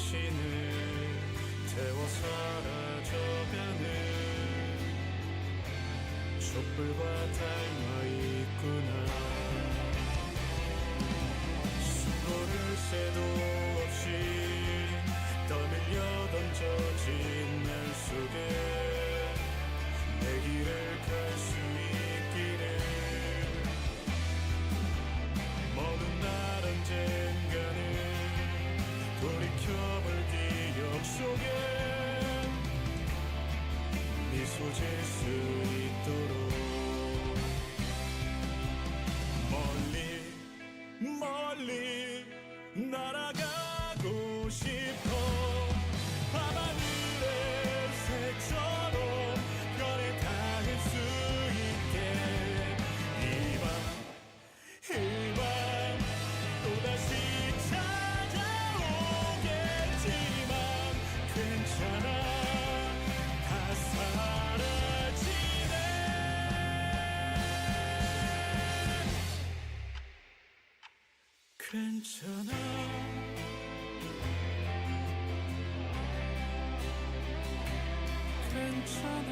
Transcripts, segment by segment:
당신을 태워 사라져가는 촛불과 닮아 있구나. 수고를 새도 없이 떠밀려 던져진 날 속에 내 길을 갈 수 있기를. 먼 날 언젠가는 돌이켜볼 기억 속에 미소 질 수 있도록 멀리 멀리 날아가고 싶어. 밤하늘의 새처럼 별에 닿을 수 있게 이 밤 또다시 찾아오겠지만 괜찮아. 다 사라지네. 괜찮아. 괜찮아.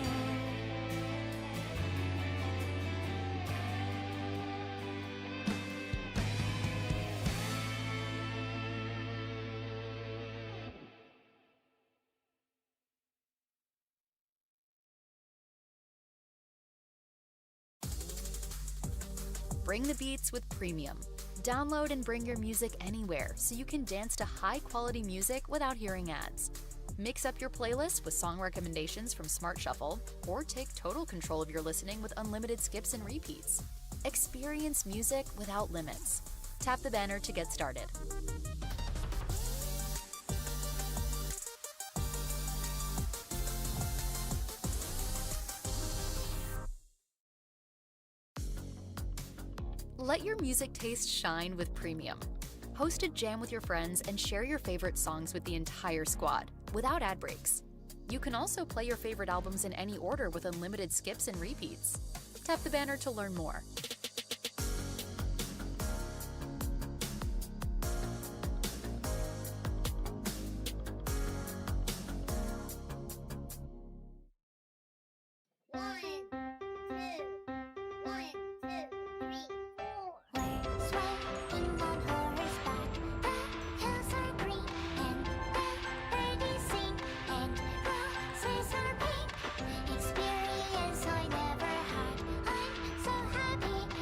Bring the beats with Premium. Download and bring your music anywhere so you can dance to high-quality music without hearing ads. Mix up your playlist with song recommendations from Smart Shuffle, or take total control of your listening with unlimited skips and repeats. Experience music without limits. Tap the banner to get started. Let your music taste shine with Premium. Host a jam with your friends and share your favorite songs with the entire squad, without ad breaks. You can also play your favorite albums in any order with unlimited skips and repeats. Tap the banner to learn more. Experience I never had. I'm so happy.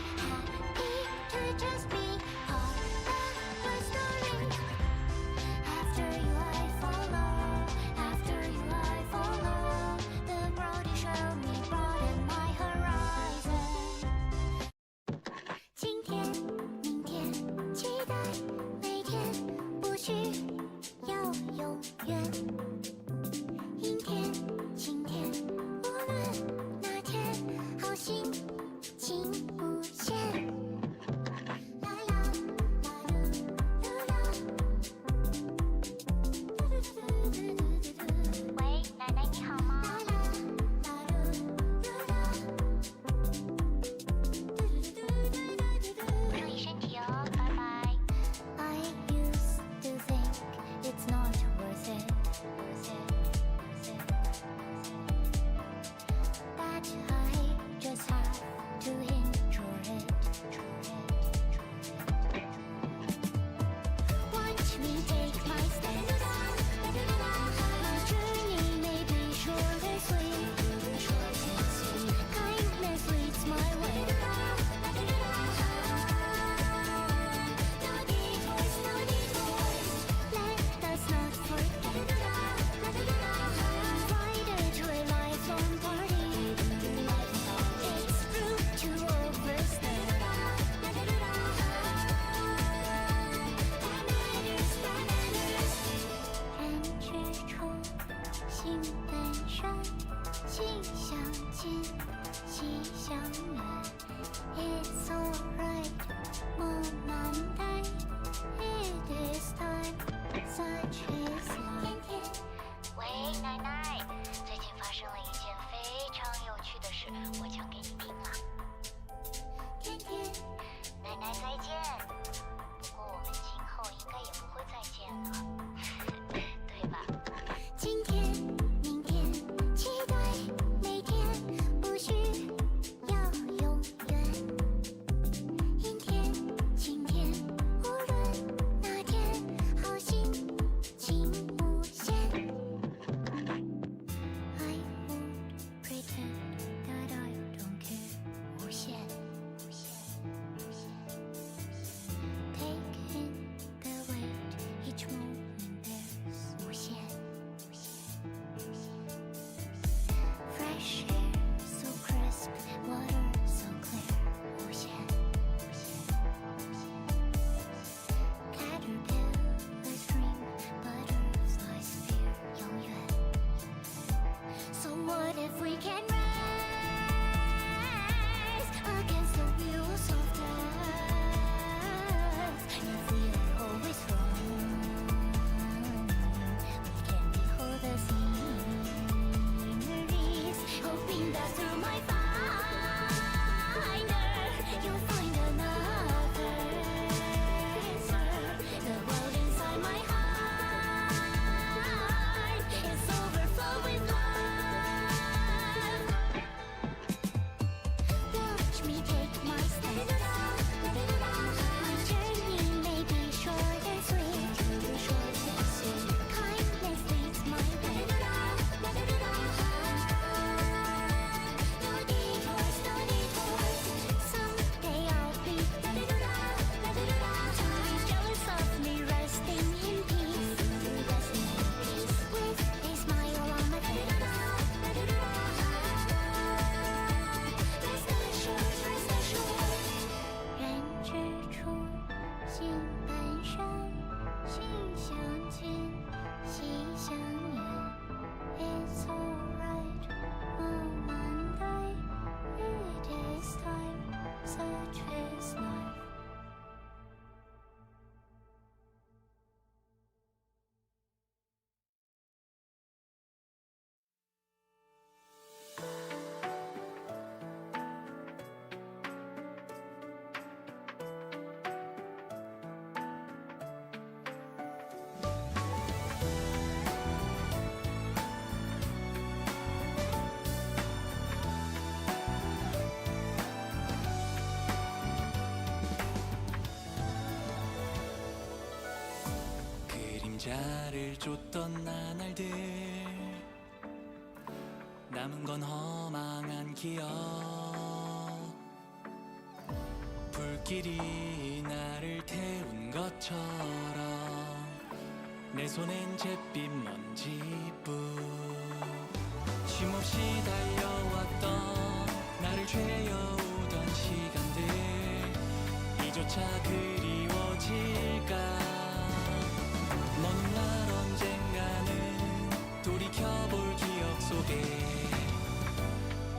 그림자를 쫓던 나날들 남은 건 허망한 기억 불길이 나를 태운 것처럼 내 손엔 잿빛 먼지뿐 쉼없이 달려왔던 나를 죄어오던 시간들 이조차 그리워질까 먼 날 언젠가는 돌이켜볼 기억 속에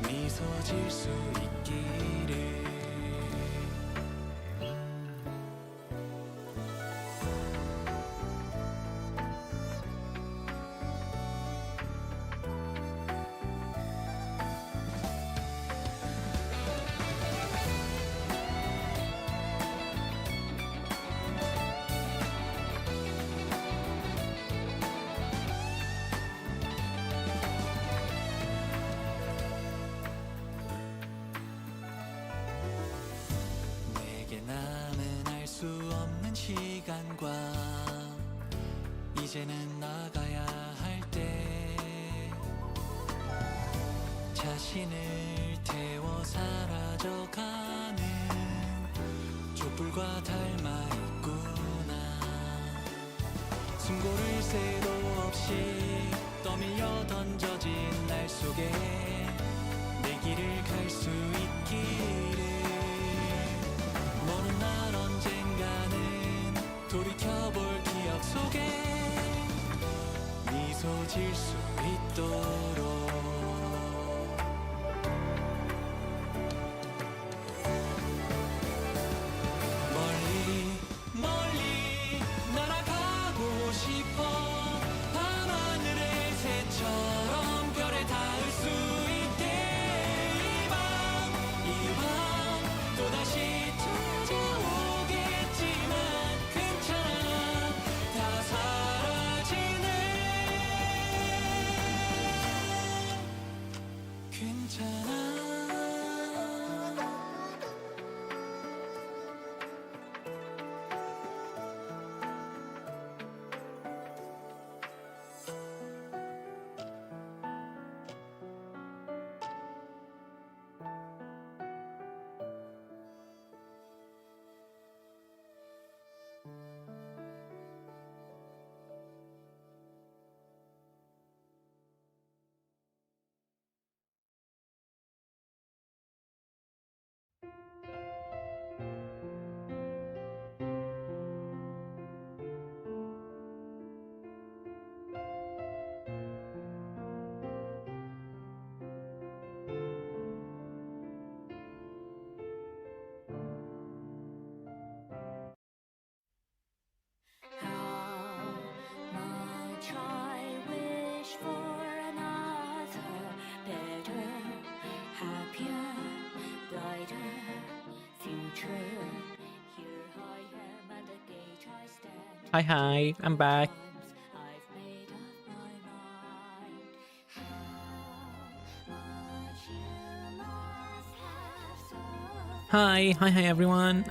미소 질 수 있기를 남은 알 수 없는 시간과 이제는 나가야 할 때 자신을 태워 사라져가는 촛불과 닮아 있구나 숨고를 새도 없이 떠밀려 던져진 날 속에 내 길을 갈 수 있기를 먼 날 언젠가는 돌이켜볼 기억 속에 미소 질 수 있도록 멀리 멀리 날아가고 싶어 밤하늘의 새처럼 별에 닿을 수 있게 이 밤 또다시 찾아오겠지만 괜찮아 다 사라지네 괜찮아 much I wish for another better, happier, brighter future. Here I am at the gate I stand. Hi, I'm back. I've made up my mind. How much you must have suffered. Hi everyone.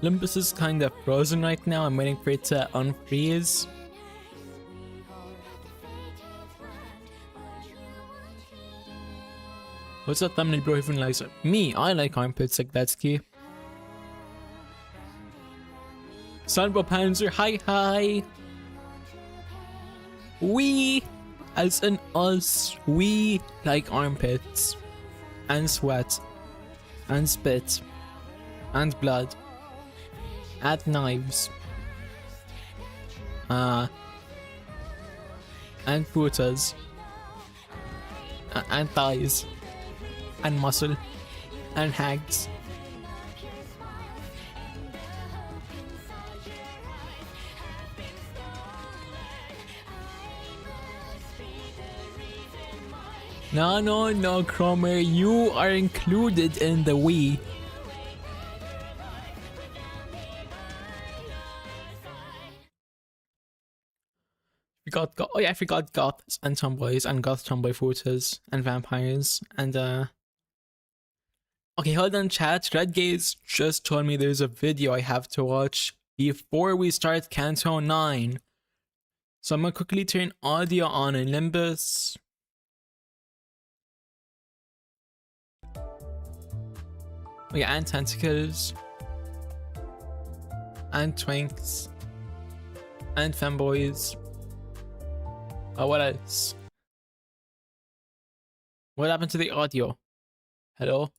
Limbus is kind of frozen right now. I'm waiting for it to unfreeze. What's that thumbnail bro even likes it? Me, I like armpits like that's key. Sunbo Panzer, hi. We, as in us, we like armpits. And sweat. And spit. And blood. And knives. And putas. And thighs. And muscle. And hags. No, Cromer, you are included in the we. I forgot goths and tomboys and goth tomboy photos and vampires and okay, hold on chat. Redgaze just told me there's a video I have to watch before we start Canto IX. So I'm gonna quickly turn audio on in Limbus. We got and tentacles, and twinks, and femboys. Oh, what else? What happened to the audio? Hello?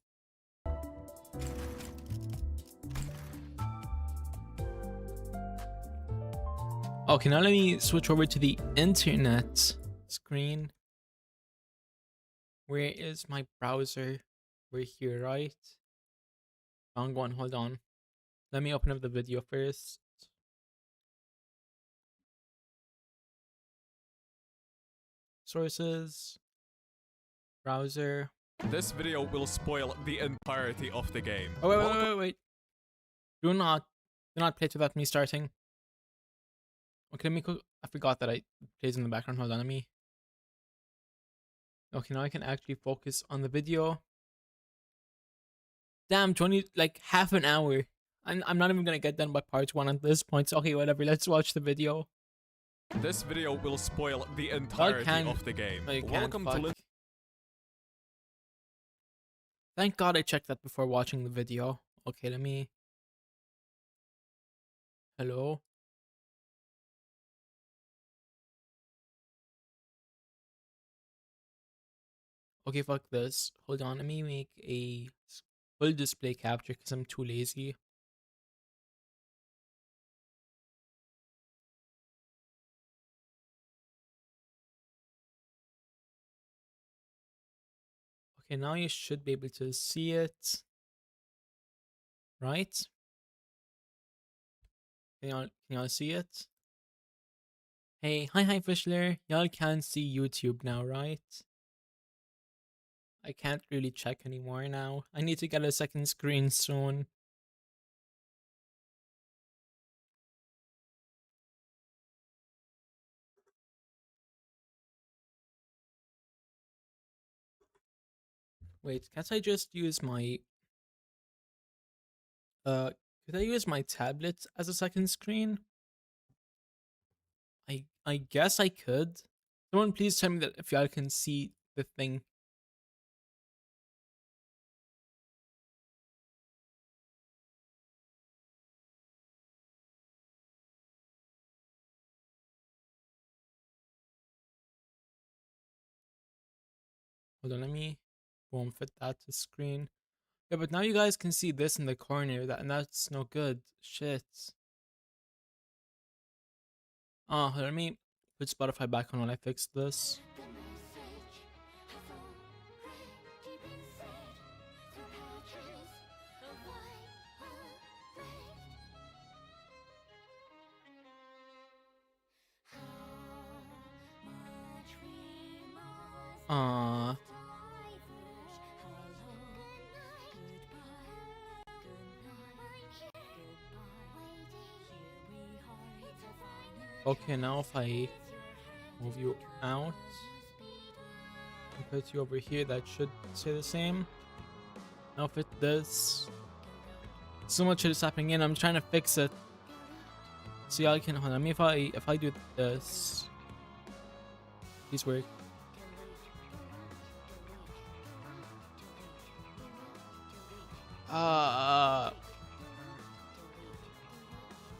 Okay, now let me switch over to the internet screen. Where is my browser? We're here, right? Go on, hold on. Let me open up the video first. Sources. Browser. This video will spoil the entirety of the game. Oh, wait. Do not play without me starting. Okay, let me I forgot that it plays in the background. Hold on, let me. Okay, now I can actually focus on the video. Damn, 20, like half an hour. I'm not even gonna get done by part 1 at this point. So, okay, whatever. Let's watch the video. This video will spoil the entirety of the game. No, you can't, Welcome fuck. to Thank God I checked that before watching the video. Okay, let me. Hello? Okay, fuck this. Hold on, let me make a full display capture because I'm too lazy. Okay, now you should be able to see it. Right? Can y'all see it? Hey, hi Fischler. Y'all can see YouTube now, right? I can't really check anymore now. I need to get a second screen soon. Wait, can't I just use my could I use my tablet as a second screen? I guess I could. Someone please tell me that if y'all can see the thing. Hold on, let me boom fit that to screen. Yeah, but now you guys can see this in the corner, and that's no good. Shit. Oh, let me put Spotify back on while I fix this. Okay, now if I move you out and put you over here, that should stay the same. Now fit this. So much shit is happening in. I'm trying to fix it. So y'all can hold on. I mean, if I do this, please work.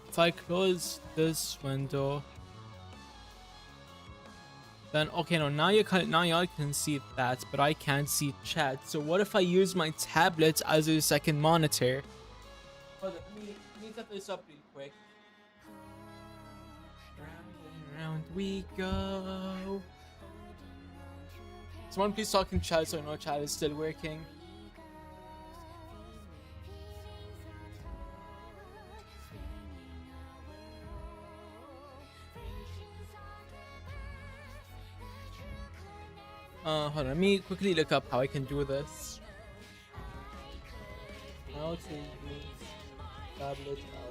If I close this window, then okay, no, now y'all can see that, but I can't see chat. So what if I use my tablet as a second monitor? Hold on, let me set this up real quick. Round and round we go. Someone please talk in chat so I know chat is still working. Hold on, let me quickly look up how I can do this. How to use tablet as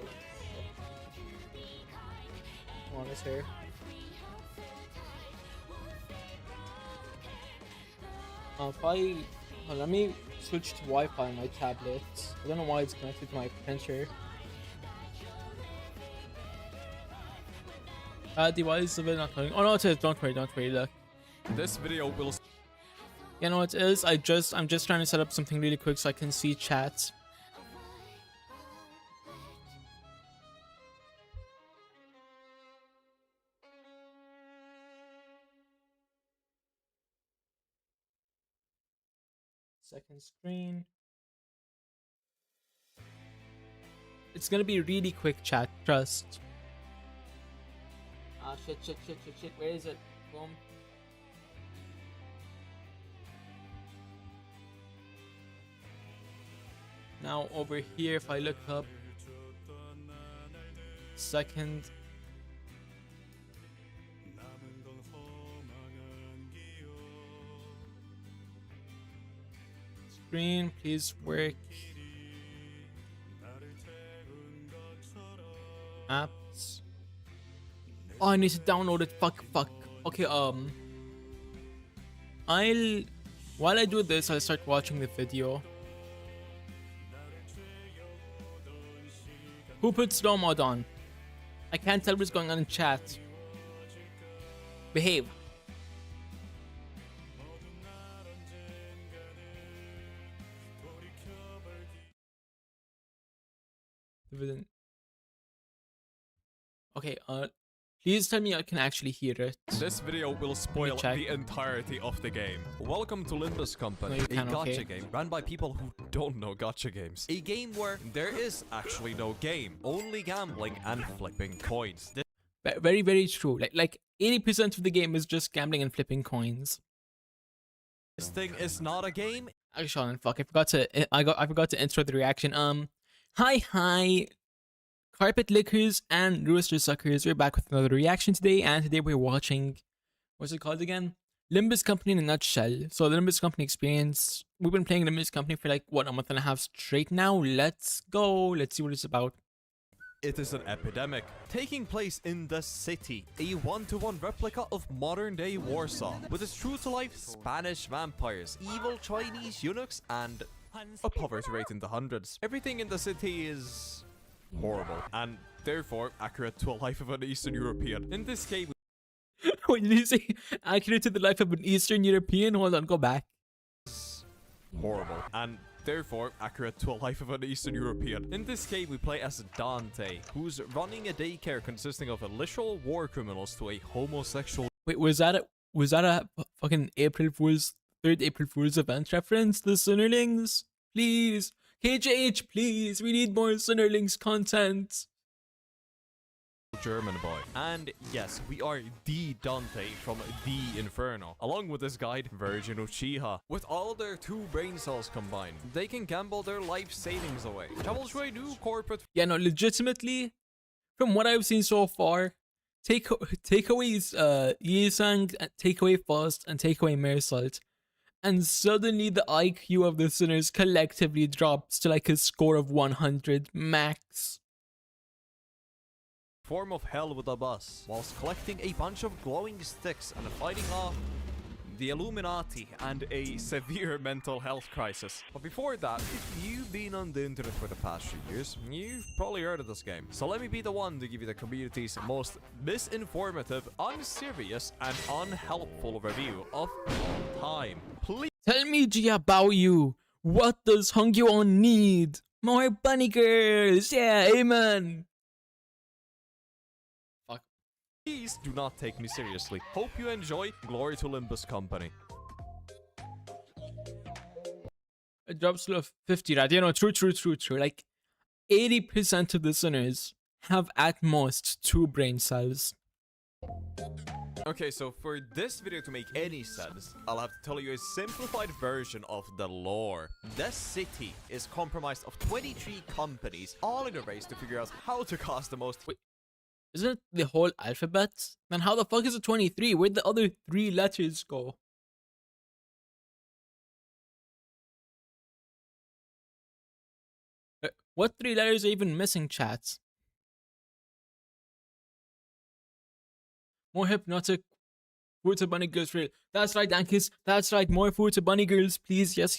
monitor. Hold on, let me switch to Wi-Fi on my tablet. I don't know why it's connected to my printer. Device of it not loading. Oh no, it is. Don't worry, look. This video will You know what it is? I'm just trying to set up something really quick so I can see chat. Second screen. It's gonna be really quick, chat. Trust. Ah, shit. Where is it? Boom. Now over here, if I look up second screen, please work. Apps. Oh, I need to download it. Fuck. Okay, while I do this, I'll start watching the video. Who put slow mod on? I can't tell what's going on in chat. Behave. Okay, please tell me I can actually hear it. This video will spoil check. the entirety of the game. Welcome to Limbus Company, No, you a can, gacha okay. game run by people who don't know gacha games. A game where there is actually no game, only gambling and flipping coins. Very, very true. Like 80% of the game is just gambling and flipping coins. This thing is not a game. Actually, Sean, fuck, I forgot to intro the reaction. Hi, carpet lickers and rooster suckers. We're back with another reaction today, and today we're watching, what's it called again? Limbus Company in a nutshell. So the Limbus Company experience. We've been playing Limbus Company for like what, a month and a half straight now. Let's go. Let's see what it's about. It is an epidemic taking place in the city, a one-to-one replica of modern-day Warsaw, with its true-to-life Spanish vampires, evil Chinese eunuchs, and a poverty rate in the hundreds. Everything in the city is horrible, and therefore accurate to a life of an Eastern European. In this game, What did you say? Accurate to the life of an Eastern European? Hold on, go back. horrible, and therefore accurate to a life of an Eastern European. In this game, we play as Dante, who's running a daycare consisting of literal war criminals to a homosexual. Wait, was that a fucking third April Fool's event reference? The Sinnerlings? Please. KJH, please. We need more Sinnerlings content. German boy. And yes, we are the Dante from the Inferno, along with this guide, Virgin Uchiha. With all their 2 brain cells combined, they can gamble their life savings away. Travel to a new corporate. Yeah, no, legitimately, from what I've seen so far, take away Yisang, take away Faust, and take away Mersault, and suddenly the IQ of the sinners collectively drops to like a score of 100 max. Form of hell with a bus, whilst collecting a bunch of glowing sticks and fighting off the Illuminati and a severe mental health crisis. But before that, if you've been on the internet for the past few years, you've probably heard of this game. So let me be the one to give you the community's most misinformative, unserious, and unhelpful review of all time. Please Tell me, Jia Baoyu, what does Hongyeon need? More bunny girls! Yeah, amen! Please do not take me seriously. Hope you enjoy. Glory to Limbus Company. It drops to 50, right? You know, true. Like, 80% of the sinners have at most 2 brain cells. Okay, so for this video to make any sense, I'll have to tell you a simplified version of the lore. This city is comprised of 23 companies, all in a race to figure out how to cost the most. Wait, isn't it the whole alphabet? Then how the fuck is it 23? Where'd the other 3 letters go? What 3 letters are even missing, chats? More hypnotic food to bunny girls for real. That's right, Ankis. That's right. More food to bunny girls, please. Yes.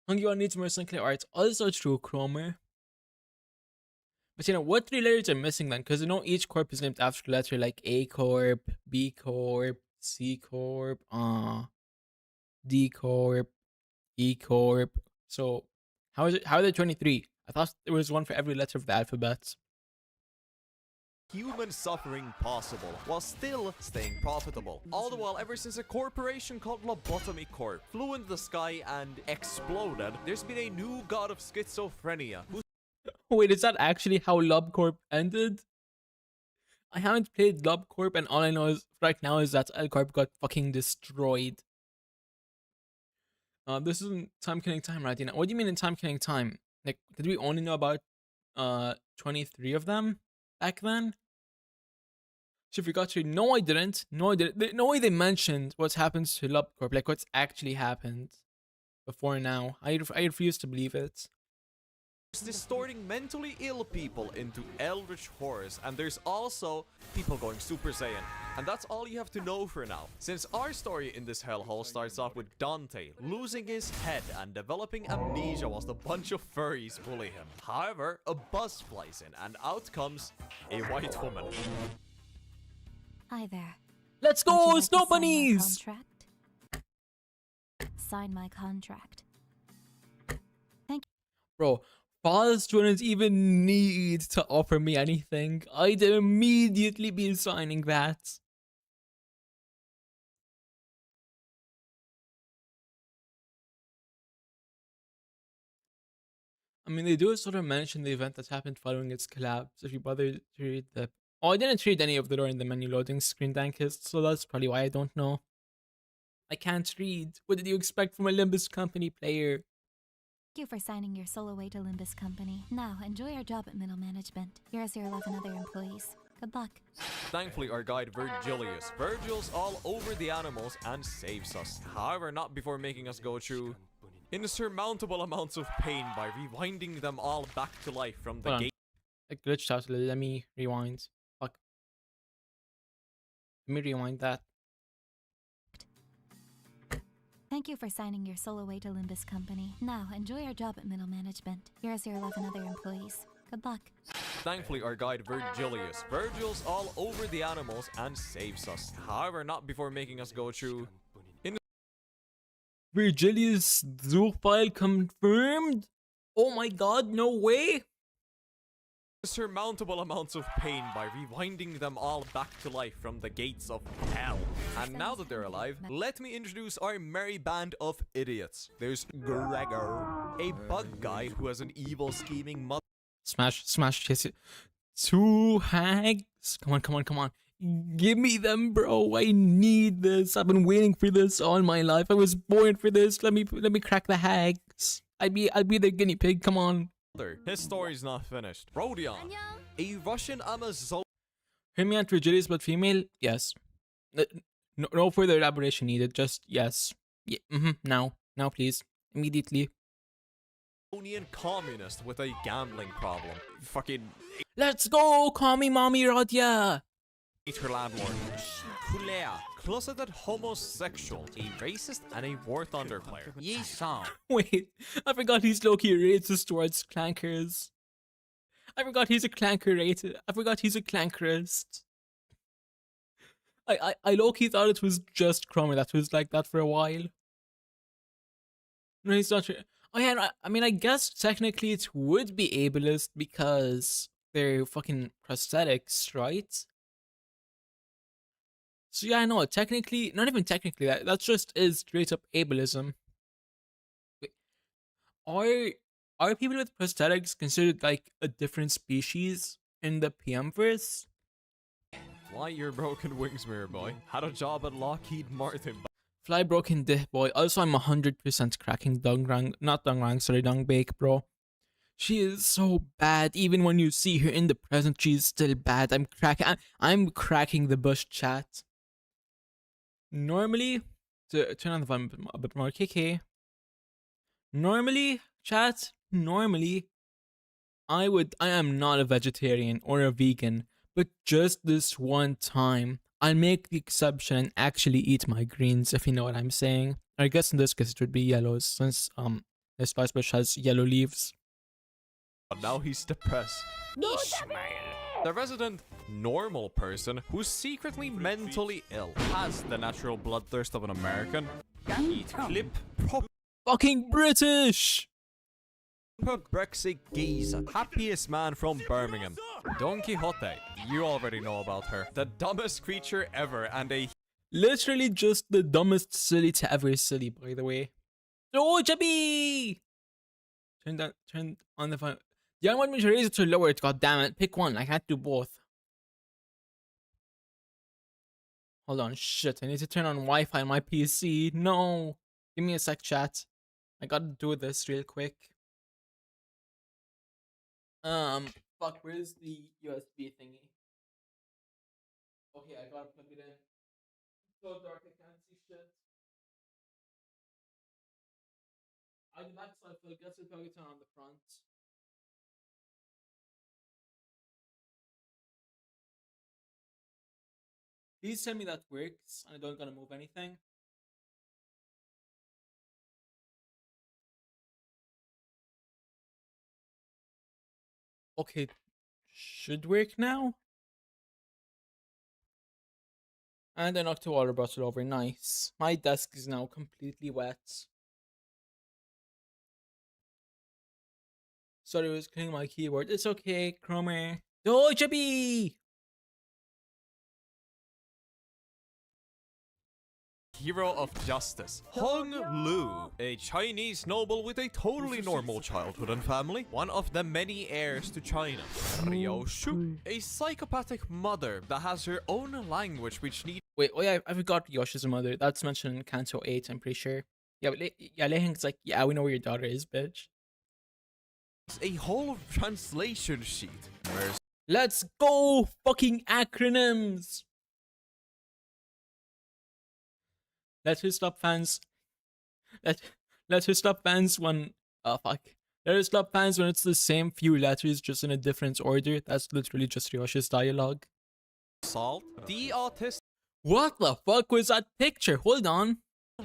Hungyeon needs more Sinclair art. Also true, Cromer. But you know, what three letters are missing then? Because you know each corp is named after a letter, like A Corp, B Corp, C Corp, D Corp, E Corp. So how is it? How are there 23? I thought there was one for every letter of the alphabet. Human suffering possible while still staying profitable. All the while, ever since a corporation called Lobotomy Corp flew into the sky and exploded, there's been a new god of schizophrenia who Wait, is that actually how LobCorp ended? I haven't played LobCorp, and all I know is right now is that LCorp got fucking destroyed. This isn't time killing time, right? You know, what do you mean in time killing time? Like, did we only know about 23 of them back then? So if you got to, no, I didn't. No, I didn't. No way they mentioned what's happened to LobCorp, like what's actually happened before now. I refuse to believe it. distorting mentally ill people into eldritch horrors, and there's also people going Super Saiyan. And that's all you have to know for now, since our story in this hellhole starts off with Dante losing his head and developing amnesia whilst a bunch of furries bully him. However, a bus flies in, and out comes a white woman. Hi there. Let's Would you go, like to Snow sign my Bunnies! contract? Sign my contract. Bro, Foz wouldn't even need to offer me anything. I'd immediately be signing that. I mean, they do sort of mention the event that happened following its collapse. If you bother to read the... Oh, I didn't read any of the during the menu loading screen, Dankist, so that's probably why I don't know. I can't read. What did you expect from a Limbus Company player? Thank you for signing your soul away to Limbus Company. Now, enjoy your job at middle management. Here's your 11 other employees. Good luck. Thankfully, our guide Virgilius Virgil's all over the animals and saves us. However, not before making us go through insurmountable amounts of pain by rewinding them all back to life from the Hold on. gate. It glitched out a little. Let me rewind. Fuck. Let me rewind that. Thank you for signing your soul away to Limbus Company. Now, enjoy your job at middle management. Here's your 11 other employees. Good luck. Thankfully, our guide Virgilius Virgil's all over the animals and saves us. However, not before making us go through Virgilius Zool file confirmed? Oh my god, no way! insurmountable amounts of pain by rewinding them all back to life from the gates of hell. And now that they're alive, let me introduce our merry band of idiots. There's Gregor, a bug guy who has an evil scheming mother. Smash, chase it. 2 hags. Come on, come on, come on. Give me them, bro. I need this. I've been waiting for this all my life. I was born for this. Let me crack the hags. I'll be their guinea pig. Come on. His story's not finished. Rodion, a Russian Amazon. Hear me out, Virgilius, but female? Yes. No further elaboration needed. Just yes. Yeah, now, please, immediately. Communist with a gambling problem. Fucking Let's go. Call me mommy, Rodya. ate her landlord. Kulea, closeted homosexual, a racist and a War Thunder player. Wait, I forgot he's low-key racist towards clankers. I forgot he's a clankerist. I low-key thought it was just Cromer that was like that for a while. No, he's not. Oh yeah, I mean, I guess technically it would be ableist because they're fucking prosthetics, right? So yeah, no, technically, not even technically, that just is straight up ableism. Wait, are people with prosthetics considered like a different species in the PM verse? Why your broken wings, mirror boy? Had a job at Lockheed Martin. Fly broken dick boy. Also, I'm 100% cracking Dung Bake, bro. She is so bad. Even when you see her in the present, she's still bad. I'm cracking the bush chat. Normally, to turn on the volume a bit more, KK. Normally, chat. I am not a vegetarian or a vegan, but just this one time, I'll make the exception and actually eat my greens, if you know what I'm saying. I guess in this case it would be yellows, since this spice bush has yellow leaves. But now he's depressed. Ishmael, the resident normal person who's secretly mentally ill, has the natural bloodthirst of an American. Eat clip Fucking British! Brexit geezer, happiest man from Birmingham. Don Quixote, you already know about her. The dumbest creature ever and a Literally just the dumbest silly to ever silly, by the way. Oh, Jabby! Turn on the phone. You don't want me to raise it or lower it, goddammit. Pick one, I can't do both. Hold on, shit, I need to turn on Wi-Fi on my PC. No! Give me a sec, chat. I gotta do this real quick. Fuck, where's the USB thingy? Okay, I gotta plug it in. So dark, I can't see shit. I did that, so I guess I'll plug it in on the front. Please tell me that works and I don't gotta move anything. Okay, should work now. And I knocked the water bottle over. Nice. My desk is now completely wet. Sorry, I was cleaning my keyboard. It's okay, Cromer. Oh, Jabby! hero of justice. Hong Lu, a Chinese noble with a totally normal childhood and family, one of the many heirs to China. Ryo Shu, a psychopathic mother that has her own language which needs Wait, oh yeah, I forgot Yoshi's mother. That's mentioned in Canto IX, I'm pretty sure. Yeah, but Lei Heng's like, yeah, we know where your daughter is, bitch. a whole translation sheet. Where's Let's go! Fucking acronyms! Let her stop fans. Let her stop fans when. Oh fuck. Let her stop fans when it's the same few letters just in a different order. That's literally just Ryoshi's dialogue. Salt, the autistic What the fuck was that picture? Hold on.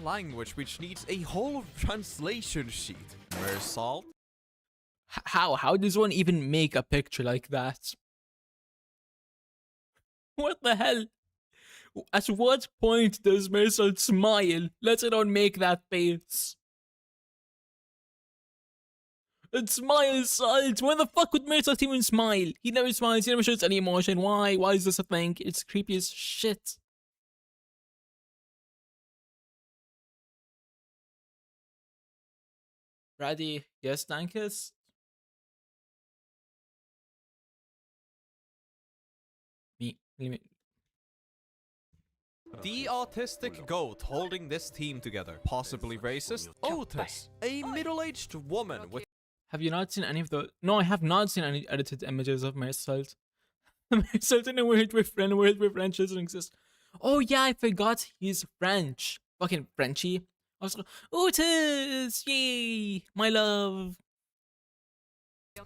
language which needs a whole translation sheet. Where's Salt? How does one even make a picture like that? What the hell? At what point does Mersal smile? Let alone make that face. It smiles, Salt. When the fuck would Mersal even smile? He never smiles. He never shows any emotion. Why? Why is this a thing? It's creepy as shit. Ready? Yes, Dankus? Me. The autistic goat holding this team together. Possibly racist. Otis, a middle-aged woman with Have you not seen any of the? No, I have not seen any edited images of Mersal. Mersal in a world where French doesn't exist. Oh yeah, I forgot he's French. Fucking Frenchy. I was like, Otis! Yay! My love!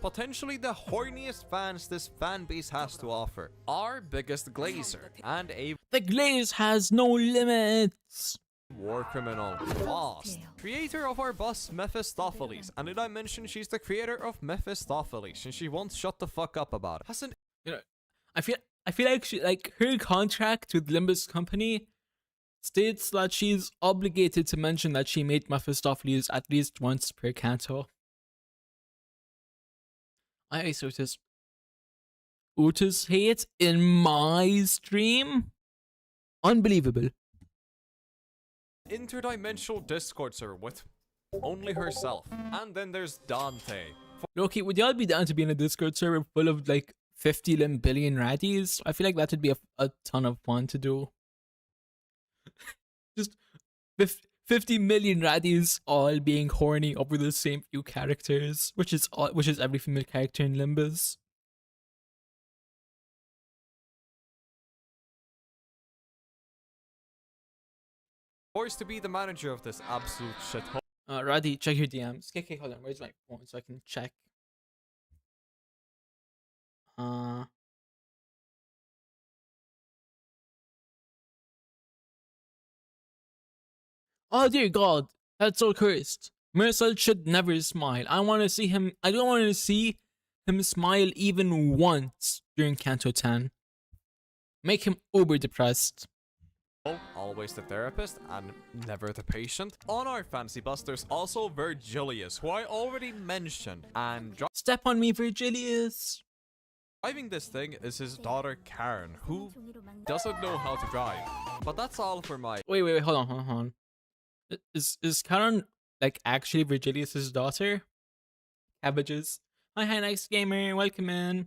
potentially the horniest fans this fanbase has to offer. Our biggest glazer and a The glaze has no limits! war criminal. Boss, creator of our boss Mephistopheles. And did I mention she's the creator of Mephistopheles and she won't shut the fuck up about it. Hasn't You know, I feel like her contract with Limbus Company states that she's obligated to mention that she made Mephistopheles at least once per canto. I saw Otis hate in my stream? Unbelievable. interdimensional Discord server with only herself. And then there's Dante. Loki, would y'all be down to be in a Discord server full of like 50 billion raddies? I feel like that would be a ton of fun to do. Just 50 million raddies all being horny over the same few characters, which is every female character in Limbus. Forced to be the manager of this absolute shithole. Raddy, check your DMs. Okay, hold on. Where's my phone so I can check? Oh dear God, that's so cursed. Mersal should never smile. I want to see him. I don't want to see him smile even once during Canto X. Make him uber depressed. Always the therapist and never the patient. On our fancy bus, there's also Virgilius, who I already mentioned, and Step on me, Virgilius. driving this thing is his daughter Karen, who doesn't know how to drive. But that's all for my... Wait, hold on. Is Karen like actually Virgilius's daughter? Cabbages. Hi, nice gamer. Welcome in.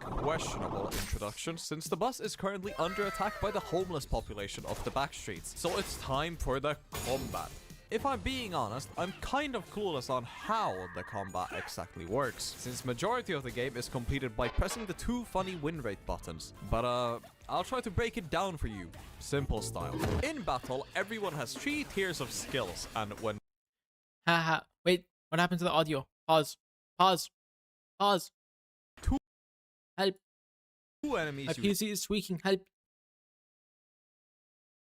questionable introduction, since the bus is currently under attack by the homeless population of the back streets. So it's time for the combat. If I'm being honest, I'm kind of clueless on how the combat exactly works, since majority of the game is completed by pressing the two funny win rate buttons. But I'll try to break it down for you, simple style. In battle, everyone has 3 tiers of skills, and when... Haha, wait, what happened to the audio? Pause. Help. 2 enemies My PC is squeaking, help.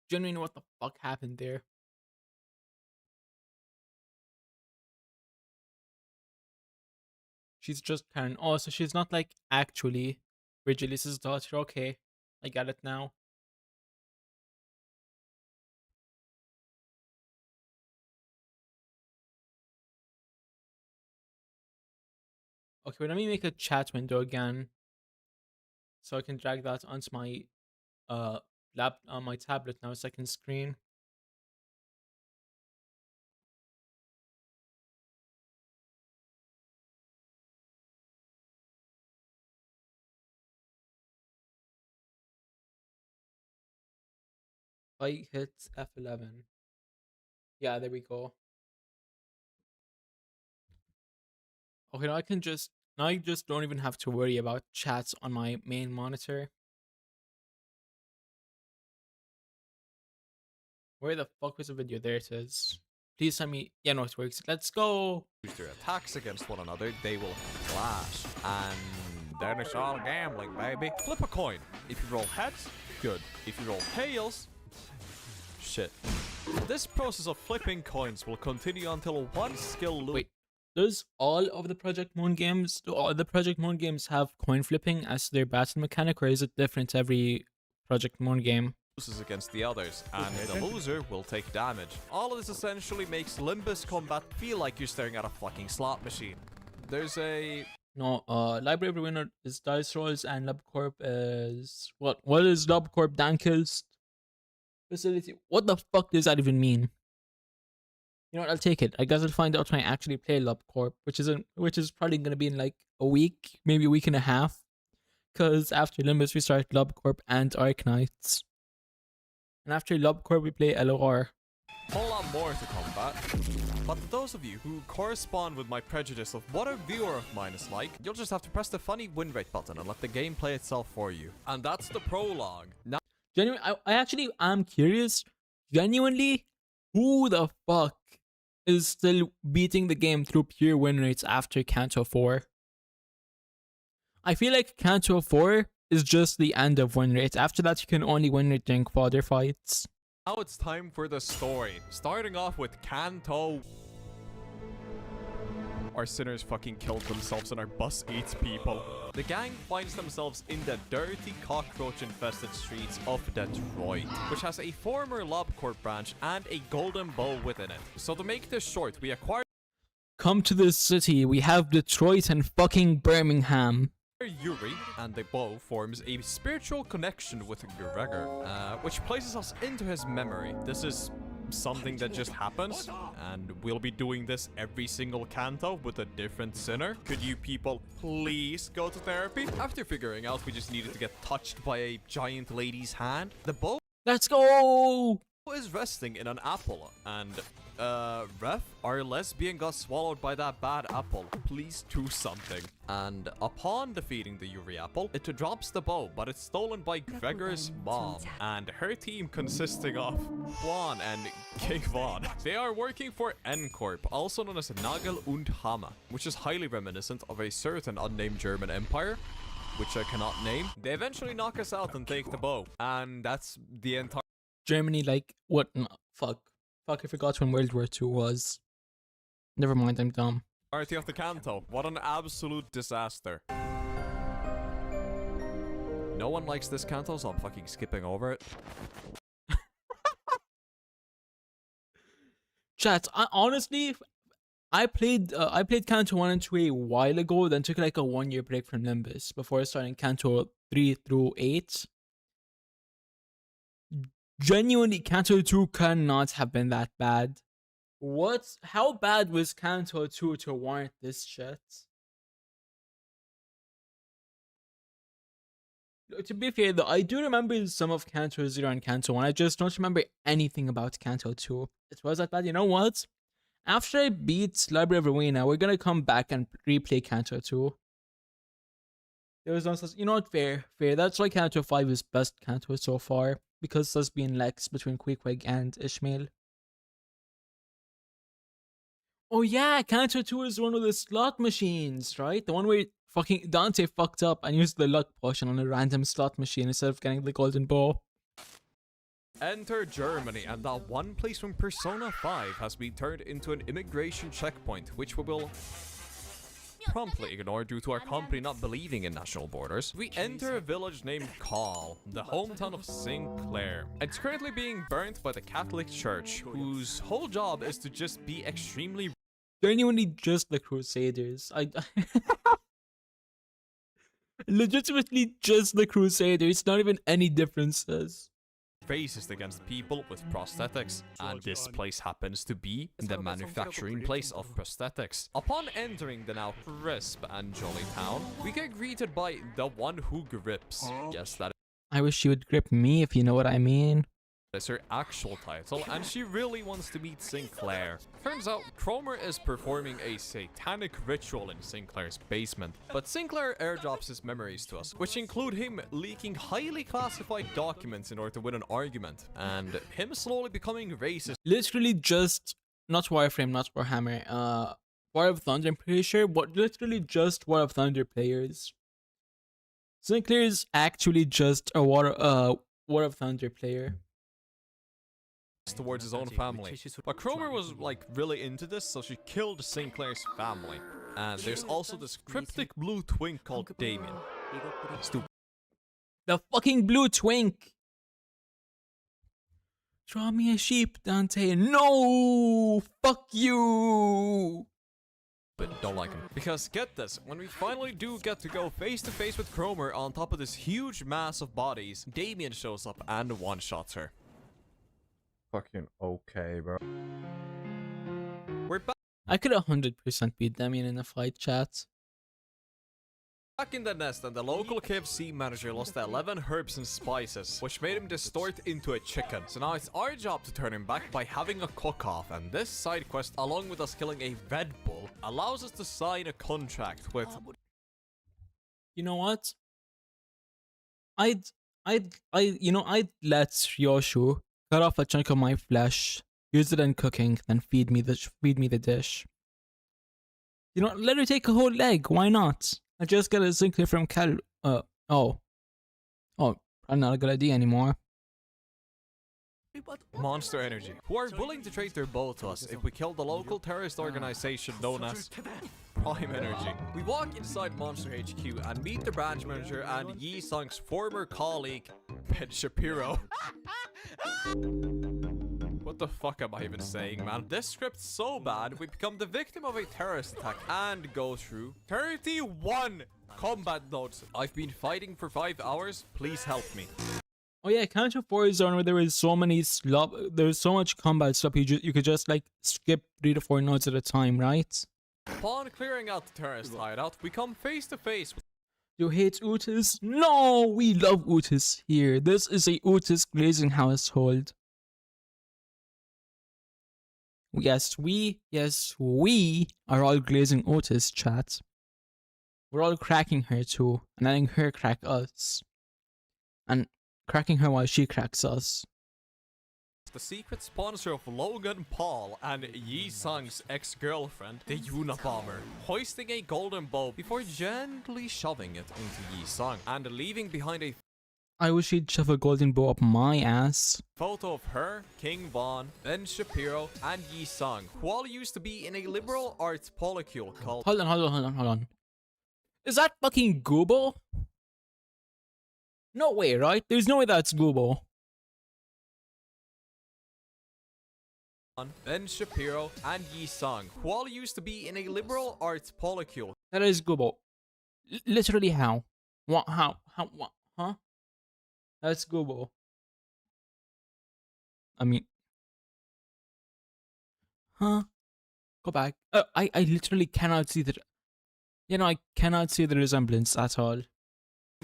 Genuinely know what the fuck happened there. She's just Karen. Oh, so she's not like actually Virgilius' daughter. Okay, I got it now. Okay, well, let me make a chat window again, so I can drag that onto my my tablet now, second screen. I hit F11. Yeah, there we go. Okay, now I just don't even have to worry about chats on my main monitor. Where the fuck was the video? There it is. Please send me. Yeah, no, it works. Let's go. use their attacks against one another, they will clash. And then it's all gambling, baby. Flip a coin. If you roll heads, good. If you roll tails, shit. This process of flipping coins will continue until one skill loop. Wait, does all of the Project Moon games, do all the Project Moon games have coin flipping as their battle mechanic, or is it different every Project Moon game? Loses against the others, and the loser will take damage. All of this essentially makes Limbus combat feel like you're staring at a fucking slot machine. There's a... No, library winner is dice rolls, and LabCorp is what? What is LabCorp Dankist facility? What the fuck does that even mean? You know what? I'll take it. I guess I'll find out when I actually play LabCorp, which is probably gonna be in like a week, maybe a week and a half, because after Limbus we start LabCorp and Arknights, and after LabCorp we play LOR. whole lot more to combat. But to those of you who correspond with my prejudice of what a viewer of mine is like, you'll just have to press the funny win rate button and let the game play itself for you. And that's the prologue. Now, I actually am curious, genuinely, who the fuck is still beating the game through pure win rates after Canto 4? I feel like Canto 4 is just the end of win rates. After that, you can only win rate during fodder fights. now it's time for the story. Starting off with Canto. Our sinners fucking killed themselves and our bus eats people. The gang finds themselves in the dirty, cockroach-infested streets of Detroit, which has a former LobCorp branch and a golden bow within it. So to make this short, we acquire Come to this city, we have Detroit and fucking Birmingham. Yuri, and the bow forms a spiritual connection with Gregor, which places us into his memory. This is something that just happens, and we'll be doing this every single canto with a different sinner. Could you people please go to therapy? After figuring out we just needed to get touched by a giant lady's hand, the bow Let's go! is resting in an apple, and Ref, our lesbian got swallowed by that bad apple. Please do something. And upon defeating the Yuri apple, it drops the bow, but it's stolen by Gregor's mom and her team consisting of Juan and King Vaughn. They are working for N-Corp, also known as Nagel und Hammer, which is highly reminiscent of a certain unnamed German empire, which I cannot name. They eventually knock us out and take the bow, and that's the entire... Germany, like, what? No, fuck, I forgot when World War II was. Never mind, I'm dumb. Party of the Canto. What an absolute disaster. No one likes this Canto, so I'm fucking skipping over it. Chat, honestly, I played Canto 1 and 2 a while ago, then took like a 1-year break from Limbus before starting Canto 3 through 8. Genuinely, Canto 2 cannot have been that bad. How bad was Canto 2 to warrant this shit? To be fair though, I do remember some of Canto 0 and Canto 1. I just don't remember anything about Canto 2. It was that bad. You know what? After I beat Library of Rowena, we're gonna come back and replay Canto 2. There was no such, you know what? Fair. That's why Canto 5 is best Canto so far, because there's been Lex between Queequeg and Ishmael. Oh yeah, Canto 2 is one of the slot machines, right? The one where fucking Dante fucked up and used the luck potion on a random slot machine instead of getting the golden bow. Enter Germany, and that one place from Persona 5 has been turned into an immigration checkpoint, which we will promptly ignore due to our company not believing in national borders. We enter a village named Call, the hometown of Sinclair. It's currently being burnt by the Catholic Church, whose whole job is to just be extremely Genuinely just the Crusaders. Legitimately just the Crusaders, not even any differences. racist against people with prosthetics, and this place happens to be the manufacturing place of prosthetics. Upon entering the now crisp and jolly town, we get greeted by the one who grips. Yes, that I wish she would grip me, if you know what I mean. is her actual title, and she really wants to meet Sinclair. Turns out, Cromer is performing a satanic ritual in Sinclair's basement, but Sinclair airdrops his memories to us, which include him leaking highly classified documents in order to win an argument, and him slowly becoming racist. Literally just, not Warframe, not Warhammer, War of Thunder, I'm pretty sure, but literally just War of Thunder players. Sinclair is actually just a War of Thunder player. Towards his own family. But Cromer was like really into this, so she killed Sinclair's family. And there's also this cryptic blue twink called Damien. Stupid. The fucking blue twink! Draw me a sheep, Dante. No! Fuck you! But don't like him. Because get this, when we finally do get to go face to face with Cromer on top of this huge mass of bodies, Damien shows up and one-shots her. Fucking okay, bro. We're I could 100% beat Damien in a fight, chat. back in the nest, and the local KFC manager lost 11 herbs and spices, which made him distort into a chicken. So now it's our job to turn him back by having a cook-off, and this side quest, along with us killing a Red Bull, allows us to sign a contract with... You know what? I'd let Ryoshu cut off a chunk of my flesh, use it in cooking, then feed me the dish. You know, let her take a whole leg. Why not? I just got a Sinclair from probably not a good idea anymore. Monster Energy, who are willing to trade their bow to us if we kill the local terrorist organization known as Prime Energy. We walk inside Monster HQ and meet the branch manager and Yi Sung's former colleague, Ben Shapiro. What the fuck am I even saying, man? This script's so bad, we become the victim of a terrorist attack and go through 31 combat notes. I've been fighting for 5 hours, please help me. Oh yeah, Canto 4 is the one where there was so many there's so much combat stuff you could just like skip 3 to 4 notes at a time, right? Upon clearing out the terrorist hideout, we come face to face with... You hate Utis? No, we love Utis here. This is a Utis glazing household. Yes, we are all glazing Otis, chat. We're all cracking her too, and letting her crack us. And cracking her while she cracks us. the secret sponsor of Logan Paul and Yi Sung's ex-girlfriend, the Unabomber, hoisting a golden bow before gently shoving it into Yi Sung and leaving behind a I wish he'd shove a golden bow up my ass. Photo of her, King Von, Ben Shapiro, and Yi Sung, who all used to be in a liberal arts polycule called Hold on. Is that fucking Goobo? No way, right? There's no way that's Goobo. Ben Shapiro, and Yi Sung, who all used to be in a liberal arts polycule. That is Goobo. Literally how? What? How? What? Huh? That's Goobo. I mean... Huh? Go back. I literally cannot see the... You know, I cannot see the resemblance at all.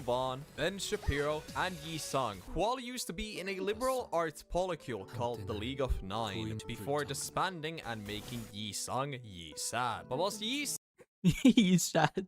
Vaughn, Ben Shapiro, and Yi Sung, who all used to be in a liberal arts polycule called the League of Nine, before disbanding and making Yi Sung Yi Sad. But whilst Yi He's sad.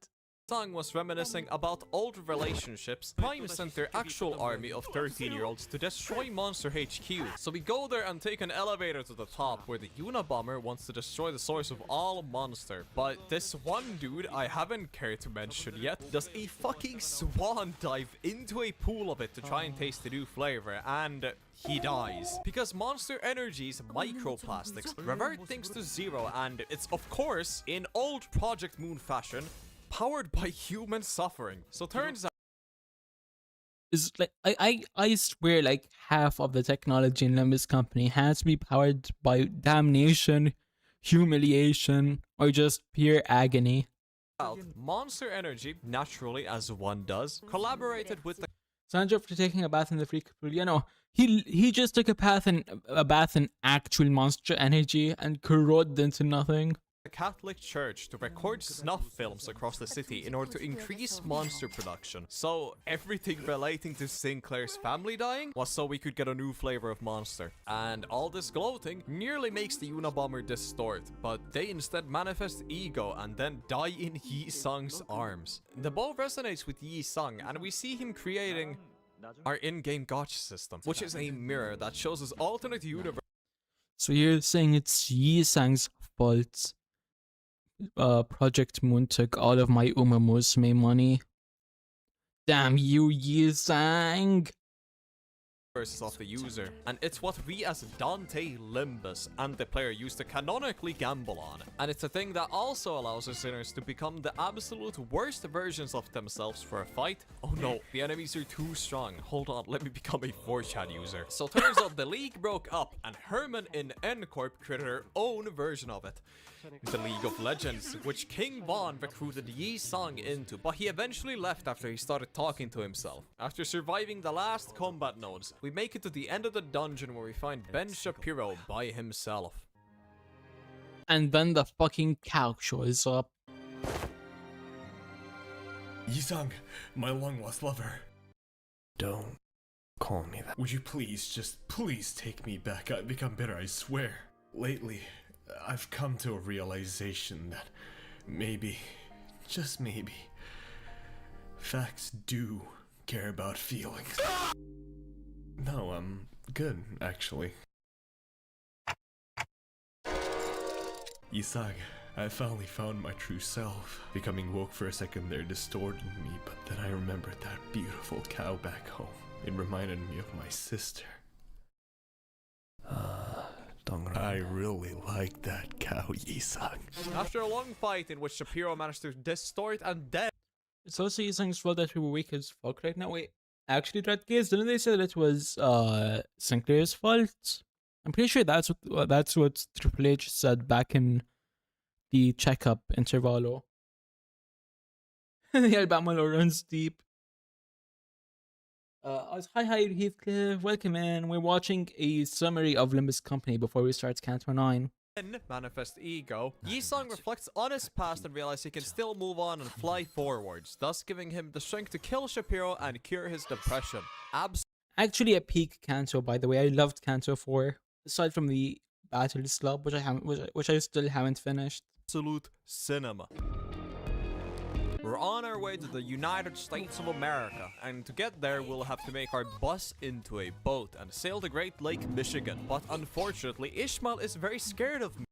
Sung was reminiscing about old relationships, Prime sent their actual army of 13-year-olds to destroy Monster HQ. So we go there and take an elevator to the top where the Unabomber wants to destroy the source of all Monster. But this one dude I haven't cared to mention yet does a fucking swan dive into a pool of it to try and taste the new flavor, and he dies. Because Monster Energy's microplastics revert things to zero, and it's of course, in old Project Moon fashion, powered by human suffering. So turns out Is like I swear like half of the technology in Limbus Company has to be powered by damnation, humiliation, or just pure agony. Monster Energy, naturally as one does, collaborated with the Sandra for taking a bath in the freak pool. You know, he just took a bath in actual Monster Energy and corroded into nothing. Catholic Church to record snuff films across the city in order to increase monster production. So everything relating to Sinclair's family dying was so we could get a new flavor of monster. And all this gloating nearly makes the Unabomber distort, but they instead manifest ego and then die in Yi Sung's arms. The bow resonates with Yi Sung, and we see him creating our in-game gotcha system, which is a mirror that shows us alternate universe. So you're saying it's Yi Sang's fault? Project Moon took all of my Uma Musume money. Damn you, Yi Sang! Versus of the user, and it's what we as Dante Limbus and the player used to canonically gamble on, and it's a thing that also allows our sinners to become the absolute worst versions of themselves for a fight. Oh no, the enemies are too strong. Hold on, let me become a 4chan user. So turns out the league broke up and Herman in N Corp created her own version of it, the League of Legends, which King Von recruited Yi Sung into, but he eventually left after he started talking to himself. After surviving the last combat nodes, we make it to the end of the dungeon where we find Ben Shapiro by himself. And then the fucking cow shows up. Yi Sung, my long-lost lover. Don't call me that. Would you please, please take me back? I've become better, I swear. Lately, I've come to a realization that maybe, just maybe, facts do care about feelings. No, I'm good, actually. Yi Sung, I finally found my true self. Becoming woke for a second there distorted me, but then I remembered that beautiful cow back home. It reminded me of my sister. I really like that cow, Yi Sung. After a long fight in which Shapiro managed to distort and dead. It's also Yi Sang's fault that we were weak as fuck right now. Wait, actually, that case, didn't they say that it was Sinclair's fault? I'm pretty sure that's what Triple H said back in the checkup intervalo. The Alabama law runs deep. Hi Heathcliff, welcome in. We're watching a summary of Limbus Company before we start Canto IX. Manifest ego, Yi Sung reflects on his past and realizes he can still move on and fly forwards, thus giving him the strength to kill Shapiro and cure his depression. Actually a peak Canto, by the way. I loved Canto 4, aside from the Battle Slub, which I still haven't finished. Absolute cinema. We're on our way to the United States of America, and to get there we'll have to make our bus into a boat and sail the Great Lake, Michigan. But unfortunately, Ishmael is very scared of me.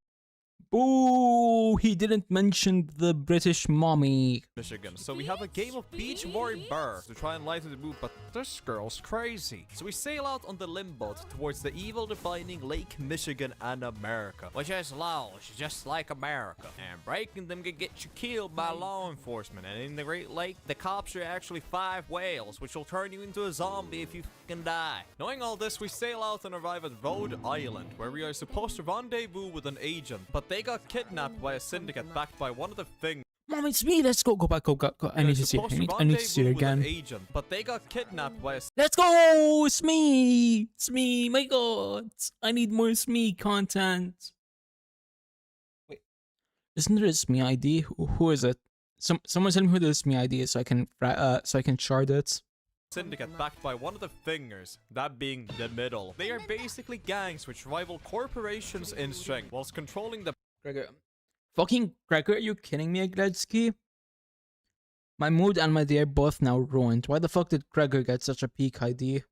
Boo! He didn't mention the British mommy. Michigan. So we have a game of beach volley to try and lighten the mood, but this girl's crazy. So we sail out on the limboat towards the evil defining Lake Michigan and America, which is laws just like America, and breaking them can get you killed by law enforcement. And in the Great Lake, the cops are actually 5 whales, which will turn you into a zombie if you fucking die. Knowing all this, we sail out and arrive at Rhode Island, where we are supposed to rendezvous with an agent, but they got kidnapped by a syndicate backed by one of the things. Mom, it's me. Let's go. Go back. Go. I need to see it. I need to see it again. Agent, but they got kidnapped by a. Let's go. It's me. It's me. My God. I need more SME content. Wait, isn't there a SME ID? Who is it? Someone tell me who the SME ID is so I can shard it. Syndicate backed by one of the fingers, that being the middle. They are basically gangs which rival corporations in strength, whilst controlling the Gregor. Fucking Gregor, are you kidding me, Gletsky? My mood and my day are both now ruined. Why the fuck did Gregor get such a peak ID?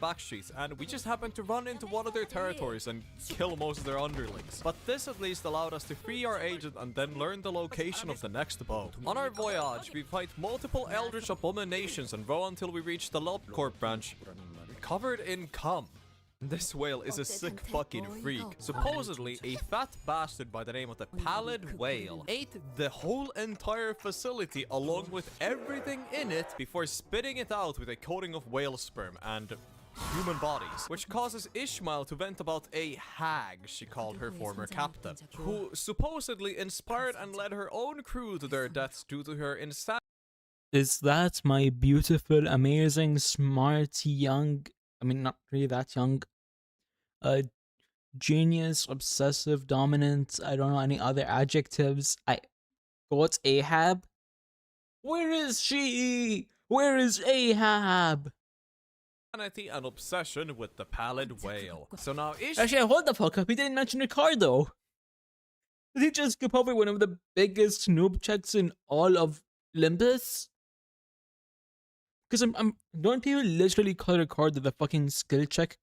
back streets, and we just happened to run into one of their territories and kill most of their underlings. But this at least allowed us to free our agent and then learn the location of the next boat. On our voyage, we fight multiple eldritch abominations and row until we reach the Lobcorp branch, covered in cum. This whale is a sick fucking freak. Supposedly, a fat bastard by the name of the Pallid Whale ate the whole entire facility along with everything in it before spitting it out with a coating of whale sperm and human bodies, which causes Ishmael to vent about a hag, she called her former captain, who supposedly inspired and led her own crew to their deaths due to her insanity. Is that my beautiful, amazing, smart, young, I mean, not really that young, genius, obsessive, dominant, I don't know any other adjectives. I got Ahab. Where is she? Where is Ahab? And obsession with the Pallid Whale. So now Actually, hold the fuck up. He didn't mention Ricardo. Did he just skip over one of the biggest noob checks in all of Limbus? Because don't people literally call Ricardo the fucking skill check?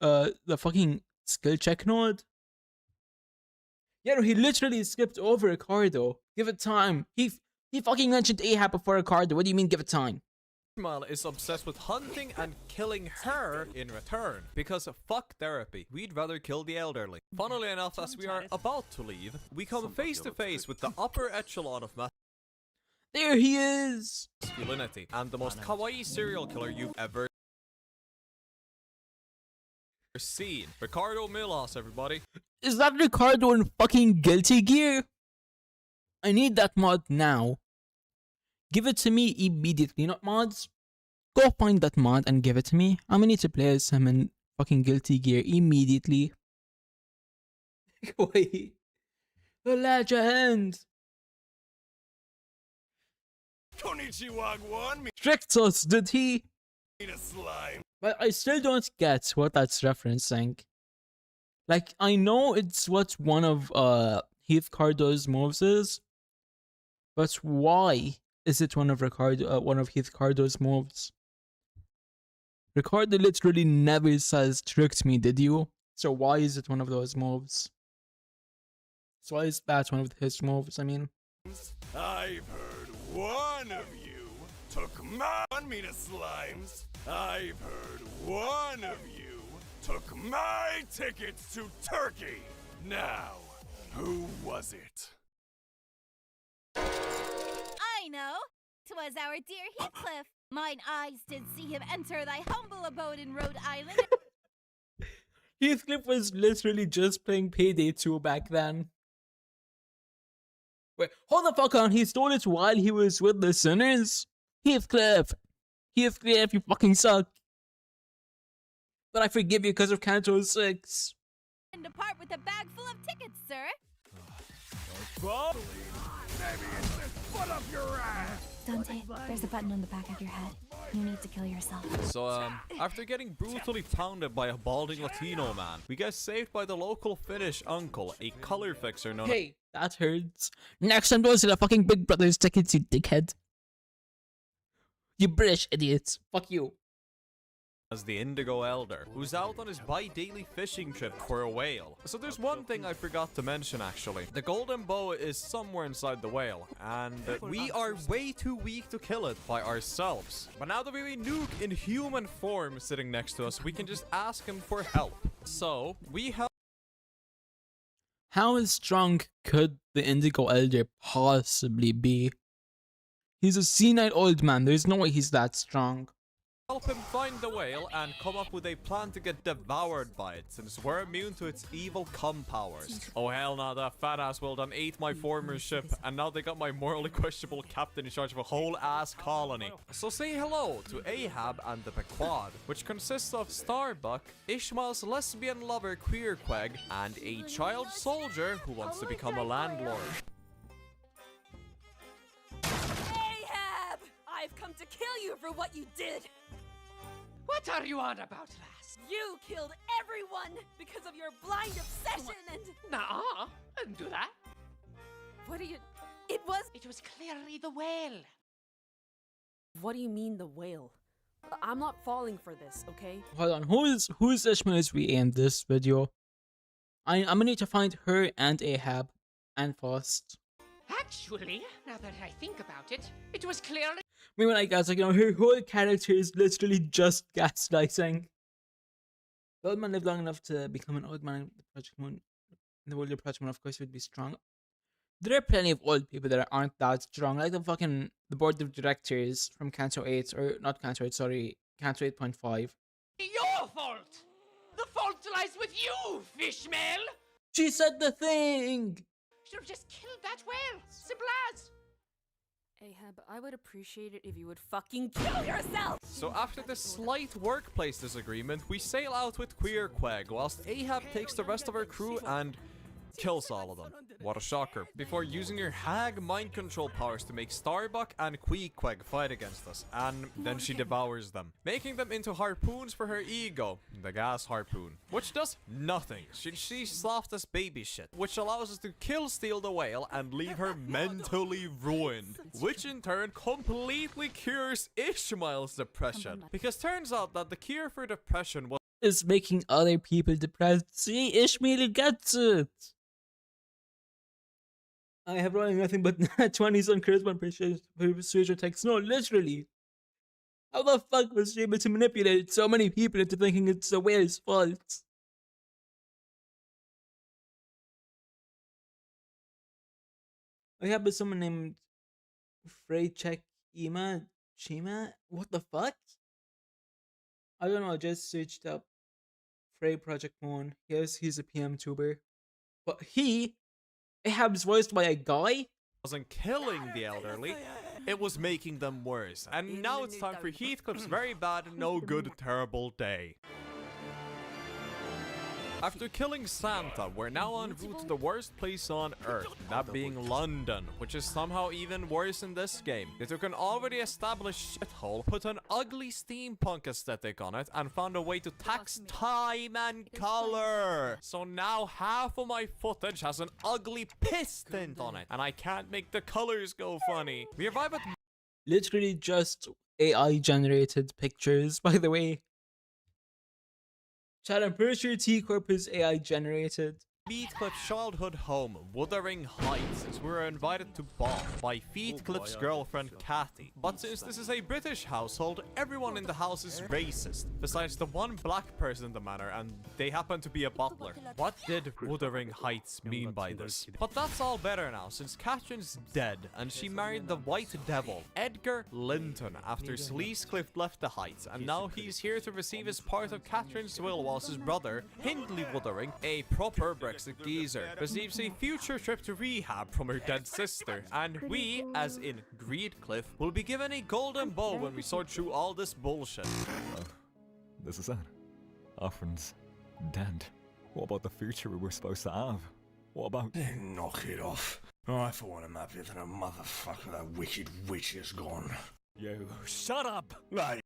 The fucking skill check node? Yeah, no, he literally skipped over Ricardo. Give it time. He fucking mentioned Ahab before Ricardo. What do you mean, give it time? Ishmael is obsessed with hunting and killing her in return. Because fuck therapy, we'd rather kill the elderly. Funnily enough, as we are about to leave, we come face to face with the upper echelon of There he is! masculinity and the most kawaii serial killer you've ever seen. Ricardo Milhouse, everybody. Is that Ricardo in fucking Guilty Gear? I need that mod now. Give it to me immediately, not mods. Go find that mod and give it to me. I'm gonna need to play as him in fucking Guilty Gear immediately. Wait. The legend! Tricked us, did he? But I still don't get what that's referencing. Like, I know it's what one of Heath Cardo's moves is, but why is it one of Heath Cardo's moves? Ricardo literally never says tricked me, did you? So why is it one of those moves? So why is that one of his moves, I mean? I've heard one of you took my mean slimes. I've heard one of you took my tickets to Turkey. Now, who was it? I know. 'Twas our dear Heathcliff. Mine eyes did see him enter thy humble abode in Rhode Island. Heathcliff was literally just playing Payday 2 back then. Wait, hold the fuck on. He stole it while he was with the sinners? Heathcliff! Heathcliff, you fucking suck. But I forgive you because of Canto IX. And depart with a bag full of tickets, sir. Dante, there's a button on the back of your head. You need to kill yourself. So, after getting brutally pounded by a balding Latino man, we get saved by the local Finnish uncle, a color fixer known Hey, that hurts. Next time don't see the fucking Big Brother's tickets, you dickhead. You British idiots. Fuck you. as the Indigo Elder, who's out on his bi-daily fishing trip for a whale. So there's one thing I forgot to mention actually. The golden bow is somewhere inside the whale, and we are way too weak to kill it by ourselves. But now that we have a nuke in human form sitting next to us, we can just ask him for help. So we help. How strong could the Indigo Elder possibly be? He's a senile old man. There's no way he's that strong. Help him find the whale and come up with a plan to get devoured by it, since we're immune to its evil cum powers. Oh hell nah, that fat ass well done ate my former ship, and now they got my morally questionable captain in charge of a whole ass colony. So say hello to Ahab and the Pequod, which consists of Starbuck, Ishmael's lesbian lover Queerqueg, and a child soldier who wants to become a landlord. Ahab! I've come to kill you for what you did! What are you on about, lass? You killed everyone because of your blind obsession and... Nah, I didn't do that. What do you... It was... It was clearly the whale. What do you mean, the whale? I'm not falling for this, okay? Hold on, who's Ishmael's we in this video? I'm gonna need to find her and Ahab and Faust. Actually, now that I think about it, it was clearly... I mean, like, guys, like, you know, her whole character is literally just gaslighting. The old man lived long enough to become an old man in the Project Moon. In the world of Project Moon, of course, would be strong. There are plenty of old people that aren't that strong, like the board of directors from Canto 8, or not Canto 8, sorry, Canto 8.5. Your fault! The fault lies with you, Fishmail! She said the thing! Should have just killed that whale, simple as! Ahab, I would appreciate it if you would fucking kill yourself! So after this slight workplace disagreement, we sail out with Queerqueg, whilst Ahab takes the rest of our crew and kills all of them. What a shocker. Before using your hag mind control powers to make Starbuck and Queequeg fight against us, and then she devours them, making them into harpoons for her ego, the gas harpoon, which does nothing. She's soft as baby shit, which allows us to kill Steal the whale and leave her mentally ruined, which in turn completely cures Ishmael's depression, because turns out that the cure for depression was is making other people depressed. See, Ishmael gets it. I have running nothing but 20s on charisma and persuasion text. No, literally. How the fuck was she able to manipulate so many people into thinking it's the whale's fault? I have someone named Frey Chima? What the fuck? I don't know, I just searched up Frey Project Moon. Yes, he's a PM tuber. But Ahab's voiced by a guy? Wasn't killing the elderly, it was making them worse. And now it's time for Heathcliff's very bad, no good, terrible day. After killing Santa, we're now en route to the worst place on Earth, that being London, which is somehow even worse in this game. They took an already established shithole, put an ugly steampunk aesthetic on it, and found a way to tax time and color. So now half of my footage has an ugly piss tint on it, and I can't make the colors go funny. We arrive at literally just AI generated pictures, by the way. Chat, I'm pretty sure T-Corp is AI generated. Heathcliff's childhood home, Wuthering Heights, since we were invited to ball by Heathcliff's girlfriend Kathy. But since this is a British household, everyone in the house is racist, besides the one black person in the manor, and they happen to be a butler. What did Wuthering Heights mean by this? But that's all better now, since Catherine's dead, and she married the White Devil, Edgar Linton, after Sleescliff left the Heights, and now he's here to receive his part of Catherine's will, whilst his brother, Hindley Wuthering, a proper Brexit geezer, receives a future trip to rehab from her dead sister, and we, as in Greedcliff, will be given a golden bow when we sort through all this bullshit. This is it. Our friend's dead. What about the future we were supposed to have? What about... Knock it off. I for one am happier than a motherfucker that wicked witch is gone. Yo, shut up! Like,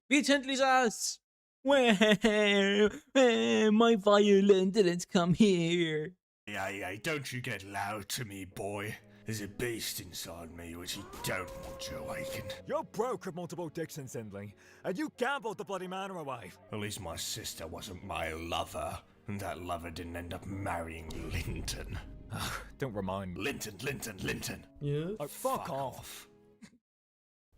Beat Hindley's ass! Where my violin didn't come here. hey, don't you get loud to me, boy. There's a beast inside me which you don't want to awaken. You're broke with multiple Dixon sibling, and you gambled the bloody manor away. At least my sister wasn't my lover, and that lover didn't end up marrying Linton. Don't remind me. Linton. Yes? Oh, fuck off.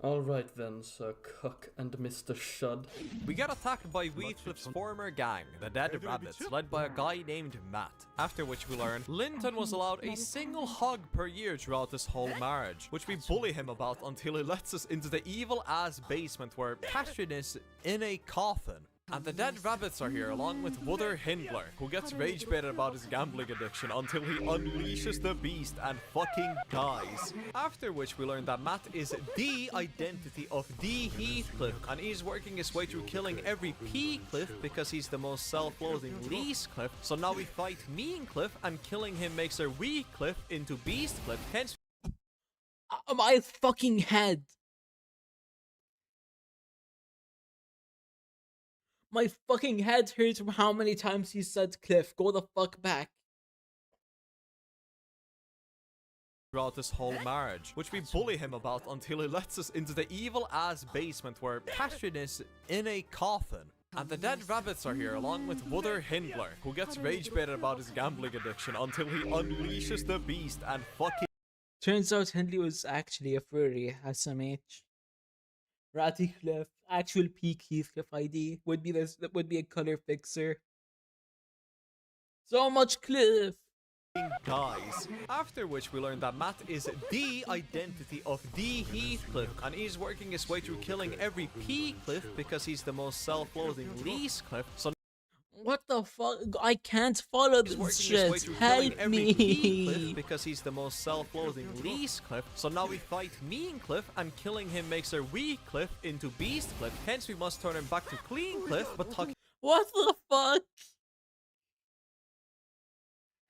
Alright then, Sir Cook and Mr. Shud. We get attacked by Wheatcliff's former gang, the Dead Rabbits, led by a guy named Matt. After which we learn Linton was allowed a single hug per year throughout this whole marriage, which we bully him about until he lets us into the evil-ass basement where Catherine is in a coffin. And the Dead Rabbits are here along with Wuther Hindler, who gets rage-baited about his gambling addiction until he unleashes the beast and fucking dies. After which we learn that Matt is the identity of the Heathcliff, and he's working his way through killing every P-Cliff because he's the most self-loathing Least-Cliff. So now we fight Mean-Cliff, and killing him makes her Wee-Cliff into Beast-Cliff, hence... My fucking head. My fucking head hurts from how many times he said Cliff. Go the fuck back. Throughout this whole marriage, which we bully him about until he lets us into the evil-ass basement where Catherine is in a coffin. And the Dead Rabbits are here along with Wuther Hindler, who gets rage-baited about his gambling addiction until he unleashes the beast and fucking... Turns out Hindley was actually a furry, SMH. Ratty Cliff, actual peak Heathcliff ID, would be this, that would be a color fixer. So much Cliff! Dies. After which we learn that Matt is the identity of the Heathcliff, and he's working his way through killing every P-Cliff because he's the most self-loathing Least-Cliff. So what the fuck? I can't follow this shit. Help me! Because he's the most self-loathing Least-Cliff. So now we fight Mean-Cliff, and killing him makes her Wee-Cliff into Beast-Cliff. Hence we must turn him back to Clean-Cliff, but talking... What the fuck?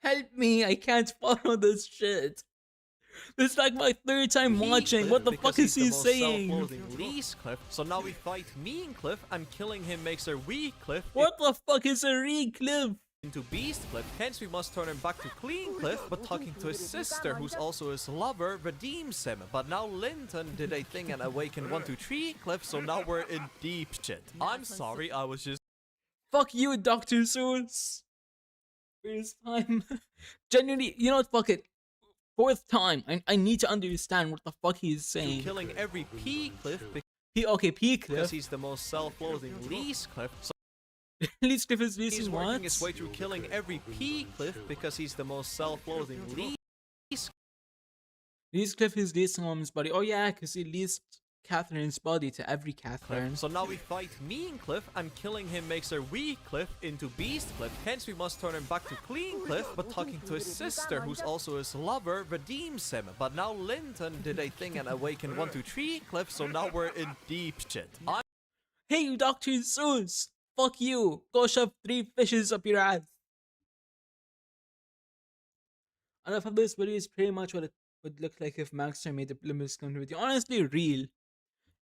Help me! I can't follow this shit. This is like my third time watching. What the fuck is he saying? Least-Cliff. So now we fight Mean-Cliff, and killing him makes her Wee-Cliff. What the fuck is a Re-Cliff? Into Beast-Cliff. Hence we must turn him back to Clean-Cliff, but talking to his sister, who's also his lover, redeems him. But now Linton did a thing and awakened 123 Cliff, so now we're in deep shit. I'm sorry, I was just... Fuck you, Dr. Seuss. First time. Genuinely, you know what, fuck it. Fourth time, I need to understand what the fuck he's saying. Killing every P-Cliff okay, P-Cliff. because he's the most self-loathing Least-Cliff. So Least-Cliff is Least he's what? working his way through killing every P-Cliff because he's the most self-loathing Least-Cliff is Least Mom's body. Oh yeah, because he leased Catherine's body to every Catherine. So now we fight Mean-Cliff, and killing him makes her Wee-Cliff into Beast-Cliff. Hence we must turn him back to Clean-Cliff, but talking to his sister, who's also his lover, redeems him. But now Linton did a thing and awakened 123 Cliff, so now we're in deep shit. Hey, Dr. Seuss! Fuck you! Go shove 3 fishes up your ass! Enough of this video is pretty much what it would look like if Maxter made the Limbus Company video. Honestly, real.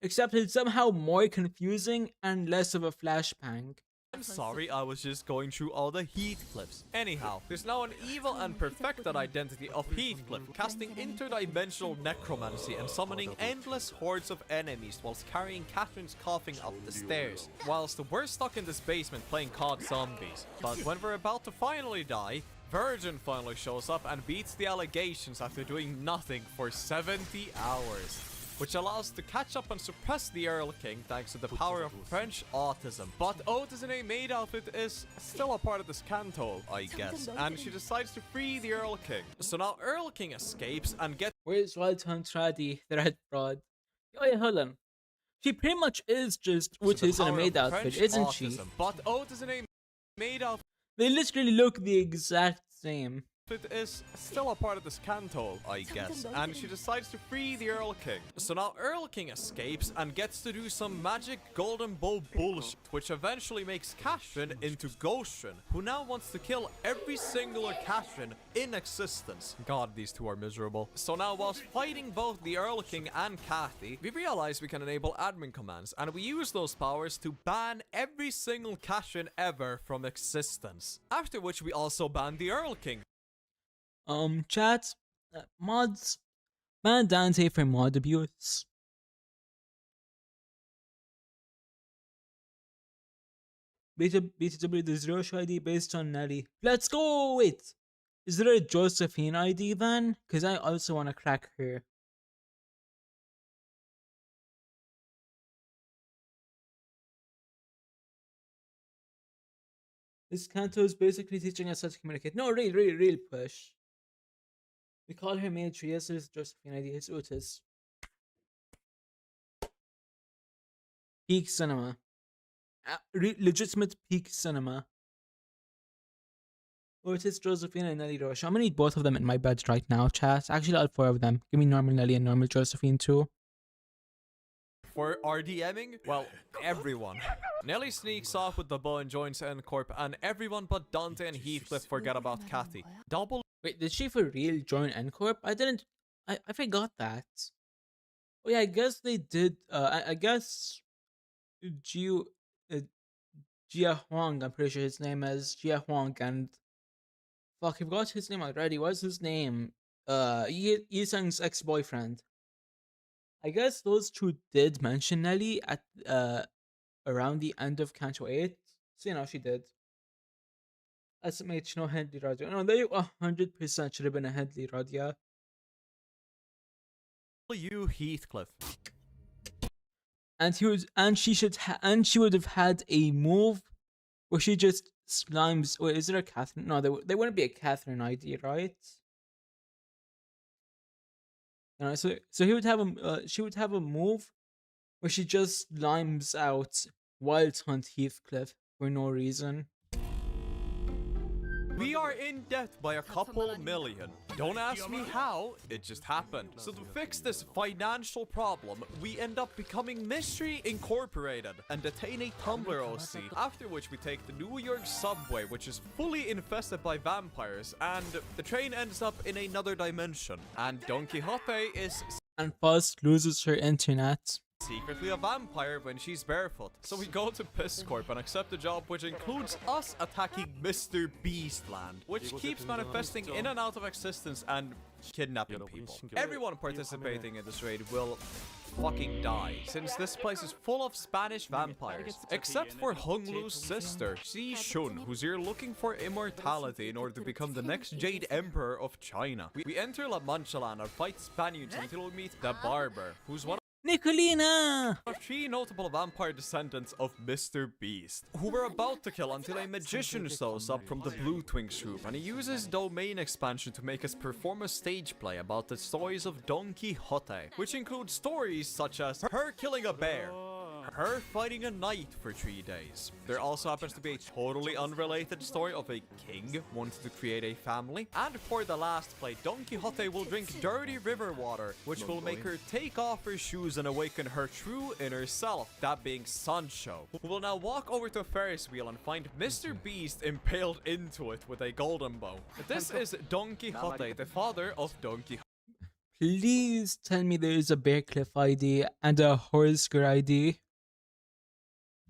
Except it's somehow more confusing and less of a flashbang. I'm sorry, I was just going through all the Heathcliffs. Anyhow, there's now an evil and perfected identity of Heathcliff, casting interdimensional necromancy and summoning endless hordes of enemies whilst carrying Catherine's coffin up the stairs. Whilst we're stuck in this basement playing COD Zombies. But when we're about to finally die, Virgin finally shows up and beats the allegations after doing nothing for 70 hours. Which allows us to catch up and suppress the Earl King thanks to the power of French autism. But Otis in a maid outfit is still a part of this canto, I guess, and she decides to free the Earl King. So now Earl King escapes and gets... Where's Walton Tradi, the red fraud? Oh yeah, hold on. She pretty much is just Otis in a maid outfit, isn't she? But Otis in a maid outfit... They literally look the exact same. It is still a part of this canto, I guess, and she decides to free the Earl King. So now Earl King escapes and gets to do some magic golden bow bullshit, which eventually makes Catherine into Ghostrian, who now wants to kill every singular Catherine in existence. God, these two are miserable. So now whilst fighting both the Earl King and Cathy, we realize we can enable admin commands, and we use those powers to ban every single Catherine ever from existence. After which we also ban the Earl King. Chat, mods, Ban Dante for mod abuse. BTW the zero show ID based on Nelly. Let's go! Wait! Is there a Josephine ID then? Because I also want to crack her. This Canto is basically teaching us how to communicate. No, real push. We call her Maitri. Yes, there's Josephine ID. It's Otis. Peak cinema. Legitimate peak cinema. Otis, Josephine, and Nelly Roche. I'm gonna need both of them in my bed right now, chat. Actually, all 4 of them. Give me normal Nelly and normal Josephine too. For RDMing? Well, everyone. Nelly sneaks off with the bow and joins N-Corp, and everyone but Dante and Heathcliff forget about Cathy. Double. Wait, did she for real join N-Corp? I didn't. I forgot that. Oh yeah, I guess they did. I guess Jia Huang. I'm pretty sure his name is Jia Huang, and fuck, I forgot his name already. What's his name? Yi Sung's ex-boyfriend. I guess those two did mention Nelly at around the end of Canto 8. So you know she did. Estimate no Hedley Radia. No, they 100% should have been a Hedley Radia. You Heathcliff. And she would have had a move where she just slimes. Wait, is there a Catherine? No, there wouldn't be a Catherine ID, right? You know, so he would have she would have a move where she just limes out Wild Hunt Heathcliff for no reason. We are in debt by a couple million. Don't ask me how, it just happened. So to fix this financial problem, we end up becoming Mystery Incorporated and detain a Tumblr OC, after which we take the New York subway, which is fully infested by vampires, and the train ends up in another dimension, and Don Quixote is... And Fuzz loses her internet. Secretly a vampire when she's barefoot. So we go to PITS Corp and accept a job which includes us attacking Mr. Beastland, which keeps manifesting in and out of existence and kidnapping people. Everyone participating in this raid will fucking die, since this place is full of Spanish vampires. Except for Hung Lu's sister, Xi Shun, who's here looking for immortality in order to become the next Jade Emperor of China. We enter La Mancha Land and fight Spaniards until we meet the Barber, who's one Nicolina! of 3 notable vampire descendants of Mr. Beast, who we're about to kill until a magician shows up from the Blue Twinks group, and he uses domain expansion to make us perform a stage play about the stories of Don Quixote, which includes stories such as her killing a bear, her fighting a knight for 3 days. There also happens to be a totally unrelated story of a king wanting to create a family. And for the last play, Don Quixote will drink dirty river water, which will make her take off her shoes and awaken her true inner self, that being Sancho, who will now walk over to a Ferris wheel and find Mr. Beast impaled into it with a golden bow. This is Don Quixote, the father of Don Quixote. Please tell me there is a Bear Cliff ID and a Horsker ID.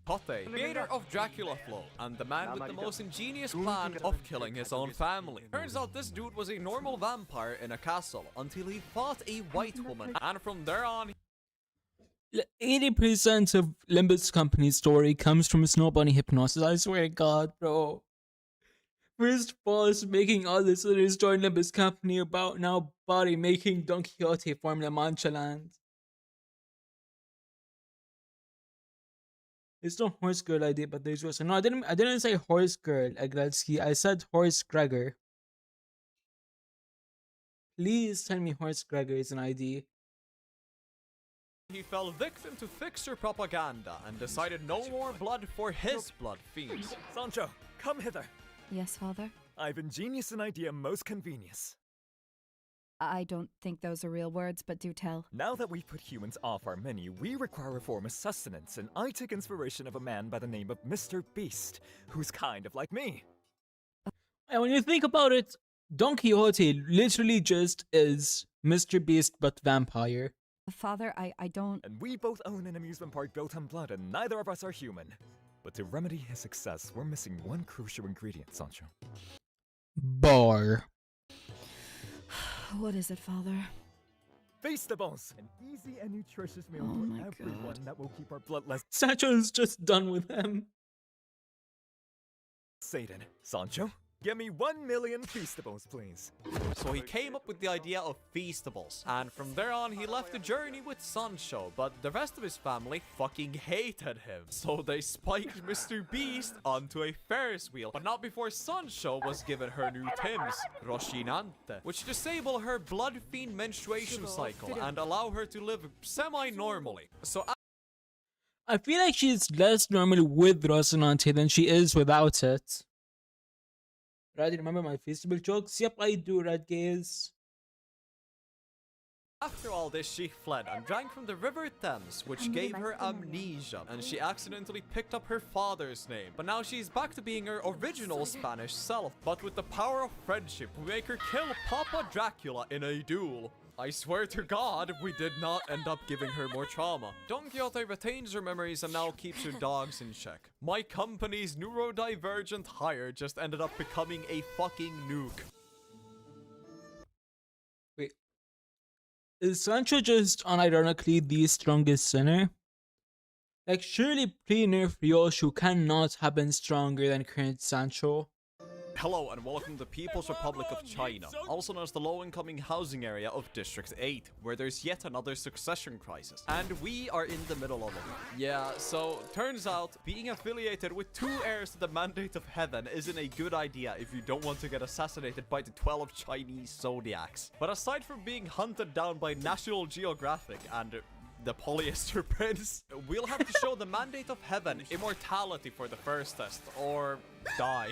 Creator of Dracula Flow, and the man with the most ingenious plan of killing his own family. Turns out this dude was a normal vampire in a castle until he fought a white woman, and from there on 80% of Limbus Company's story comes from Snow Bunny hypnosis. I swear to God, bro. First boss making all this others join Limbus Company, about now body making Don Quixote form La Mancha Land. It's no horse girl idea, but there's also no. I didn't say horse girl, Egletsky. I said horse Gregor. Please tell me horse Gregor is an ID. he fell victim to fixer propaganda and decided no more blood for his blood fiends. Sancho, come hither. Yes, father? I've ingenious an idea most convenious. I don't think those are real words, but do tell. Now that we've put humans off our menu, we require a form of sustenance, and I took inspiration of a man by the name of Mr. Beast, who's kind of like me. And when you think about it, Don Quixote literally just is Mr. Beast but vampire. Father, I don't... And we both own an amusement park built on blood, and neither of us are human. But to remedy his success, we're missing one crucial ingredient, Sancho. Bar. What is it, father? Feastables! An easy and nutritious meal for everyone that will keep our bloodless Sancho's just done with him. Satan. Sancho, give me 1 million Feastables, please. So he came up with the idea of Feastables, and from there on he left the journey with Sancho, but the rest of his family fucking hated him. So they spiked Mr. Beast onto a Ferris wheel, but not before Sancho was given her new Tims, Roshinante, which disable her blood fiend menstruation cycle and allow her to live semi-normally. So I feel like she's less normal with Rocinante than she is without it. Right, remember my Feastable jokes? Yep, I do, Red Gaze. after all this, she fled and drank from the River Thames, which gave her amnesia, and she accidentally picked up her father's name. But now she's back to being her original Spanish self, but with the power of friendship, we make her kill Papa Dracula in a duel. I swear to God, we did not end up giving her more trauma. Don Quixote retains her memories and now keeps her dogs in check. My company's neurodivergent hire just ended up becoming a fucking nuke. Wait. Is Sancho just unironically the strongest sinner? Like, surely pre-nerf Ryoshu cannot have been stronger than current Sancho. Hello and welcome to the People's Republic of China, also known as the low-income housing area of District 8, where there's yet another succession crisis. And we are in the middle of it. Yeah, so turns out being affiliated with 2 heirs to the Mandate of Heaven isn't a good idea if you don't want to get assassinated by the 12 Chinese zodiacs. But aside from being hunted down by National Geographic and the Polyester Prince, we'll have to show the Mandate of Heaven immortality for the first test, or die.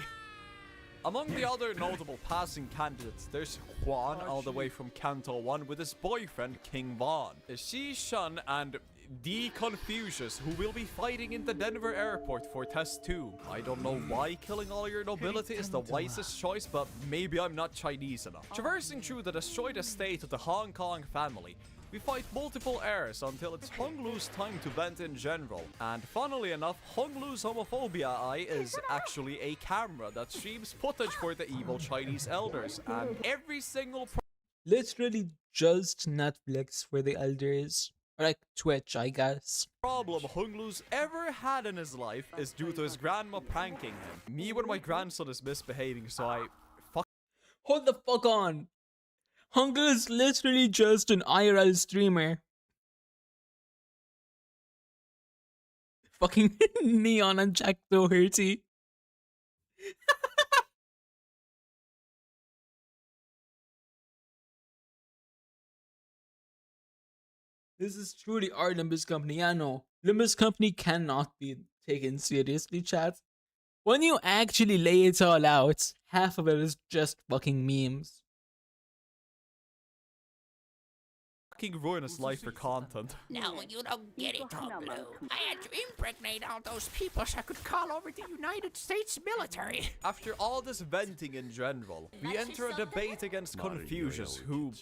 Among the other notable passing candidates, there's Juan, all the way from Canto IX, with his boyfriend, King Von. Xi Shun and D. Confucius, who will be fighting in the Denver airport for Test 2. I don't know why killing all your nobility is the wisest choice, but maybe I'm not Chinese enough. Traversing through the destroyed estate of the Hong Kong family, we fight multiple heirs until it's Honglu's time to vent in general. And funnily enough, Honglu's homophobia eye is actually a camera that streams footage for the evil Chinese elders. And every single Literally just Netflix for the elders. Or like Twitch, I guess. problem Honglu's ever had in his life is due to his grandma pranking him. Me when my grandson is misbehaving, so I Hold the fuck on! Honglu is literally just an IRL streamer. Fucking Neon and Jack Doherty. This is truly our Limbus Company. Yeah, no. Limbus Company cannot be taken seriously, chat. When you actually lay it all out, half of it is just fucking memes. ruin his life for content. No, you don't get it, Blue. I had to impregnate all those people so I could call over the United States military. After all this venting in general, we enter a debate against Confucius, who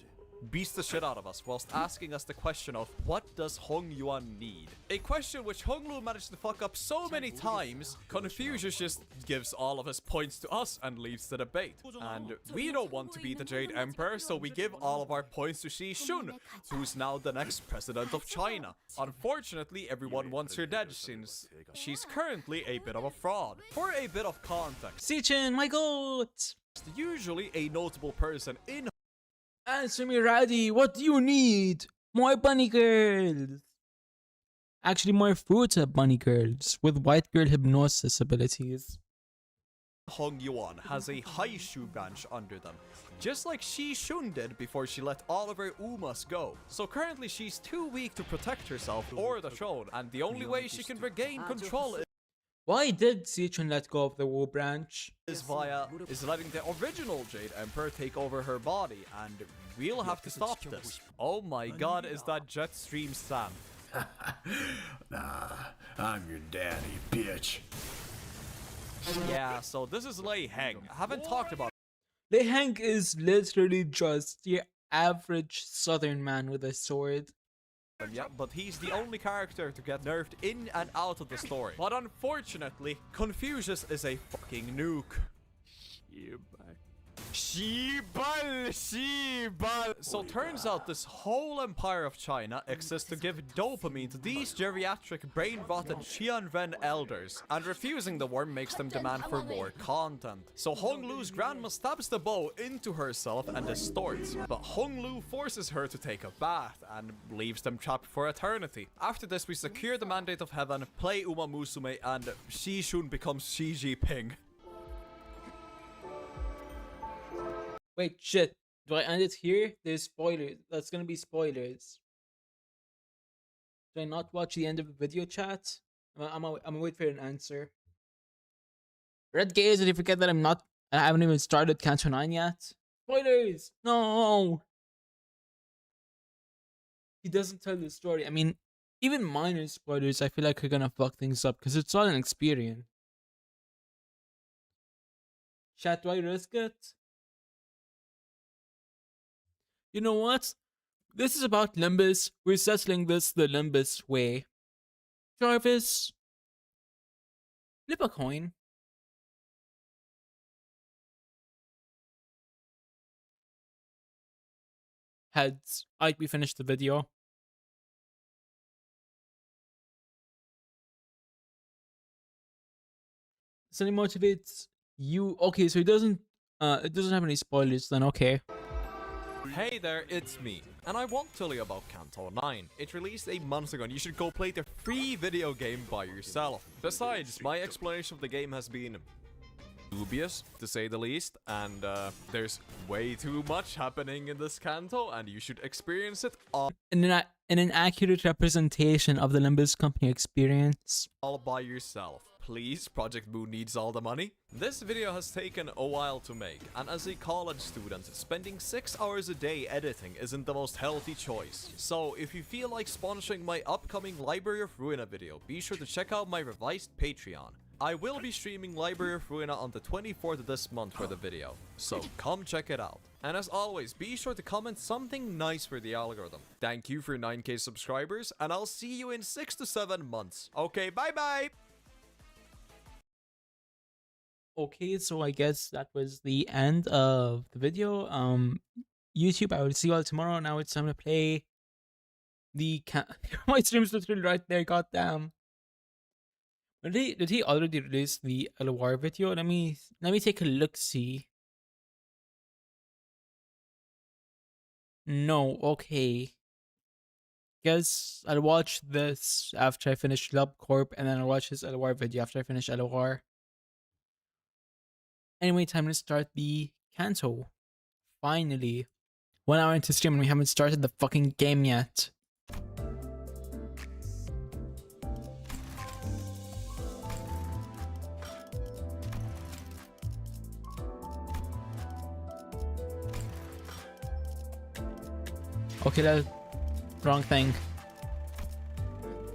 beats the shit out of us whilst asking us the question of what does Hong Yuan need? A question which Hong Lu managed to fuck up so many times, Confucius just gives all of his points to us and leaves the debate. And we don't want to be the Jade Emperor, so we give all of our points to Xi Shun, who's now the next president of China. Unfortunately, everyone wants her dead since she's currently a bit of a fraud. For a bit of context, Sichin, my goat! Usually a notable person in Answer me, Raddy. What do you need? More bunny girls. Actually, more fruta bunny girls with white girl hypnosis abilities. Hong Yuan has a Haishu branch under them, just like Xi Shun did before she let all of her Umas go. So currently she's too weak to protect herself or the throne, and the only way she can regain control Why did Sichin let go of the Wu branch? is letting the original Jade Emperor take over her body, and we'll have to stop this. Oh my god, is that Jetstream Sam? Nah, I'm your daddy, bitch. Yeah, so this is Lei Heng. I haven't talked about Lei Heng is literally just your average southern man with a sword. him yet, but he's the only character to get nerfed in and out of the story. But unfortunately, Confucius is a fucking nuke. Shibal. So turns out this whole empire of China exists to give dopamine to these geriatric brain-rotted Qianren elders, and refusing the worm makes them demand for more content. So Honglu's grandma stabs the bow into herself and distorts, but Honglu forces her to take a bath and leaves them trapped for eternity. After this, we secure the mandate of heaven, play Uma Musume, and Xi Shun becomes Xi Jinping. Wait, shit. Do I end it here? There's spoilers. That's gonna be spoilers. Do I not watch the end of the video, chat? I'm gonna wait for an answer. Red Gaze, did you forget that I haven't even started Canto IX yet? Spoilers! No! He doesn't tell the story. I mean, even minor spoilers, I feel like are gonna fuck things up because it's all an experience. Chat, do I risk it? You know what? This is about Limbus. We're settling this the Limbus way. Jarvis, flip a coin. Heads. Alright, we finished the video. So it motivates you. Okay, so it doesn't have any spoilers then, okay. Hey there, it's me, and I won't tell you about Canto IX. It released a month ago and you should go play the free video game by yourself. Besides, my explanation of the game has been dubious, to say the least, and there's way too much happening in this Canto, and you should experience it all In an accurate representation of the Limbus Company experience. all by yourself. Please, Project Moon needs all the money. This video has taken a while to make, and as a college student, spending 6 hours a day editing isn't the most healthy choice. So if you feel like sponsoring my upcoming Library of Ruina video, be sure to check out my revised Patreon. I will be streaming Library of Ruina on the 24th of this month for the video, so come check it out. And as always, be sure to comment something nice for the algorithm. Thank you for 9k subscribers, and I'll see you in 6 to 7 months. Okay, bye bye! Okay, so I guess that was the end of the video. YouTube, I will see you all tomorrow. Now it's time to play the my stream's literally right there, goddamn. Did he already release the LOR video? Let me take a look see. No, okay. Guess I'll watch this after I finish Lub Corp, and then I'll watch his LOR video after I finish LOR. Anyway, time to start the Canto. Finally. 1 hour into stream and we haven't started the fucking game yet. Okay, wrong thing.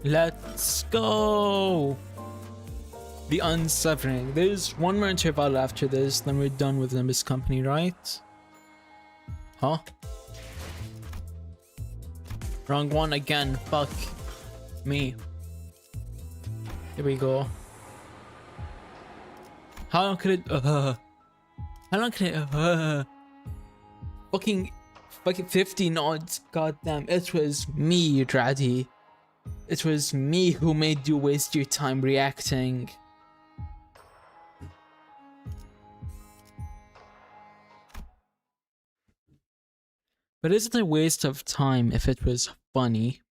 Let's go! The Unsevering. There's one more interval after this, then we're done with Limbus Company, right? Huh? Wrong one again, fuck me. Here we go. How long could it, how long could it, fucking 50 nods, goddamn, it was me, Draddy. It was me who made you waste your time reacting. But is it a waste of time if it was funny?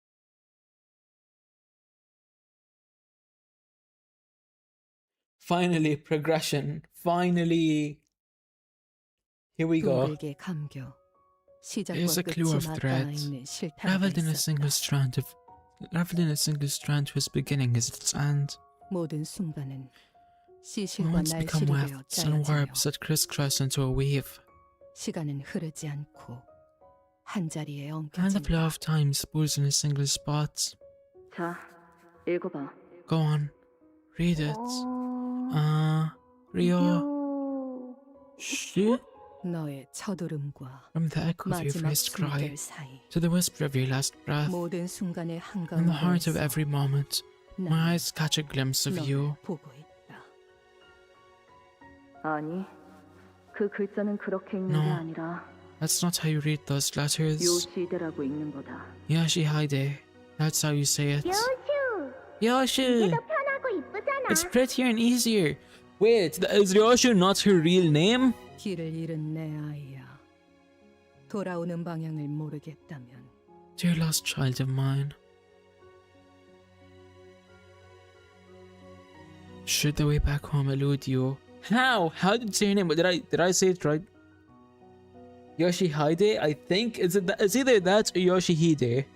Finally, progression. Finally. Here we go. Here's a clue of thread. Raveled in a single strand to its beginning is its end. Moments become wefts and warps that crisscross into a weave. And the flow of time spools in a single spot. Go on, read it. Rio. Shit. From the echo of your first cry to the whisper of your last breath, in the heart of every moment, my eyes catch a glimpse of you. 그 글자는 그렇게 읽는 게 No. 아니라 That's not how you read those letters. 요시대라고 읽는 거다. Yoshihide. That's how you say it. 요슈! 이게 Yoshu! 더 편하고 이쁘잖아. It's prettier and easier. Wait, is Yoshu not her real name? 길을 잃은 내 아이야. 돌아오는 방향을 모르겠다면 Dear lost child of mine. Should the way back home elude you? How? How did you say your name? Did I say it right? Yoshihide, I think. It's either that or Yoshihide.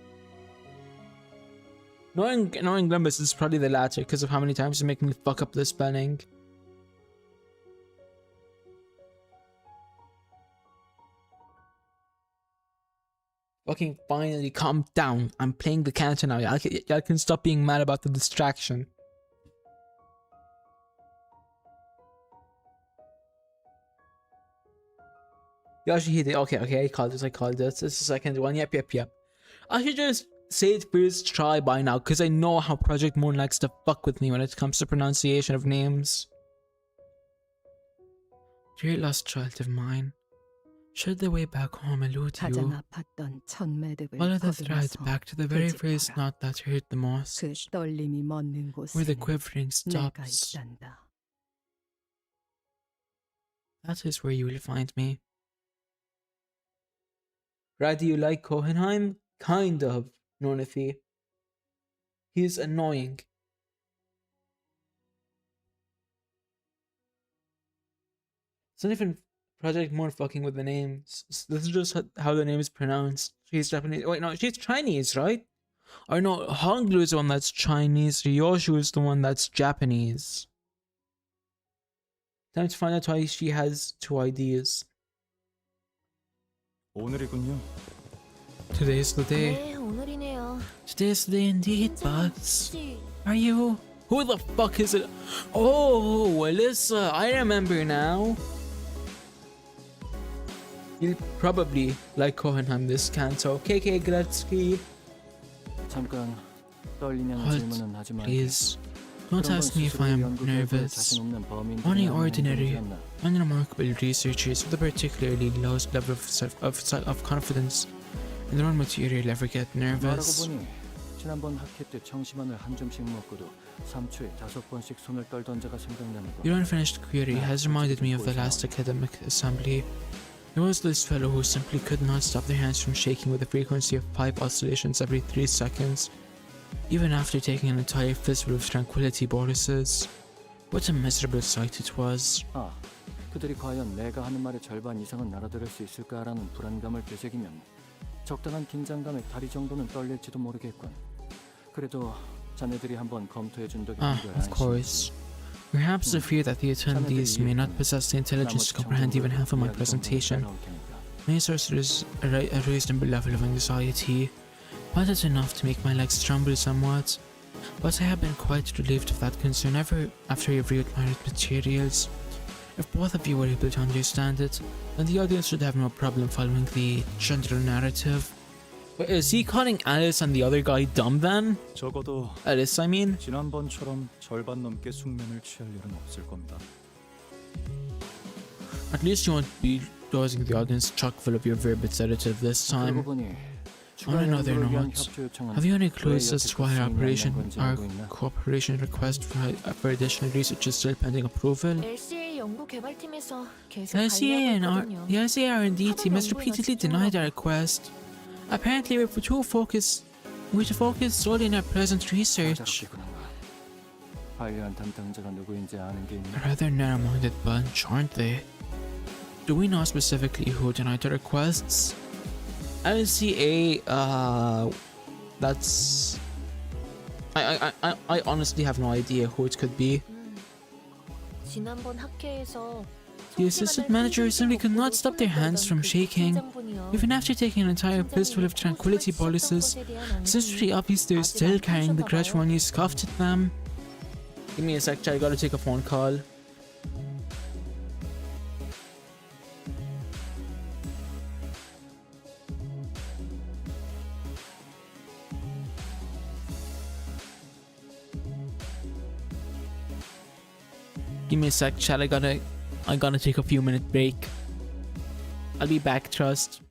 Knowing Limbus is probably the latter because of how many times you make me fuck up the spelling. Fucking finally calm down. I'm playing the Canto now. Y'all can stop being mad about the distraction. Yoshihide, okay, I called it. This is the second one. Yep. I should just say it first try by now, because I know how Project Moon likes to fuck with me when it comes to pronunciation of names. Dear lost child of mine, should the way back home elude you, follow the thread back to the very first knot that hurt the most, where the quivering stops. That is where you will find me. Brad, do you like Hohenheim? Kind of, Nornathy. He's annoying. It's not even Project Moon fucking with the names. This is just how the name is pronounced. She's Japanese. Wait, no, she's Chinese, right? Or no, Honglu is the one that's Chinese. Ryoshu is the one that's Japanese. Time to find out why she has two IDs. 오늘이군요. Today's the day. 네, 오늘이네요. Today's the day indeed, Bugs. Are you? Who the fuck is it? Oh, Alyssa, I remember now. You'll probably like Hohenheim this Canto. KK Gretzky. 잠깐 떨리냐는 질문은 하지 말게. Please, don't ask me if I am nervous. Only ordinary, unremarkable researchers with a particularly low level of confidence in their own material ever get nervous. 지난번 학회 때 청심환을 한 줌씩 먹고도 3초에 5번씩 손을 떨던 자가 생각나는 거. Your unfinished query has reminded me of the last academic assembly. There was this fellow who simply could not stop their hands from shaking with a frequency of pipe oscillations every 3 seconds, even after taking an entire fistful of tranquility boluses. What a miserable sight it was. 아, 그들이 과연 내가 하는 말의 절반 이상은 알아들을 수 있을까라는 불안감을 되새기면 적당한 긴장감에 다리 정도는 떨릴지도 모르겠군. 그래도 자네들이 한번 검토해준 덕이 Of course. Perhaps the fear that the attendees may not possess the intelligence to comprehend even half of my presentation may source a reasonable level of anxiety, but it's enough to make my legs tremble somewhat. But I have been quite relieved of that concern after you've read my materials. If both of you were able to understand it, then the audience should have no problem following the general narrative. Wait, is he calling Alice and the other guy dumb then? 적어도 Alice, I mean. 지난번처럼 절반 넘게 숙면을 취할 일은 없을 겁니다. At least you won't be dosing the audience chock full of your verbiage sedative this time. On another note, have you any clues as to why our cooperation request for additional research is still pending approval? The LCA R&D team has repeatedly denied our request. Apparently we're to focus solely on our present research. A rather narrow-minded bunch, aren't they? Do we know specifically who denied the requests? LCA, that's... I honestly have no idea who it could be. The assistant manager simply could not stop their hands from shaking. Even after taking an entire fistful of tranquility boluses, it's pretty obvious they're still carrying the grudge when you scoffed at them. Give me a sec, I gotta take a phone call. Give me a sec, chat, I gotta I'm gonna take a few minute break. I'll be back, trust.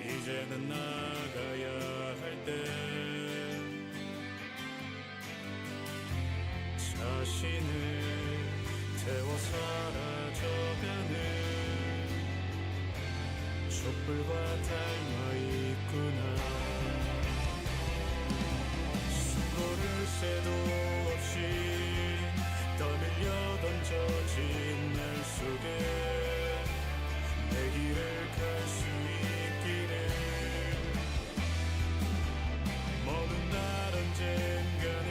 이제는 나가야 할 때 자신을 태워 사라져가는 촛불과 닮아 있구나. 수고를 새도 없이 떠밀려 던져진 날 속에 내 길을 갈 수 있기를. 먼 날 언젠가는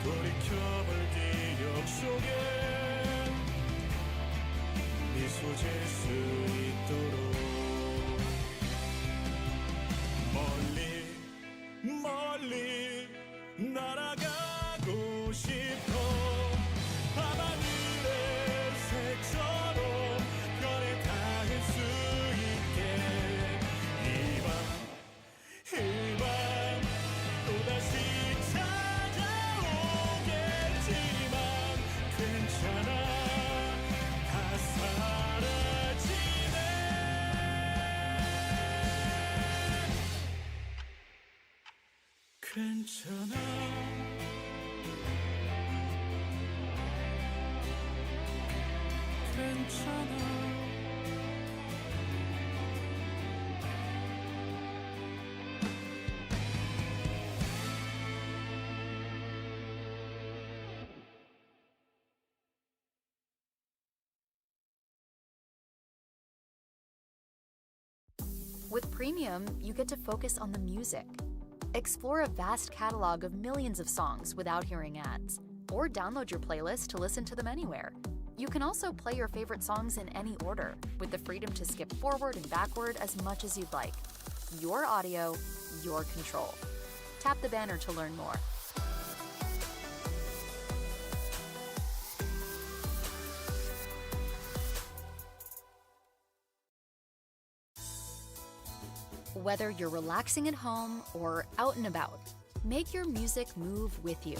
돌이켜볼 기억 속에 미소 질 수 있도록 멀리 멀리 날아가고 싶어. 밤하늘의 새처럼 별에 닿을 수 있게 이 밤 또다시 찾아오겠지만 괜찮아. 다 사라지네. 괜찮아. 괜찮아. With Premium, you get to focus on the music. Explore a vast catalog of millions of songs without hearing ads, or download your playlist to listen to them anywhere. You can also play your favorite songs in any order, with the freedom to skip forward and backward as much as you'd like. Your audio, your control. Tap the banner to learn more. Whether you're relaxing at home or out and about, make your music move with you.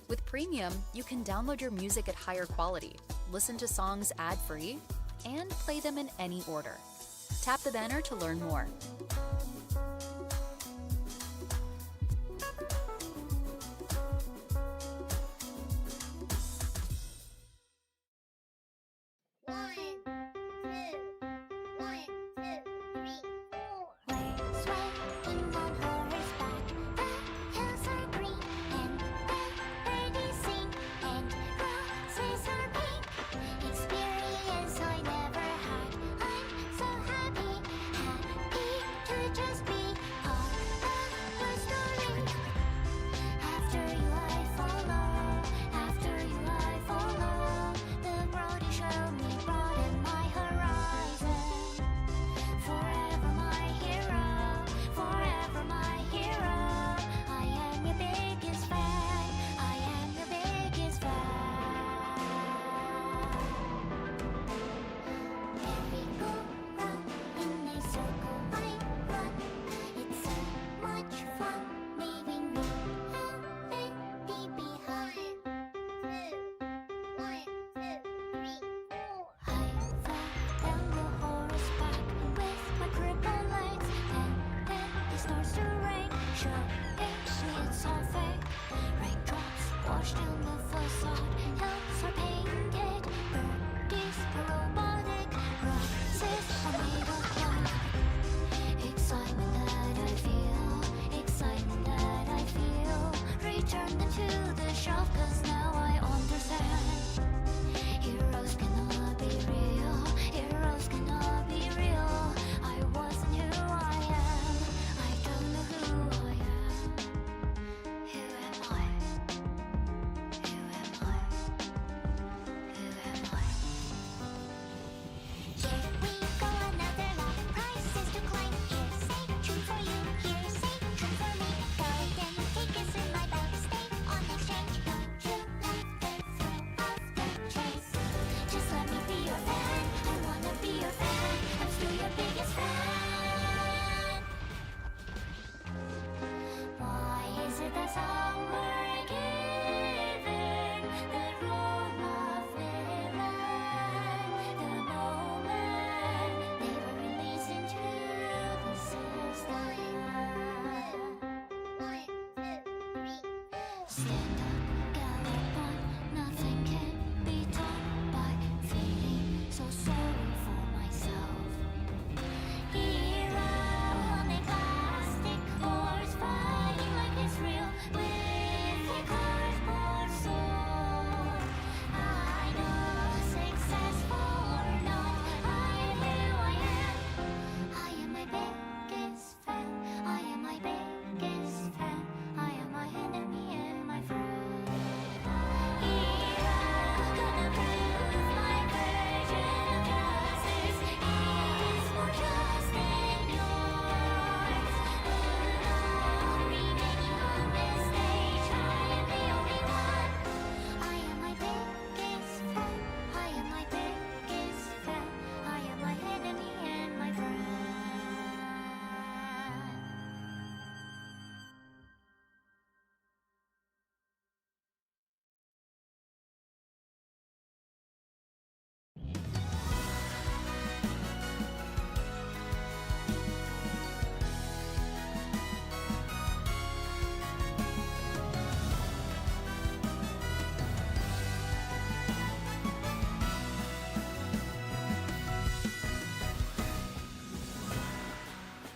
With Premium, you can download your music at higher quality, listen to songs ad-free, and play them in any order. Tap the banner to learn more.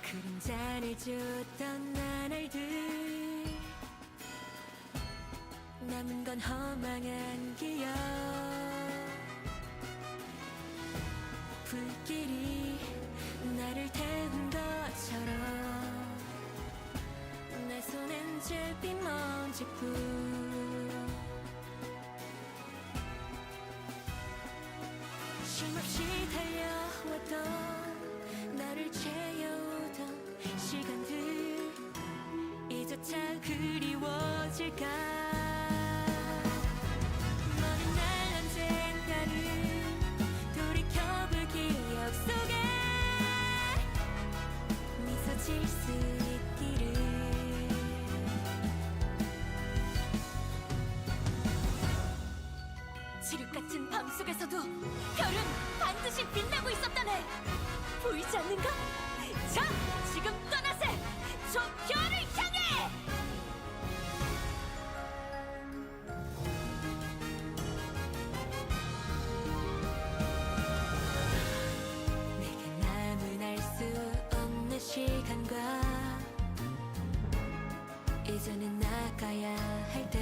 그림자를 줬던 나날들 남은 건 허망한 기억 불길이 나를 태운 것처럼 내 손엔 잿빛 먼지뿐 쉼없이 달려왔던 나를 채워오던 시간들 이조차 그리워질까 먼 날 언젠가는 돌이켜볼 기억 속에 미소 질 수 있기를 지륵 같은 밤 속에서도 별은 반드시 빛나고 있었다네. 보이지 않는가? 자, 지금 떠나세! 저 별을 향해! 내게 남은 알 수 없는 시간과 이제는 나가야 할 때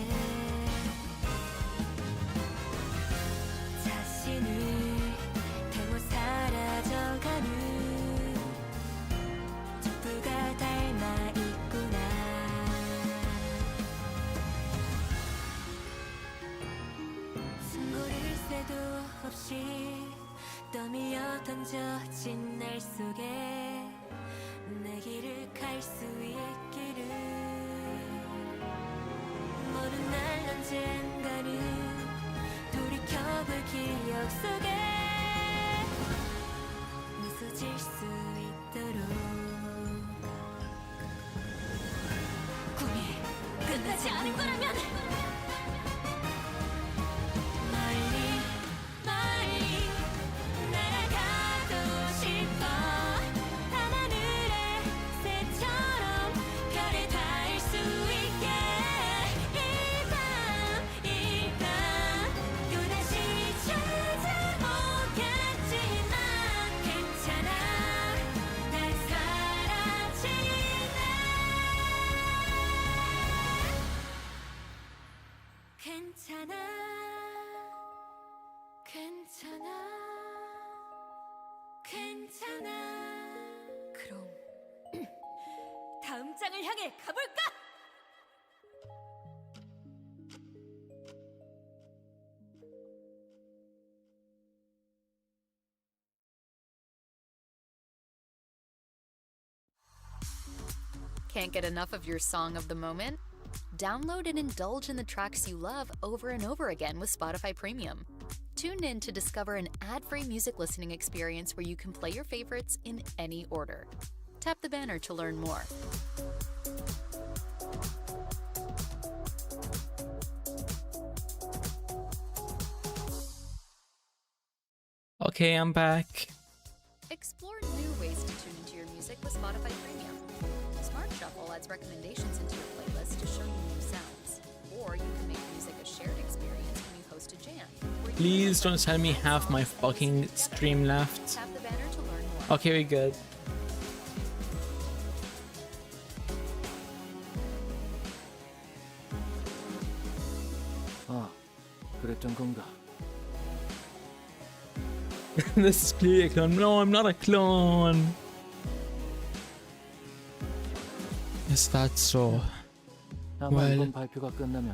자신을 태워 사라져가는 촛불과 닮아 있구나 숨고를 새도 없이 떠밀려 던져진 날 속에 내 길을 갈 수 있기를 모든 날 언젠가는 돌이켜볼 기억 속에 미소 질 수 있도록 꿈이 끝나지 않은 거라면 멀리 멀리 날아가고 싶어 밤하늘의 새처럼 별에 닿을 수 있게 이 밤 또다시 찾아오겠지만 괜찮아 난 사라지네 괜찮아 괜찮아 괜찮아 그럼 다음 장을 향해 가볼까? Can't get enough of your song of the moment? Download and indulge in the tracks you love over and over again with Spotify Premium. Tune in to discover an ad-free music listening experience where you can play your favorites in any order. Tap the banner to learn more. Okay, I'm back. Explore new ways to tune into your music with Spotify Premium. Smart Shuffle adds recommendations into your playlist to show you new sounds. Or Please don't tell me half my fucking stream left. Tap the banner to learn more. Okay, we good. 아, 그랬던 건가? This is clearly a clone. No, I'm not a clone. Is that so? Well,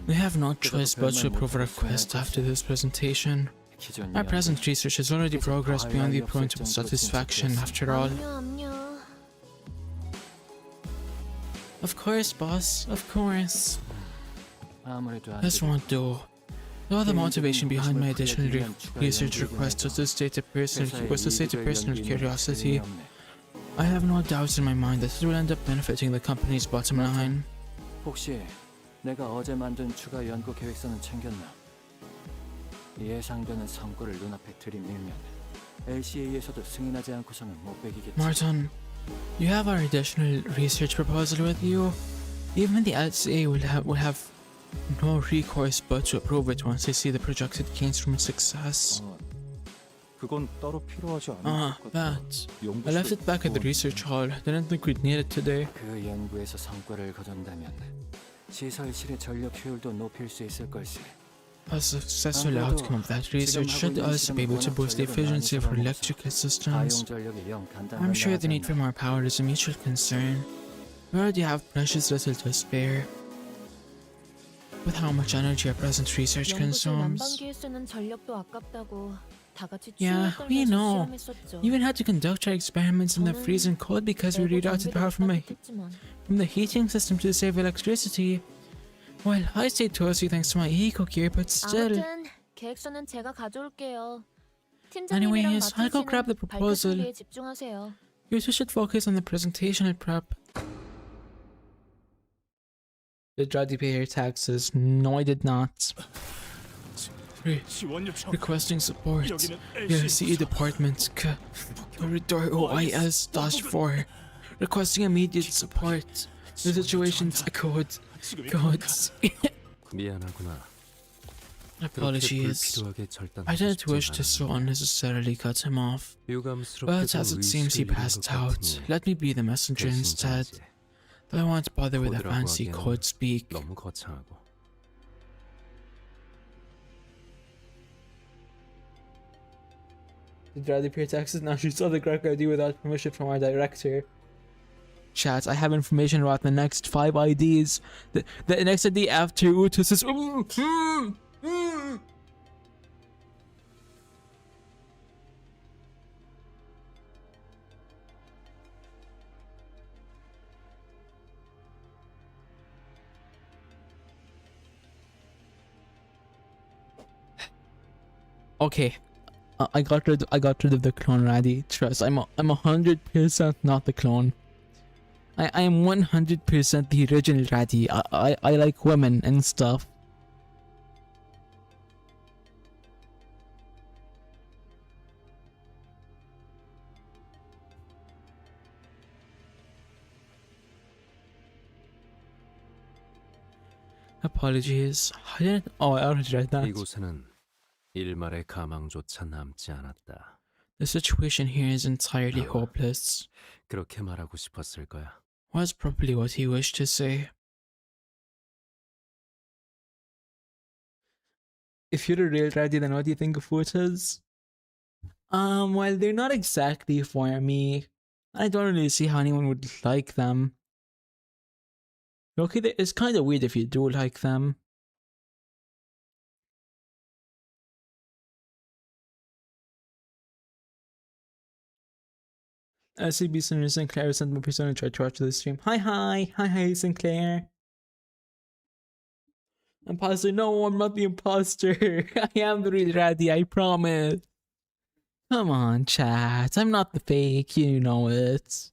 we have no choice but to approve a request after this presentation. Our present research has already progressed beyond the point of satisfaction, after all. Of course, boss. Of course. This won't do. Though the motivation behind my additional research request was to state a personal curiosity, I have no doubts in my mind that it will end up benefiting the company's bottom line. 혹시 내가 어제 만든 추가 연구 계획서는 챙겼나? 예상되는 성과를 눈앞에 들이밀면 LCA에서도 승인하지 않고서는 못 베기겠지. Martin, you have our additional research proposal with you. Even the LCA will have no recourse but to approve it once they see the projected gains from its success. 그건 따로 필요하지 않은 것 같아. That. I left it back at the research hall. Didn't think we'd need it today. 그 연구에서 성과를 거둔다면 시설실의 전력 효율도 높일 수 있을 걸세. A successful outcome of that research should also be able to boost the efficiency of our electrical systems. I'm sure the need for more power is a mutual concern. We already have precious little to spare. With how much energy our present research consumes. Yeah, we know. We even had to conduct our experiments in the freezing cold because we rerouted power from the heating system to save electricity. Well, I stayed toasty thanks to my eco-gear, but still. Anyways, I'll go grab the proposal. You two should focus on the presentational prep. Did Roddy pay her taxes? No, I did not. Requesting support. CE Department Corridor OIS-4. Requesting immediate support. The situation's codes. Apologies. I didn't wish to so unnecessarily cut him off. But as it seems he passed out, let me be the messenger instead. But I won't bother with the fancy code speak. Did Radhi pay taxes? Now she saw the correct ID without permission from our director. Chat, I have information about the next 5 IDs. The next ID after Utus is... Okay, I got rid of the clone Radhi. Trust, I'm 100% not the clone. I am 100% the original Radhi. I like women and stuff. Apologies. I didn't. Oh, I already read that. 이곳에는 일말의 가망조차 남지 않았다. The situation here is entirely hopeless. 그렇게 말하고 싶었을 거야. Was probably what he wished to say. If you're a real Radhi, then what do you think of photos? Well, they're not exactly for me. I don't really see how anyone would like them. Okay, it's kind of weird if you do like them. SCB Sinclair sent my persona tried to watch the stream. Hi Sinclair. Imposter? No, I'm not the imposter. I am the real Radhi, I promise. Come on, chat. I'm not the fake, you know it.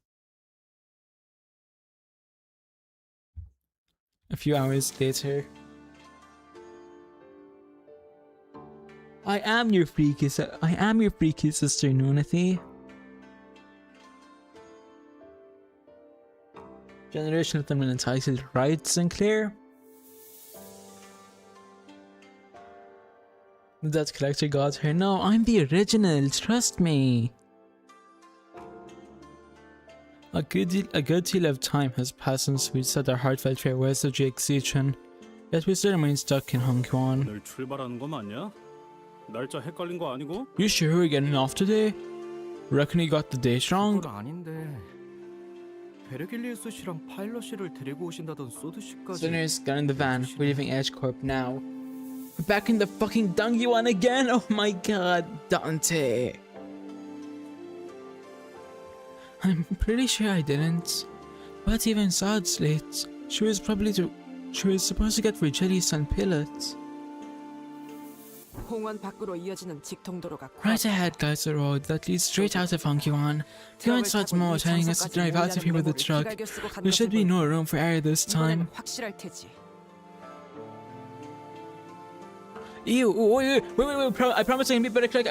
A few hours later. I am your freaky sister, Nunathy. Generation of them entitled Right, Sinclair? The debt collector got her. No, I'm the original. Trust me. A good deal of time has passed since we said our heartfelt farewells to Jake Seachin, yet we still remain stuck in Hongkwon. 늘 출발하는 거 맞냐? 날짜 헷갈린 거 아니고? You sure we're getting off today? Reckon you got the date wrong? 그건 아닌데. 베르길리우스 씨랑 파일럿 씨를 데리고 오신다던 소드 씨까지. Sinners, get in the van. We're leaving Edgecorp now. We're back in the fucking Dungy one again. Oh my god, Dante. I'm pretty sure I didn't. But even Sod slate. She was supposed to get Virgilius and pellets. 홍원 밖으로 이어지는 직통도로가 Right ahead, guys, the road that leads straight out of Hongkwon. Theo and Sod's more telling us to drive out of here with the truck. There should be no room for error this time. 확실할 테지. Ew, wait, I promise I can be better click.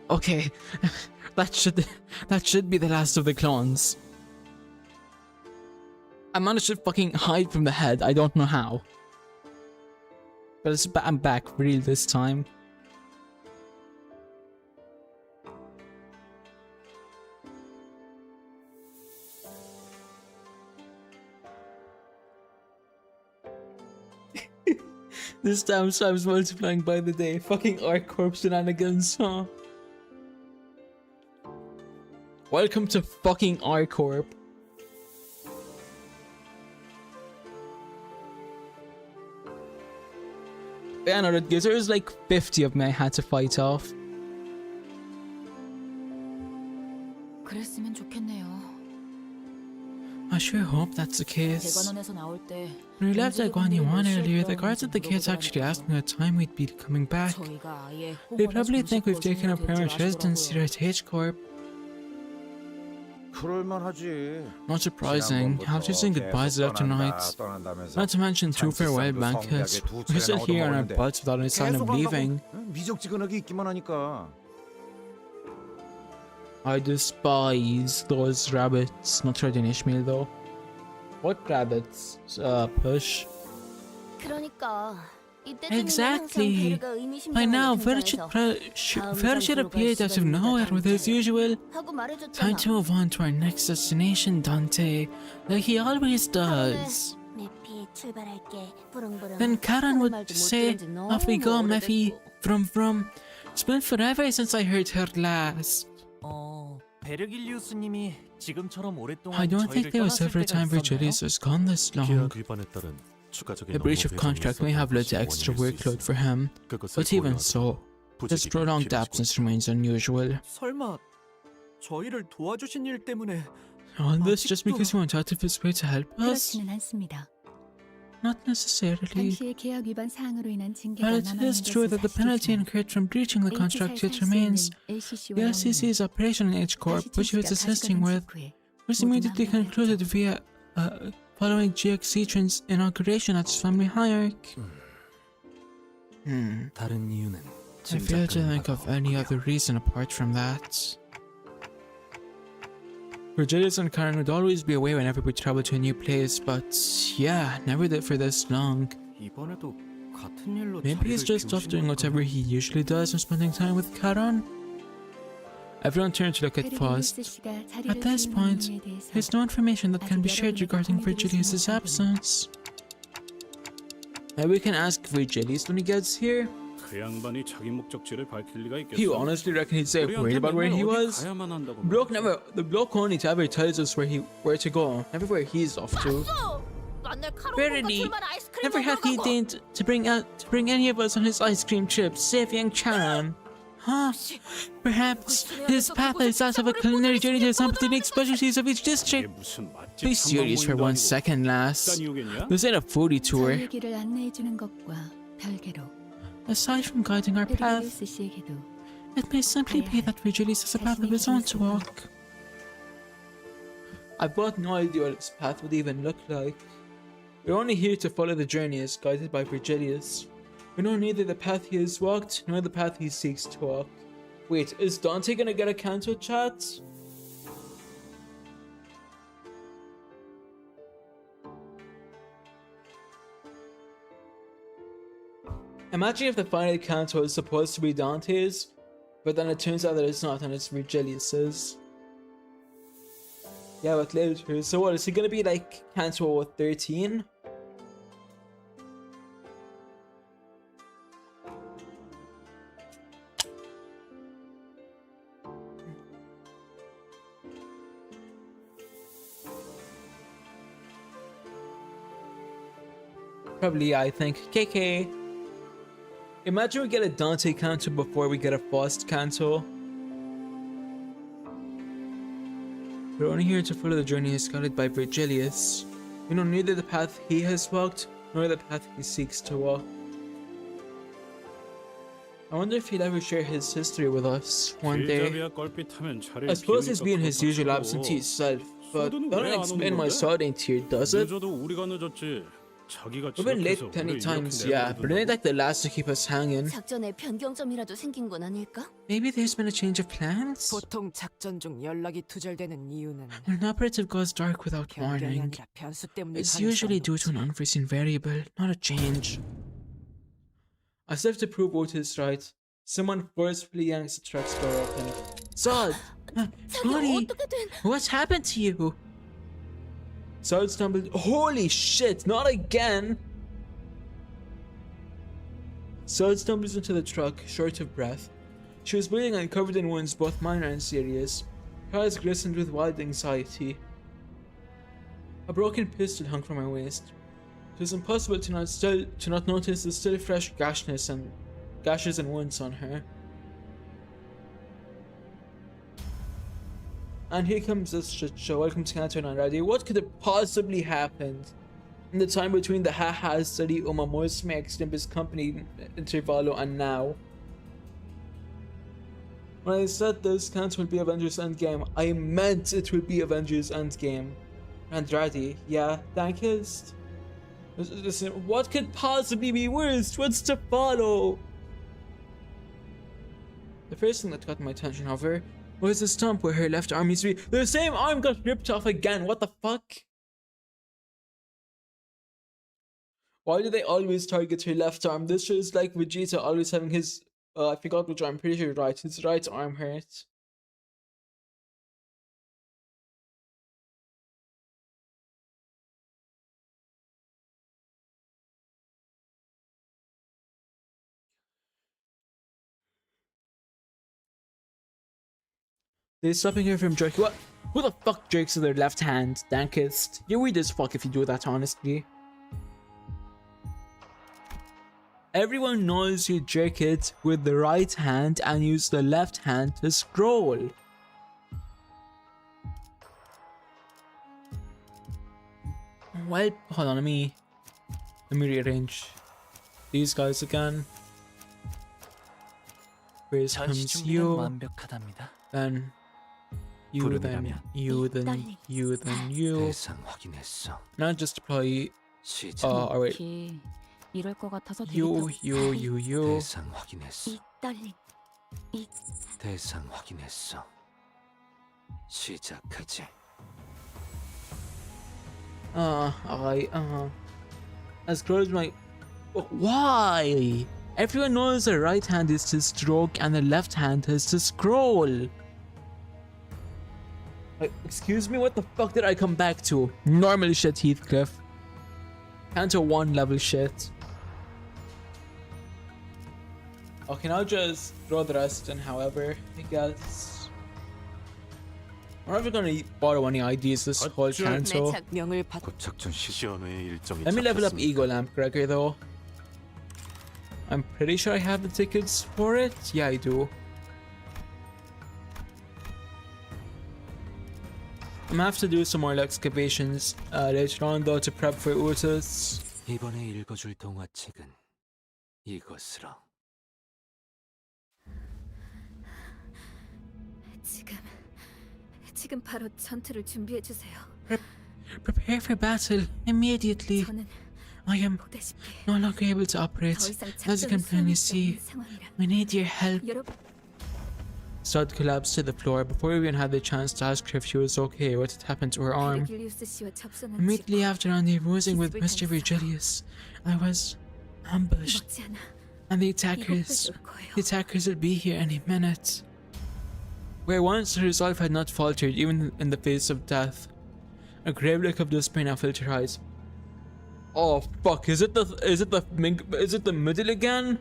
Okay, that should be the last of the clones. I managed to fucking hide from the head. I don't know how, but I'm back real this time. This time Sam's multiplying by the day. Fucking ArcCorp shenanigans, huh? Welcome to fucking ArcCorp. Yeah, no, there was like 50 of me I had to fight off. 그랬으면 좋겠네요. I sure hope that's the case. When we left Guan Yuan earlier, the guards at the gates actually asked me what time we'd be coming back. They probably think we've taken up permanent residence here at H-Corp. Not surprising. After saying goodbyes after night, not to mention 2 farewell blankets, we're still here on our butts without any sign of leaving. I despise those rabbits. Not Radin Ishmael though. What rabbits? Push. Exactly. By now, Ver should appear out of nowhere with his usual. Time to move on to our next destination, Dante, like he always does. Then Karen would say, "Off we go, Mephi. From. It's been forever since I heard her last." I don't think there was ever a time Virgilius was gone this long. The breach of contract may have led to extra workload for him, but even so, his prolonged absence remains unusual. All this just because he went out of his way to help us? Not necessarily. While it is true that the penalty incurred from breaching the contract yet remains, the LCC's operation in H-Corp, which he was assisting with, was immediately concluded via following GX Seachin's inauguration at his family hierarchy. I fail to think of any other reason apart from that. Virgilius and Karen would always be away whenever we travel to a new place, but yeah, never did for this long. Maybe he's just off doing whatever he usually does and spending time with Karen. Everyone turned to look at Faust. At this point, there's no information that can be shared regarding Virgilius' absence. Maybe we can ask Virgilius when he gets here. You honestly reckon he'd say worried about where he was? The bloke only ever tells us where to go, never where he's off to. Verily, never have he deigned to bring any of us on his ice cream trip, save young Charon. Huh? Perhaps his path is that of a culinary journey to some unique specialties of each district. Be serious for 1 second, lass. This ain't a foodie tour. Aside from guiding our path, It may simply be that Virgilius has a path of his own to walk. I've got no idea what this path would even look like. We're only here to follow the journey as guided by Virgilius. We know neither the path he has walked, nor the path he seeks to walk. Wait, is Dante gonna get a Canto chat? Imagine if the final Canto is supposed to be Dante's, but then it turns out that it's not and it's Virgilius's. Yeah, but later. So what, is he gonna be like Canto 13? Probably, I think. KK. Imagine we get a Dante Canto before we get a Faust Canto. We're only here to follow the journey as guided by Virgilius. We know neither the path he has walked, nor the path he seeks to walk. I wonder if he'll ever share his history with us one day. I suppose he's being his usual absentee self, but that doesn't explain why Sod ain't here, does it? We've been late plenty times, yeah, but it ain't like the last to keep us hanging. 작전에 변경점이라도 생긴 건 아닐까? Maybe there's been a change of plans? 보통 작전 중 연락이 두절되는 이유는 When an operative goes dark without warning, it's usually due to an unforeseen variable, not a change. As if to prove what is right, someone forcefully yanks the truck's door open. Sod! Buddy! What's happened to you? Sod stumbled. Holy shit, not again! Sod stumbles into the truck, short of breath. She was bleeding and covered in wounds, both minor and serious. Her eyes glistened with wild anxiety. A broken pistol hung from her waist. It was impossible to not notice the still fresh gashes and wounds on her. And here comes this shit show. Welcome to Canto IX Radio. What could have possibly happened in the time between the haha study Umamosme X Limbus Company intervalo and now? When I said this Canto will be Avengers Endgame, I meant it will be Avengers Endgame. Andrade, yeah, thankist. Listen, what could possibly be worse? What's to follow? The first thing that got my attention, however, was the stump where her left arm used to be. The same arm got ripped off again. What the fuck? Why do they always target her left arm? This is like Vegeta always having his. I forgot which arm. I'm pretty sure right. His right arm hurt. They're stopping her from jerking. What? Who the fuck jerks with their left hand? Dankest. You're weird as fuck if you do that, honestly. Everyone knows you jerk it with the right hand and use the left hand to scroll. Well, hold on, let me rearrange these guys again. First comes you, then you, then you, then you, then you. Now just deploy. Oh wait. You. As close my. Why? Everyone knows the right hand is to stroke and the left hand is to scroll. Excuse me, what the fuck did I come back to? Normal shit, Heathcliff. Canto 1 level shit. Okay, now just throw the rest in, however, I guess. I'm not even gonna borrow any ideas this whole Canto. Let me level up Ego Lamp Gregor though. I'm pretty sure I have the tickets for it. Yeah, I do. I'm gonna have to do some more excavations later on though to prep for Urtus. 이번에 읽어줄 동화책은 이것으로. 지금 바로 전투를 준비해 주세요. Prepare for battle immediately. I am no longer able to operate. As you can plainly see, we need your help. Sod collapsed to the floor before we even had the chance to ask her if she was okay or what had happened to her arm. Immediately after rendezvousing with Mr. Virgilius, I was ambushed. And the attackers will be here any minute. Where once her resolve had not faltered even in the face of death, a grave look of despair now filled her eyes. Oh fuck! Is it the middle again?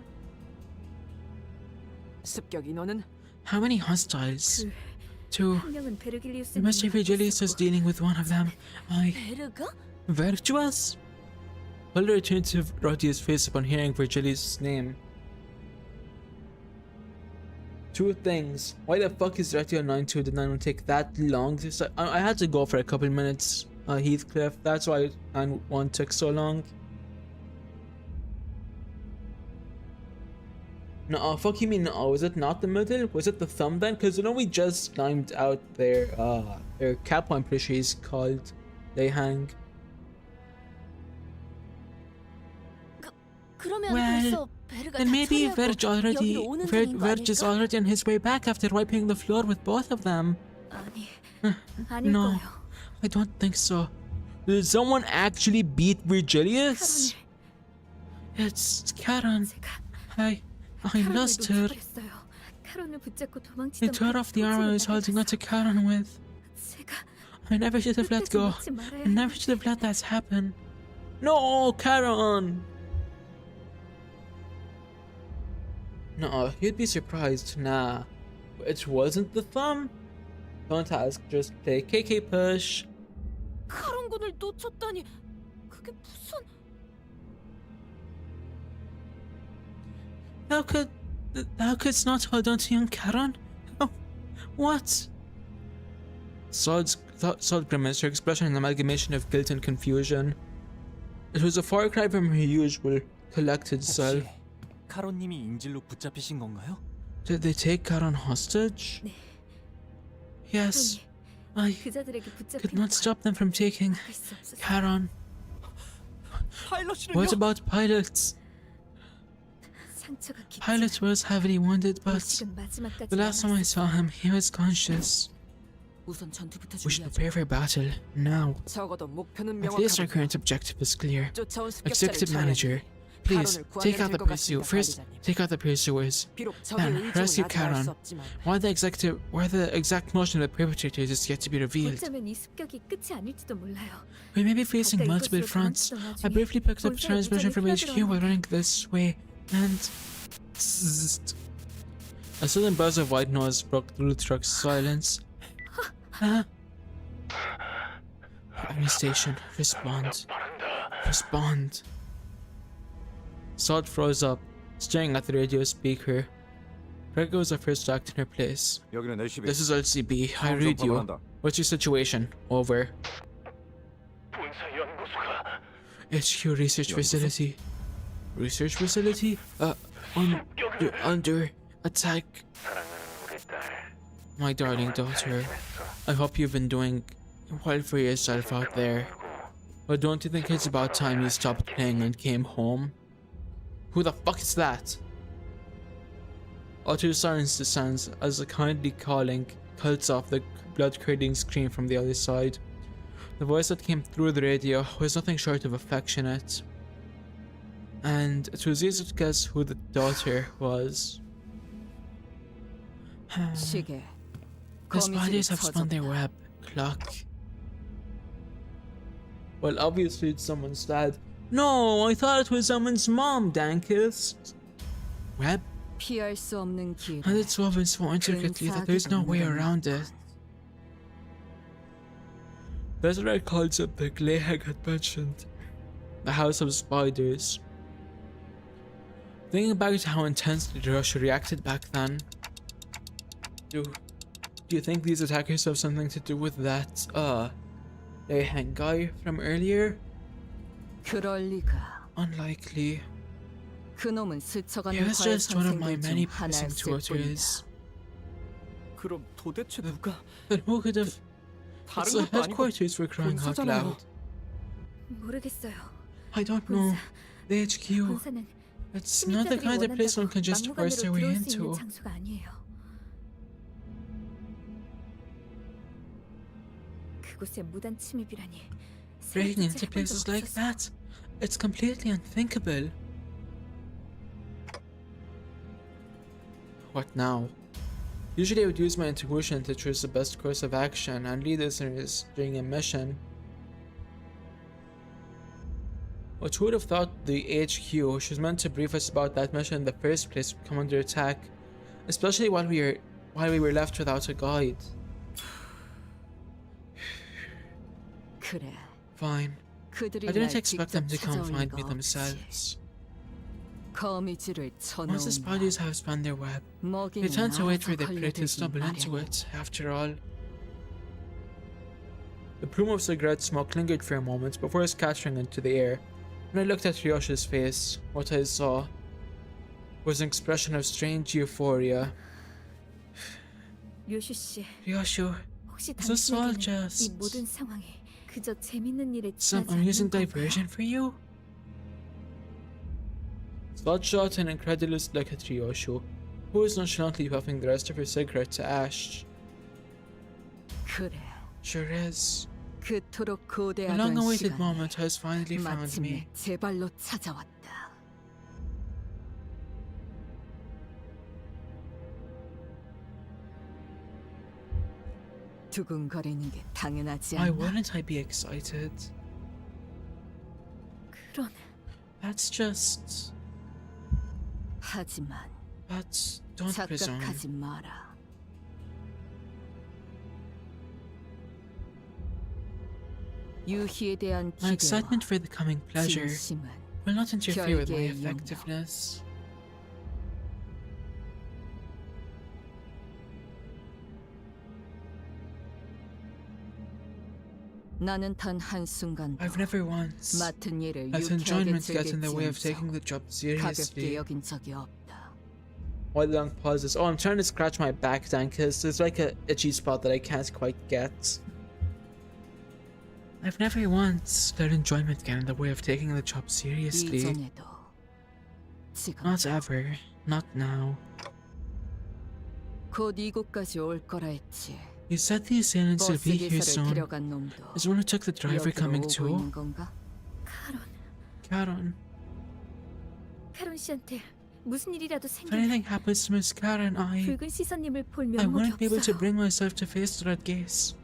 How many hostiles? Two. Mr. Virgilius is dealing with one of them. Virtuous? Hulda returned to Rodia's face upon hearing Virgilius' name. Two things. Why the fuck is Retio 9-2 did not take that long? I had to go for a couple minutes, Heathcliff. That's why 9-1 took so long. No, fuck you mean no? Was it not the middle? Was it the thumb then? Because you know we just climbed out their cap. I'm pretty sure he's called. They hang. Well, then maybe Verge is already on his way back after wiping the floor with both of them. No, I don't think so. Did someone actually beat Virgilius? It's Karen. I lost her. I tore off the arm I was holding onto Karen with. I never should have let go. I never should have let that happen. No, Karen! No, you'd be surprised. Nah, it wasn't the thumb. Don't ask, just play KK push. 카론군을 놓쳤다니. 그게 무슨... How could not hold on to young Karen? Oh, what? Sod grimaced, her expression an amalgamation of guilt and confusion. It was a far cry from her usual collected self. 카론님이 인질로 붙잡히신 건가요? Did they take Karen hostage? Yes. I could not stop them from taking Karen. What about Pilot? Pilot was heavily wounded, but the last time I saw him, he was conscious. We should prepare for battle now. At least our current objective is clear. Executive Manager, please take out the pursuit. First, take out the pursuers. Then rescue Karen. While the exact motion of the perpetrators is yet to be revealed. We may be facing multiple fronts. I briefly picked up transmission from HQ while running this way, and a sudden buzz of white noise broke through the truck's silence. Enemy station, respond. Respond. Sod froze up, staring at the radio speaker. Gregor was the first to act in her place. This is LCB. I read you. What's your situation? Over. HQ research facility. Research facility? Under attack. My darling daughter, I hope you've been doing well for yourself out there. But don't you think it's about time you stopped playing and came home? Who the fuck is that? Utter silence descends as a kindly calling cuts off the blood-curdling scream from the other side. The voice that came through the radio was nothing short of affectionate. And it was easy to guess who the daughter was. The spiders have spun their web. Clock. Well, obviously it's someone's dad. No, I thought it was someone's mom, Dankus. Web? And it's woven so intricately that there's no way around it. That's what I called something Lehag had mentioned. The House of Spiders. Thinking back to how intensely Rush reacted back then. Do you think these attackers have something to do with that, Lehang guy from earlier? Unlikely. He was just one of my many passing tutors. 그럼 도대체 누가? But who could have? 다른 It's the 것도 아니고 headquarters for crying out loud. 모르겠어요. I don't know. The HQ. 본사는 It's not the kind of place one can just force their way 들어올 수 있는 into. 장소가 아니에요. 그곳에 무단 침입이라니. Breaking into places like that. It's completely unthinkable. What now? Usually I would use my intuition to choose the best course of action and lead listeners during a mission. But who would have thought the HQ, which was meant to brief us about that mission in the first place, would come under attack, especially while we were left without a guide. 그래. Fine. I didn't expect them to come find me themselves. 거미줄을 Once the spiders have spun their web, they tend to wait for their prey to stumble into it, after all. The plume of cigarette smoke lingered for a moment before scattering into the air. When I looked at Ryoshi's face, what I saw was an expression of strange euphoria. 료슈 씨, Ryoshu, 혹시 is this all 당신에게는 이 just 모든 상황이 그저 재밌는 일에 some 지나지 amusing 않는 건가요? diversion for you? Slot shot an incredulous look at Ryoshu, who was nonchalantly puffing the rest of her cigarette to ash. 그래. Sure is. 그토록 The 고대하던 long-awaited 시간이 moment has finally found 마침내 me. 제 발로 찾아왔다. 두근거리는 게 당연하지 Why 않나? wouldn't I be excited? 그런 That's just... 하지만 But don't presume. 착각하지 마라. 유희에 대한 My 기대와 excitement for the coming pleasure 진심은 will not interfere with my 별개의 영역. effectiveness. 나는 단 한순간도 I've never once 맡은 일을 let 유쾌하게 enjoyment get in the way of 즐겼지 taking the job 가볍게 seriously. 여긴 적이 없다. While Young pauses, oh, I'm trying to scratch my back down because there's like a itchy spot that I can't quite get. I've never once let enjoyment get in the way of taking the job seriously. 이전에도 지금 Not ever. Not now. 곧 이곳까지 올 거라 했지. You said the assailants will 버스 be here 기사를 soon. 데려간 놈도 Is the one who took the driver 여기로 coming 오고 too? 있는 건가? Karen. 카론 씨한테 무슨 일이라도 If 생기면 anything happens to Miss Karen, 붉은 시선님을 볼 I 면목이 wouldn't be able to 없어요. bring myself to face that gaze.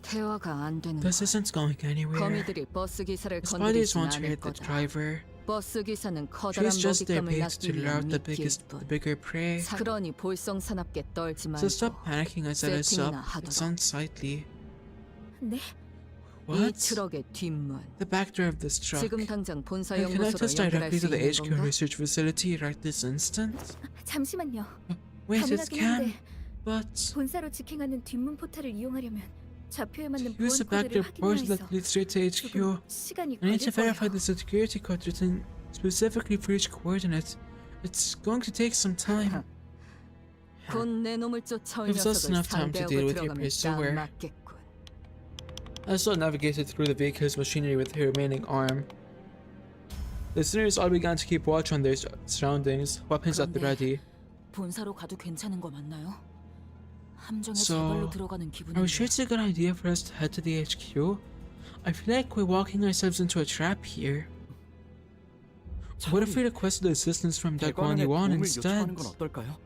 대화가 안 되는 This isn't going anywhere. 거미들이 버스 기사를 The spiders 건드리진 won't 않을 hurt the 거다. driver. 버스 기사는 커다란 She's just there 먹잇감을 paid to 낚기 lure 위한 out the 미끼일 뿐. bigger prey. 그러니 볼썽사납게 떨지 말고 So stop panicking and set us up. 세팅이나 하도록. It's unsightly. 네? 이 What? 트럭의 뒷문. The back door of this truck. 지금 당장 본사 Can connect 연구소로 us 연결할 directly 수 to the 있는 HQ 건가? research facility right this instant? 잠시만요. Wait, it 가능하긴 can, 한데 but 본사로 직행하는 뒷문 포탈을 이용하려면 좌표에 맞는 use the 보안 back door 코드를 portal 확인해야 that 해서 leads straight to HQ. 조금 시간이 I need to 걸릴 verify 거예요. the security code written specifically for each coordinate. It's going to take some time. 곧 내 놈을 쫓아올 Gives us 녀석을 enough time to deal 상대하고 with your 들어가면 딱 pursuer. 맞겠군. As navigated through the vehicle's machinery with her remaining arm. The listeners all began to keep watch on their surroundings, weapons at the ready. 본사로 가도 괜찮은 거 맞나요? 함정에 So, 제발로 들어가는 are 기분인데. we sure it's a good idea for us to head to the HQ? I feel like we're walking ourselves into a trap here. What if we requested assistance from 대관원에 Dagwani-wan 도움을 instead? 요청하는 건 어떨까요?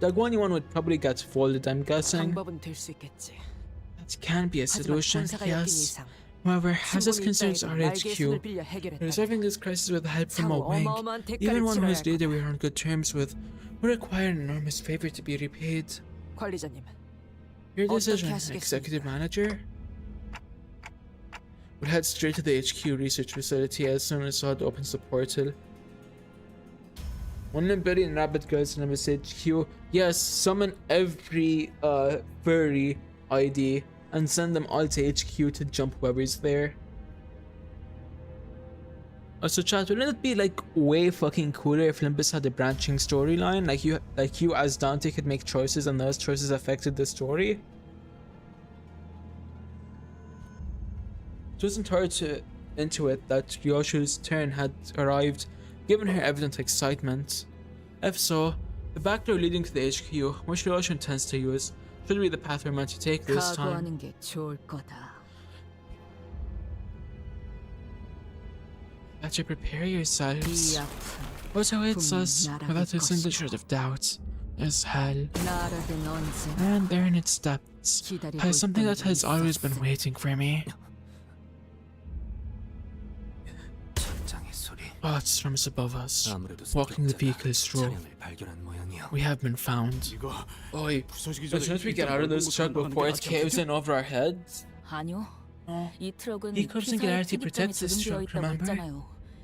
Dagwani-wan would probably get folded, I'm guessing. 방법은 될 수 있겠지. That can be a 하지만 solution, 본사가 엮인 yes. 이상 However, as this 충분히 concerns 있다 our 해도 날개의 손을 HQ, 빌려 해결했다. resolving this crisis with help from a 차후 wing, 어마어마한 대가를 even one 치러야 whose 할 leader 거다. we are on good terms with, would require an enormous favor to be repaid. 관리자님, Your 어떻게 decision, 하시겠습니까? executive manager? We'll head straight to the HQ research facility as soon as Sod opens the portal. One billion rabbit girls in Nimbus HQ. Yes, summon every furry ID and send them all to HQ to jump whoever's there. So chat, wouldn't it be like way fucking cooler if Limbus had a branching storyline? Like you as Dante could make choices and those choices affected the story? It wasn't hard to intuit that Ryoshu's turn had arrived, given her evident excitement. If so, the back door leading to the HQ, which Ryoshu intends to use, should be the path we're meant to take this time. 각오하는 게 좋을 거다. Better prepare yourselves. What awaits us, without a single shred of doubt, is hell. And there in its depths lies something that has always been waiting for me. Thoughts from above us, walking the vehicle stroll. We have been found. Oi, shouldn't we get out of this truck before it caves in over our heads? 아니요. 이 트럭은 Eco Singularity protects this truck, remember?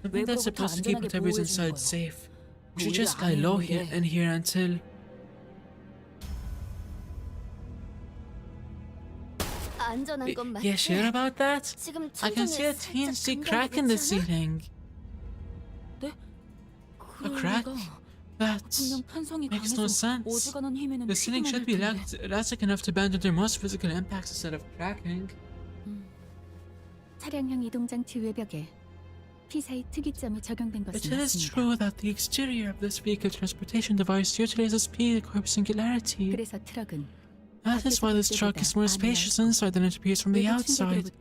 Something that's supposed to keep whatever's inside safe. We should just lie low in here until... 안전한 건 맞지? Yeah, sure about that? 지금 I can see a teensy crack in the ceiling. A crack? That makes no sense. The ceiling should be elastic enough to bend under most physical impacts instead of cracking. 차량형 이동장치 외벽에 P사의 특이점이 적용된 It 것은 is 맞습니다. true that the exterior of this vehicle transportation device utilizes P Corp Singularity. 그래서 트럭은 That is why this truck is more spacious inside than it appears from the outside.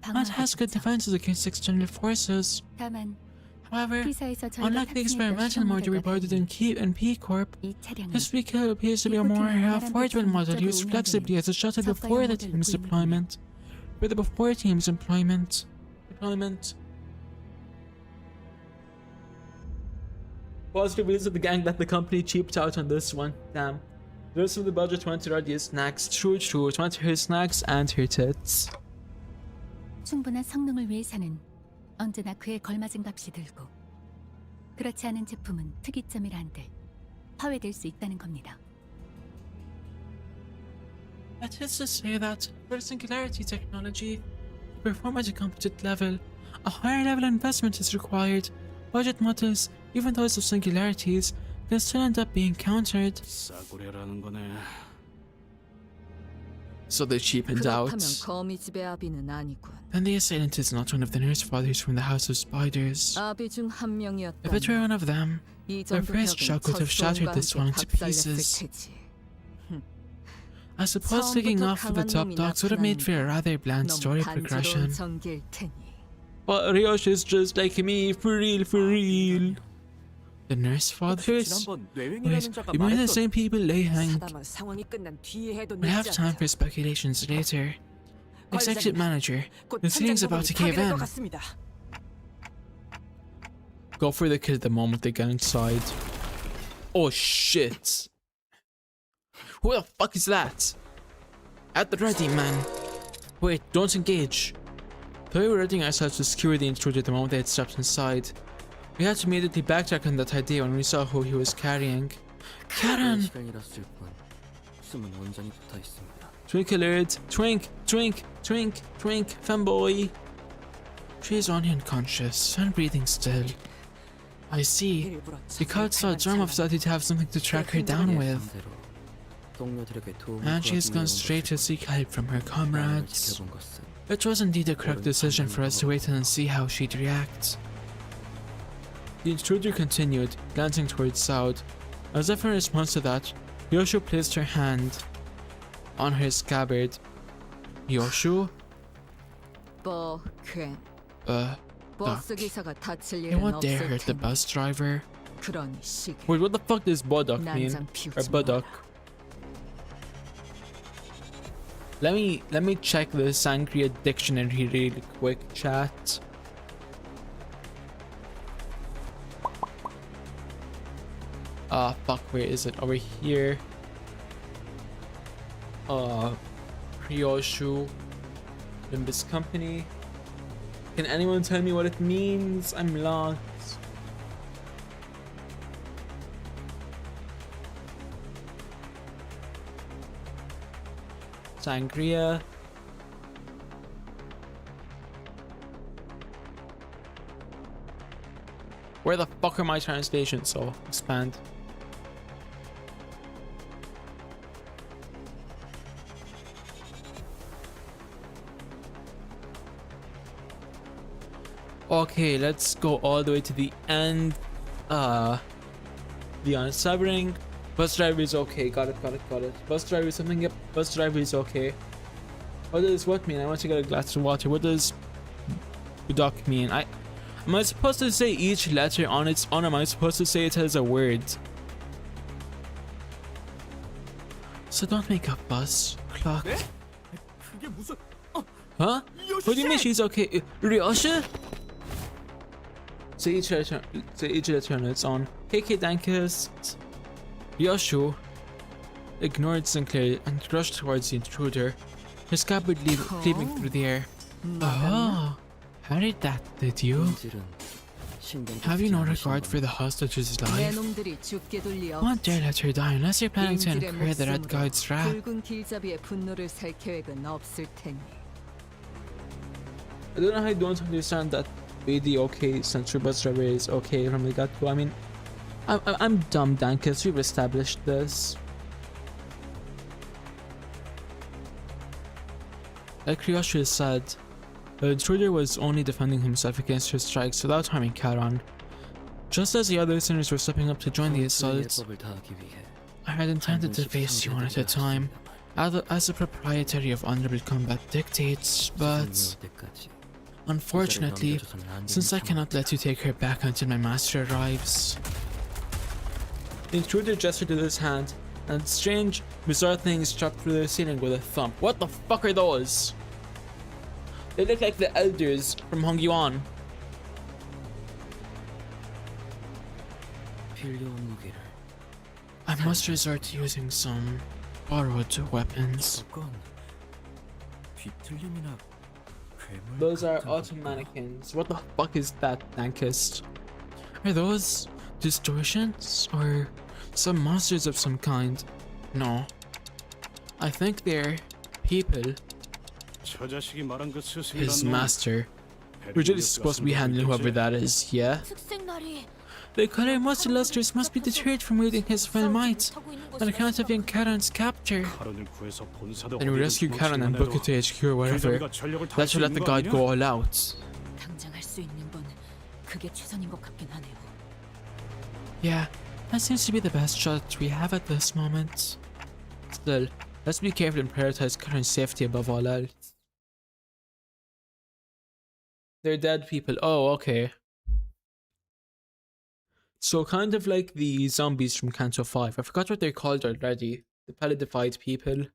And has good defenses against external forces. 다만 However, P사에서 저희가 unlike the experimental model reported in P Corp, 이 차량은 this vehicle appears to be a more affordable model used flexibly as a shuttle before the team's deployment. For the before team's deployment. Positive reveals of the gang that the company cheaped out on this one. Damn. The rest of the budget went to Radia's snacks. True. It went to her snacks and her tits. 충분한 성능을 위해서는 언제나 그에 걸맞은 값이 들고 그렇지 않은 제품은 특이점이라 한들 파괴될 수 있다는 겁니다. That is to say that for Singularity technology, to perform at a competent level, a higher level investment is required. Budget models, even those of Singularities, can still end up being countered. 싸구려라는 거네. So they cheapened out. 그렇다면 거미집의 아비는 아니군. Then the assailant is not one of the nurse fathers from the House of Spiders. 아비 중 한 명이었다. If it were one of them, their first shock would have shattered this one to pieces. I suppose taking off with the top dogs would have made for a rather bland story progression. But Ryoshi is just like me, for real. The nurse fathers? Wait, you mean the same people they hanged? We'll have time for speculations later. Executive manager, the ceiling's about to cave in. Go for the kill the moment they get inside. Oh shit. Who the fuck is that? At the ready, man. Wait, don't engage. We were readying ourselves to secure the intruder the moment they had stepped inside. We had to immediately backtrack on that idea when we saw who he was carrying. Karen! Twink alert! Twink! Femboy! She is only unconscious and breathing still. I see. The cult saw Jarmov that he'd have something to track her down with. And she has gone straight to seek help from her comrades. It was indeed a correct decision for us to wait and see how she'd react. The intruder continued, glancing towards Saud. As if in response to that, Yoshu placed her hand on her scabbard. Yoshu? Doc. You won't dare hurt the bus driver. Wait, what the fuck does Bodok mean? Or Budok? Let me check the Sangria dictionary really quick, chat. Ah, fuck, where is it? Over here. Ryoshu Limbus Company. Can anyone tell me what it means? I'm lost. Sangria. Where the fuck are my translations? So expand. Okay, let's go all the way to the end. The unsevering. Bus driver is okay. Got it. Bus driver is something. Yep. Bus driver is okay. What does what mean? I want to get a glass of water. What does duck mean? Am I supposed to say each letter on its own? Am I supposed to say it as a word? So don't make a bus clock. Huh? What do you mean she's okay? Ryosha? Say each letter on its own. KK Dankist. Ryoshu ignored Sinclair and rushed towards the intruder, her scabbard leaping through the air. Oh, how did that did you? Have you no regard for the hostage's life? Won't dare let her die unless you're planning to incur the Red Guard's wrath. I don't know how you don't understand that BD okay since your bus driver is okay from the get-go. I mean, I'm dumb, Dankus. We've established this. Like Ryoshu said, the intruder was only defending himself against her strikes without harming Charon. Just as the other sinners were stepping up to join the assault, I had intended to face you one at a time, as the proprietary of honorable combat dictates, but unfortunately, since I cannot let you take her back until my master arrives. The intruder gestured with his hand, and strange, bizarre things dropped through the ceiling with a thump. What the fuck are those? They look like the elders from Hongyuan. I must resort to using some borrowed weapons. Those are auto mannequins. What the fuck is that, Dankist? Are those distortions or some monsters of some kind? No. I think they're people. His master. We're just supposed to be handling whoever that is, yeah? The color most illustrious must be deterred from wielding his full might on account of young Charon's capture. Then we rescue Charon and book it to HQ or whatever. That should let the guard go all out. Yeah, that seems to be the best shot we have at this moment. Still, let's be careful and prioritize Charon's safety above all else. They're dead people. Oh, okay. So kind of like the zombies from Canto V. I forgot what they're called already. The palidified people.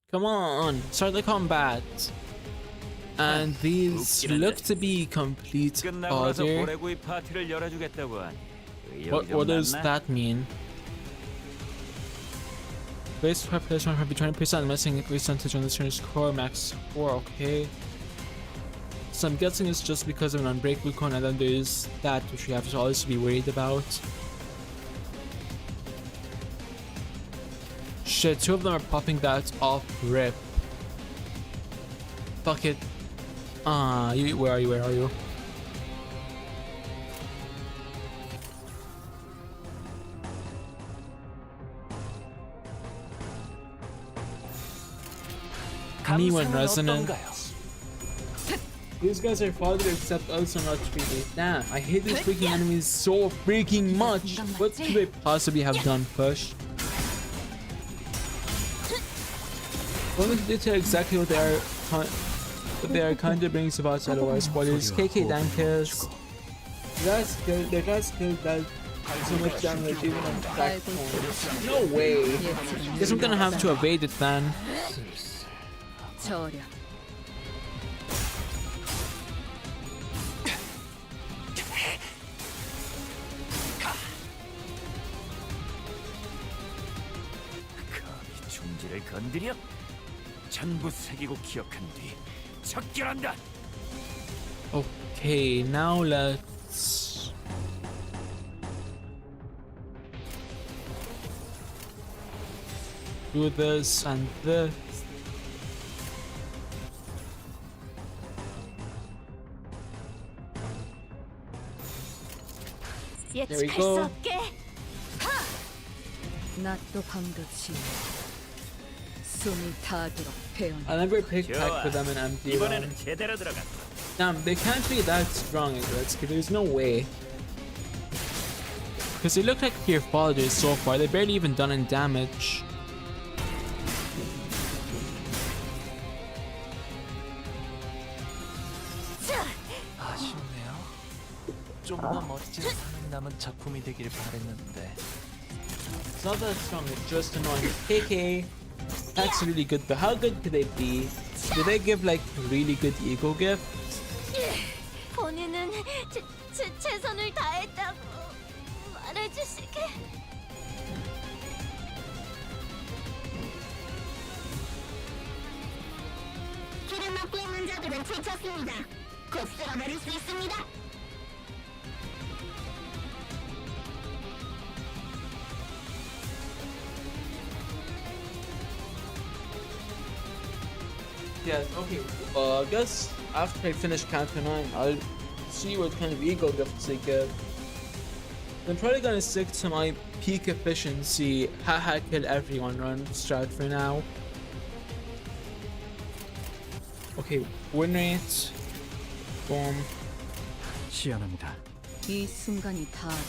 Come on, start the combat. And these look to be complete order. What does that mean? Base population will be 20%, missing a percentage on the turner's core, max 4, okay. So I'm guessing it's just because of an unbreakable cone, and then there's that which we have to also be worried about. Shit, 2 of them are popping that off rip. Fuck it. Where are you? Me when resonance. These guys are father except also not really. Damn, I hate these freaking enemies so freaking much. What could they possibly have done? Push. Only to detail exactly what they are kind of bringing to us otherwise. Spoilers. KK Dankers. Their guys killed that so much damage even on back points. No way. Guess I'm gonna have to evade it then. 건드려? 전부 새기고 기억한 뒤 적결한다. Okay, now let's do this and this. There we go. 낮도 밤도 지워 숨이 닿도록 배운. I never picked tech for them in empty run. Damn, they can't be that strong in Gretzky. There's no way. Because they look like pure followers so far. They've barely even done any damage. 아쉽네요. 좀 더 멋진 사랑 남은 작품이 되길 바랬는데. It's not that strong, it's just annoying. KK, that's really good, but how good could they be? Do they give like really good ego gifts? 본인은 최선을 다했다고 말해주시게. 기름 막기 문자들은 지쳤습니다. 곧 쓸어버릴 수 있습니다. Yes, okay. I guess after I finish Canto IX, I'll see what kind of ego gifts they give. I'm probably gonna stick to my peak efficiency, haha kill everyone run strat for now. Okay, win rate. Boom. 시연합니다. 이 순간이 닿도록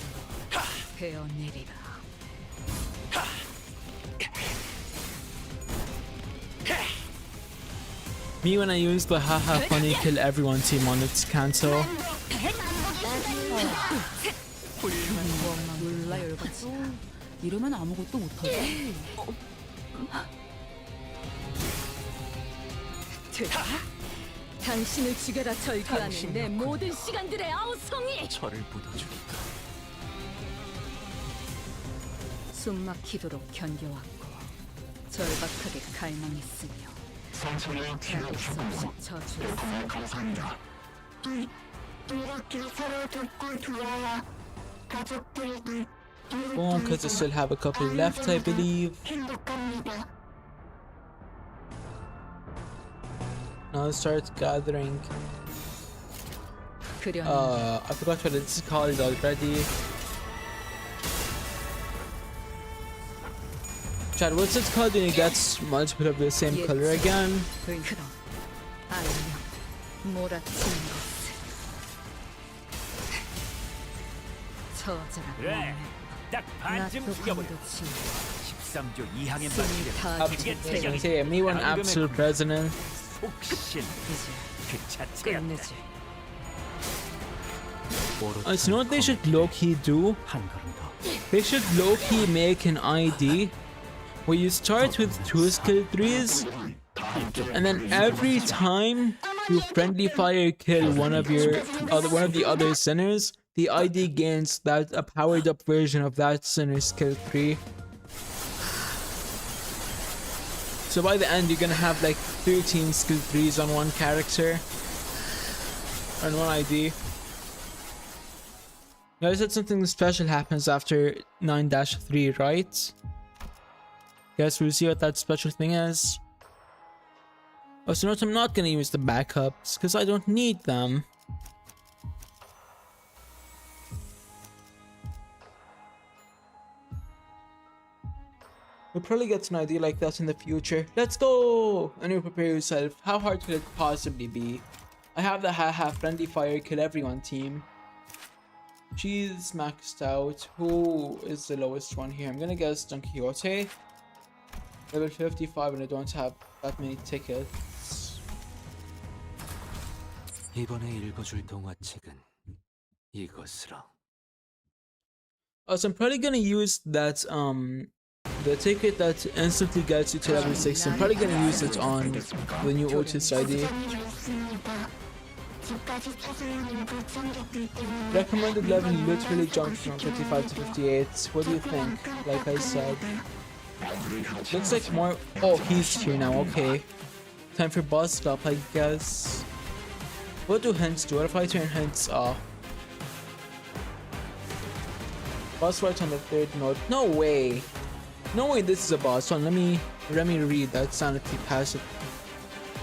베어내리라. Me when I use the haha funny kill everyone team on its Canto. 몰라 열받지. 이러면 아무것도 못하지. 당신을 죽여라 절규하는 내 모든 시간들의 아우성이. 저를 묻어주니까. 숨막히도록 견뎌왔고 절박하게 갈망했으며 피할 수 없이 저주했어. 감사합니다. 이렇게 서로 돕고 도와야 가족들과 Boom, because I still have a couple left, I believe. 행복합니다. Now it starts gathering. I forgot what it's called already. Chad, what's it called when it gets multiple of the same color again? 그래, 딱 반쯤 죽여버려. 13조 2항에 맞추려. 그게 Okay, me one absolute president. 속신 그 자체야. You know what they should low-key do? They should low-key make an ID where you start with 2 skill 3s, and then every time you friendly fire kill one of the other sinners, the ID gains a powered up version of that sinner's skill 3. So by the end, you're gonna have like 13 skill 3s on one character, on one ID. Now I said something special happens after 9-3, right? Guess we'll see what that special thing is. Oh, so note I'm not gonna use the backups because I don't need them. We'll probably get an idea like that in the future. Let's go! And you prepare yourself. How hard could it possibly be? I have the haha friendly fire kill everyone team. She's maxed out. Who is the lowest one here? I'm gonna guess Don Quixote. Level 55 and I don't have that many tickets. 이번에 읽어줄 동화책은 이것으로. So I'm probably gonna use that the ticket that instantly gets you to level 6. I'm probably gonna use it on the new Otis ID. Recommended level literally jumped from 55 to 58. What do you think? Like I said. Looks like more. Oh, he's here now. Okay. Time for boss stop, I guess. What do hints do? What if I turn hints off? Boss right on the 3rd node. No way. No way this is a boss one. Let me read that sanity passive.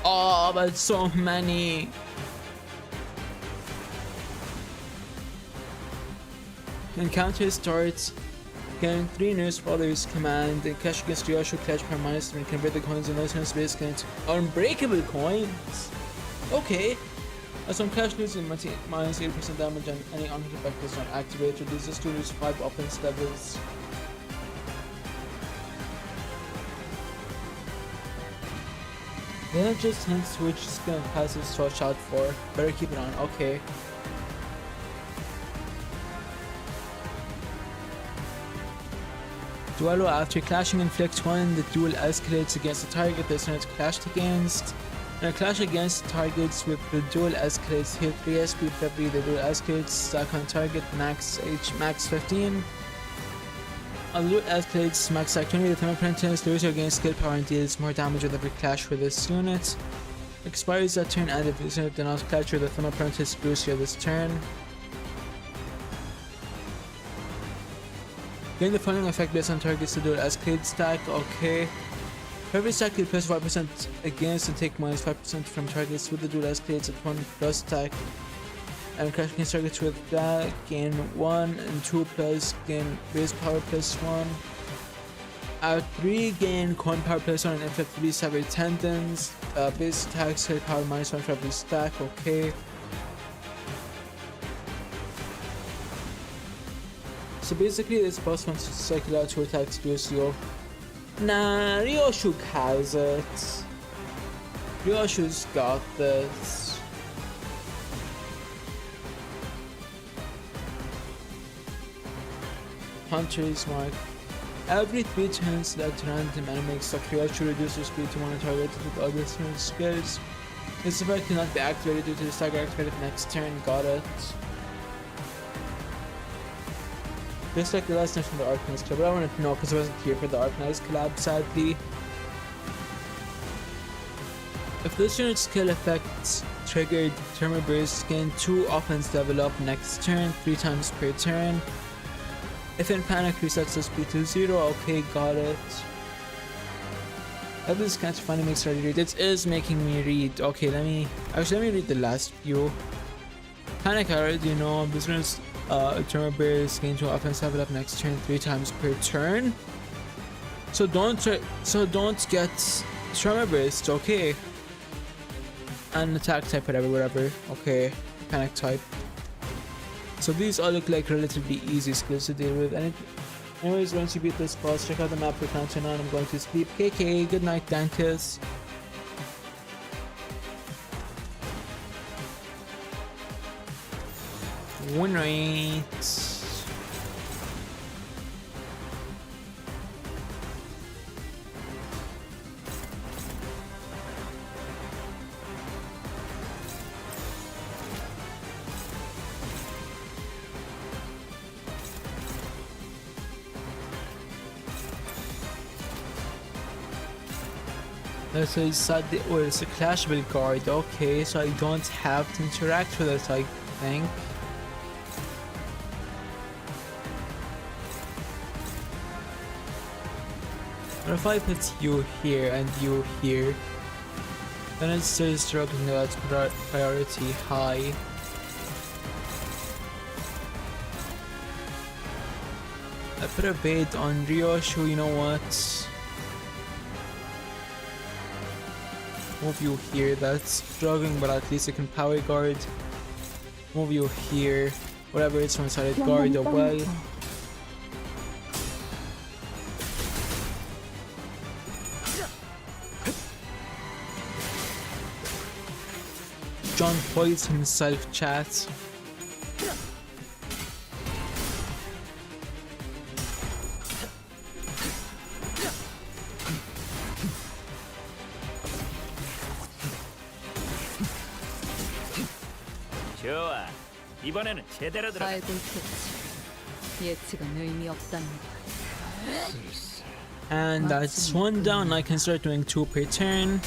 Oh, but so many. Encounter starts. Gain 3 nurse followers command and clash against Ryoshu clash per -3 and convert the coins in those space against unbreakable coins. Okay. As some clash loses -8% damage and any unhit effect is not activated, reduces to lose 5 offense levels. Then just hints which skill and passes to watch out for. Better keep it on. Okay. Duello after clashing inflicts 1, the duel escalates against the target that's not clashed against. And a clash against targets with the duel escalates, hit 3 SP for every the duel escalates, stack on target, max 15. A duel escalates, max stack 20, the Thumb Apprentice, loses against skill power and deals more damage with every clash for this unit. Expires that turn and if this unit did not clash with the Thumb Apprentice, boosts you this turn. Gain the following effect based on targets to duel escalate stack, okay. For every stack you plus 5% against and take -5% from targets with the duel escalates at 1 plus stack. And crash against targets with that, gain 1 and 2 plus, gain base power plus 1. At 3 gain coin power plus 1 and inflict 3 severed tendons. Base attack skill power -1 for every stack, okay. So basically this boss wants to cycle out 2 attacks to Ryoshu. Nah, Ryoshu has it. Ryoshu's got this. Hunter's Mark. Every 3 turns select random enemy except Ryoshu reduces speed to 1 target with other skills. This effect cannot be activated due to the stagger activated next turn, got it. Just like the last time from the Arcanist Club, but I wanted to know because I wasn't here for the Arcanist collab, sadly. If this unit's skill effects triggered, Thermal Burst gain 2 offense level up next turn, 3 times per turn. If in panic, resets the speed to 0, okay, got it. I this can't finally makes ready read. It is making me read. Okay, let me read the last few. Panic, I already know. This one's Thermal Burst gain 2 offense level up next turn 3 times per turn. So don't get Thermal Burst, okay. And attack type, whatever. Okay, panic type. So these all look like relatively easy skills to deal with. And anyways, once you beat this boss, check out the map for Canto IX. I'm going to sleep. KK, good night, Dantis. One night. So it's it's a clashable guard, okay, so I don't have to interact with it, I think. But if I put you here and you here, then it's still struggling about priority high. I put a bait on Ryoshu, you know what? Move you here, that's struggling, but at least I can power guard. Move you here, whatever it's from side guard or well. John poised himself, chat. 좋아, 이번에는 제대로 들어가. 알고 있겠지. 예측은 의미 없다는 And that's 1 down. I can start doing 2 per turn.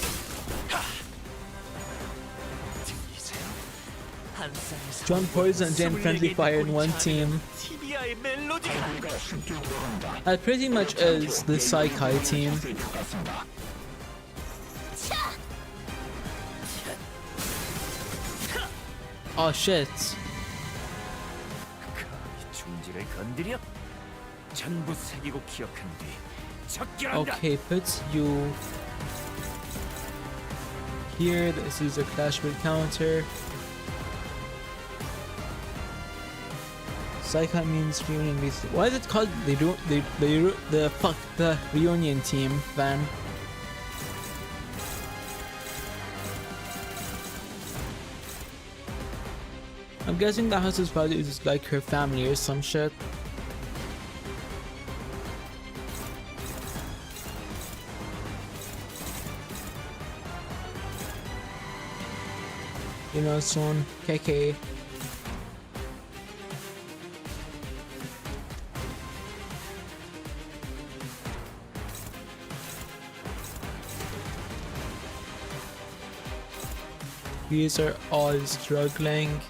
John Poison and Jane Friendly Fire in 1 team. That pretty much is the Saikai team. Oh shit. 성질을 건드려 전부 새기고 기억한 뒤 적결한다. Okay, puts you here. This is a clash with counter. Psycho means reunion. Why is it called the reunion team then? I'm guessing the house's value is like her family or some shit. You know, son, KK. These are all struggling.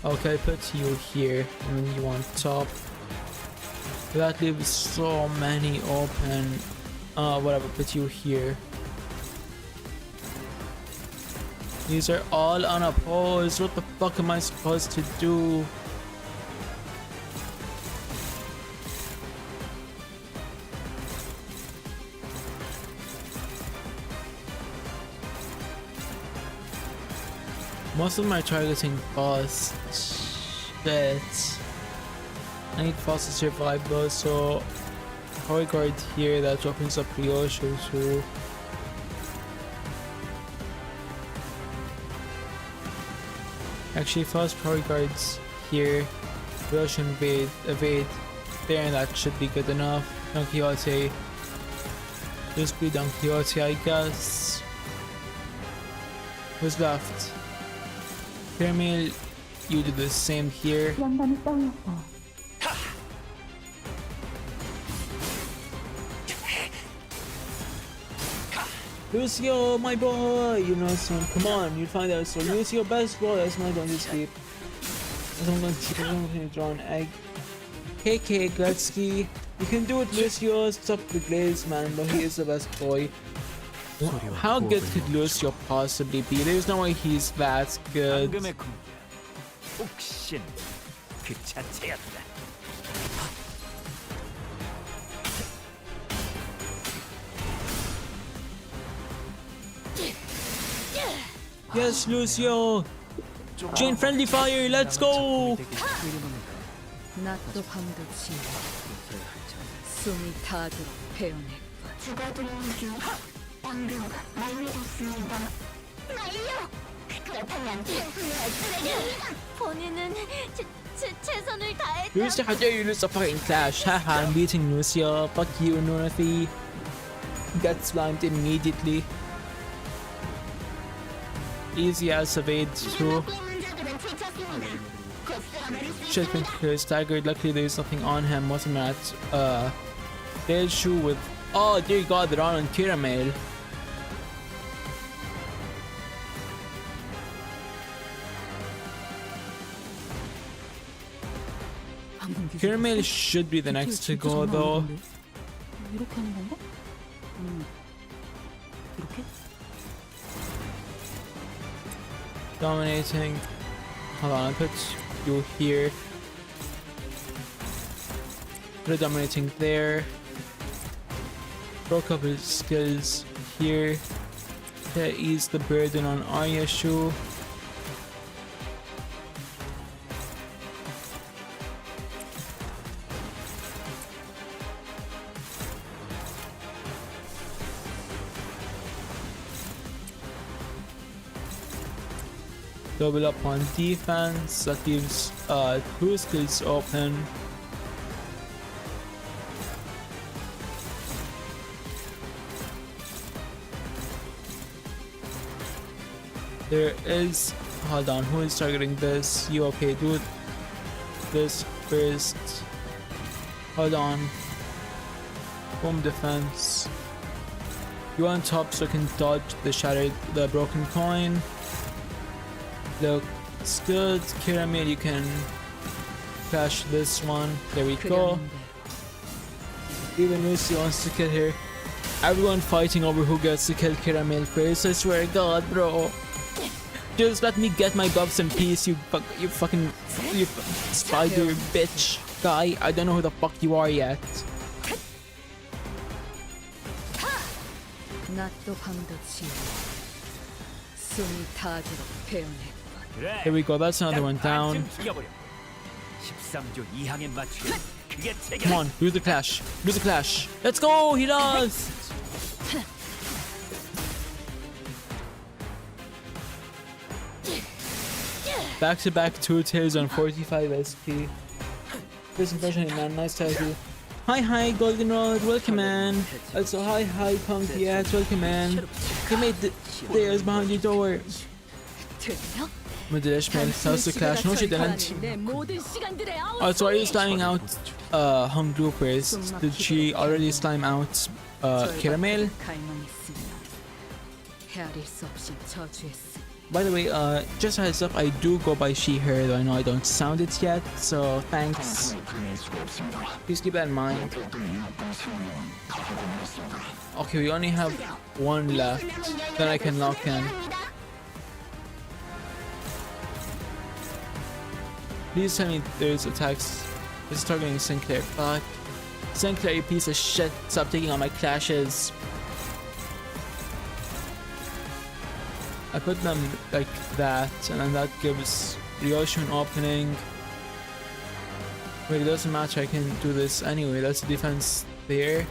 Okay, put you here and you on top. That leaves so many open. Whatever, put you here. These are all unopposed. What the fuck am I supposed to do? Most of my targeting boss. Shit. I need fast to survive though, so power guard here that opens up Ryosho too. Actually, fast power guards here. Ryosho evade there, and that should be good enough. Don Quixote. Just be Don Quixote, I guess. Who's left? Caramel, you do the same here. Lucio, my boy! You know, son, come on, you find out. So, Lucio, best boy, that's not going to sleep. I'm going to draw an egg. KK, Gretzky, you can do it, Lucio. Stop the glaze, man, but he is the best boy. How good could Lucio possibly be? There's no way he's that good. Yes, Lucio! Chain friendly fire, let's go! 낮도 밤도 지나 숨이 다들 베어낼 본인은 최선을 다했다. Lucio, how dare you lose a fucking clash? Haha, I'm beating Lucio. Fuck you, Nurathi. Got slimed immediately. Easy as evade too. Shit, been staggered. Luckily, there's nothing on him. Wasn't that dead shoe with. Oh dear God, they're on Caramel. Caramel should be the next to go though. Dominating. Hold on, I'll put you here. Dominating there. Broke up his skills here to ease the burden on Arya Shu. Double up on defense, that leaves two skills open. There is, hold on, who is targeting this? You okay, do this first. Hold on. Home defense. You on top so I can dodge the broken coin. Looks good. Caramel, you can crash this one. There we go. Even Lucy wants to kill her. Everyone fighting over who gets to kill Caramel first. I swear to God, bro. Just let me get my buffs in peace, you fucking spider bitch guy. I don't know who the fuck you are yet. Here we go, that's another one down. Come on, do the clash. Do the clash. Let's go, he does! Back to back 2 tails on 45 SP. First impression, man, nice tattoo. Hi, Goldenrod, welcome, man. Also, hi, Punky, welcome, man. He made the stairs behind your door. Madeleine man, how's the clash? No, she didn't. Also, are you sliming out Hung Bloopers? Did she already slime out Caramel? By the way, just a heads up, I do go by she, her, though I know I don't sound it yet, so thanks. Please keep that in mind. Okay, we only have one left, then I can lock in. Please tell me there's attacks. It's targeting Sinclair. Fuck. Sinclair, you piece of shit. Stop taking all my clashes. I put them like that, and then that gives Ryoshi an opening. Wait, it doesn't matter, I can do this anyway. That's the defense there.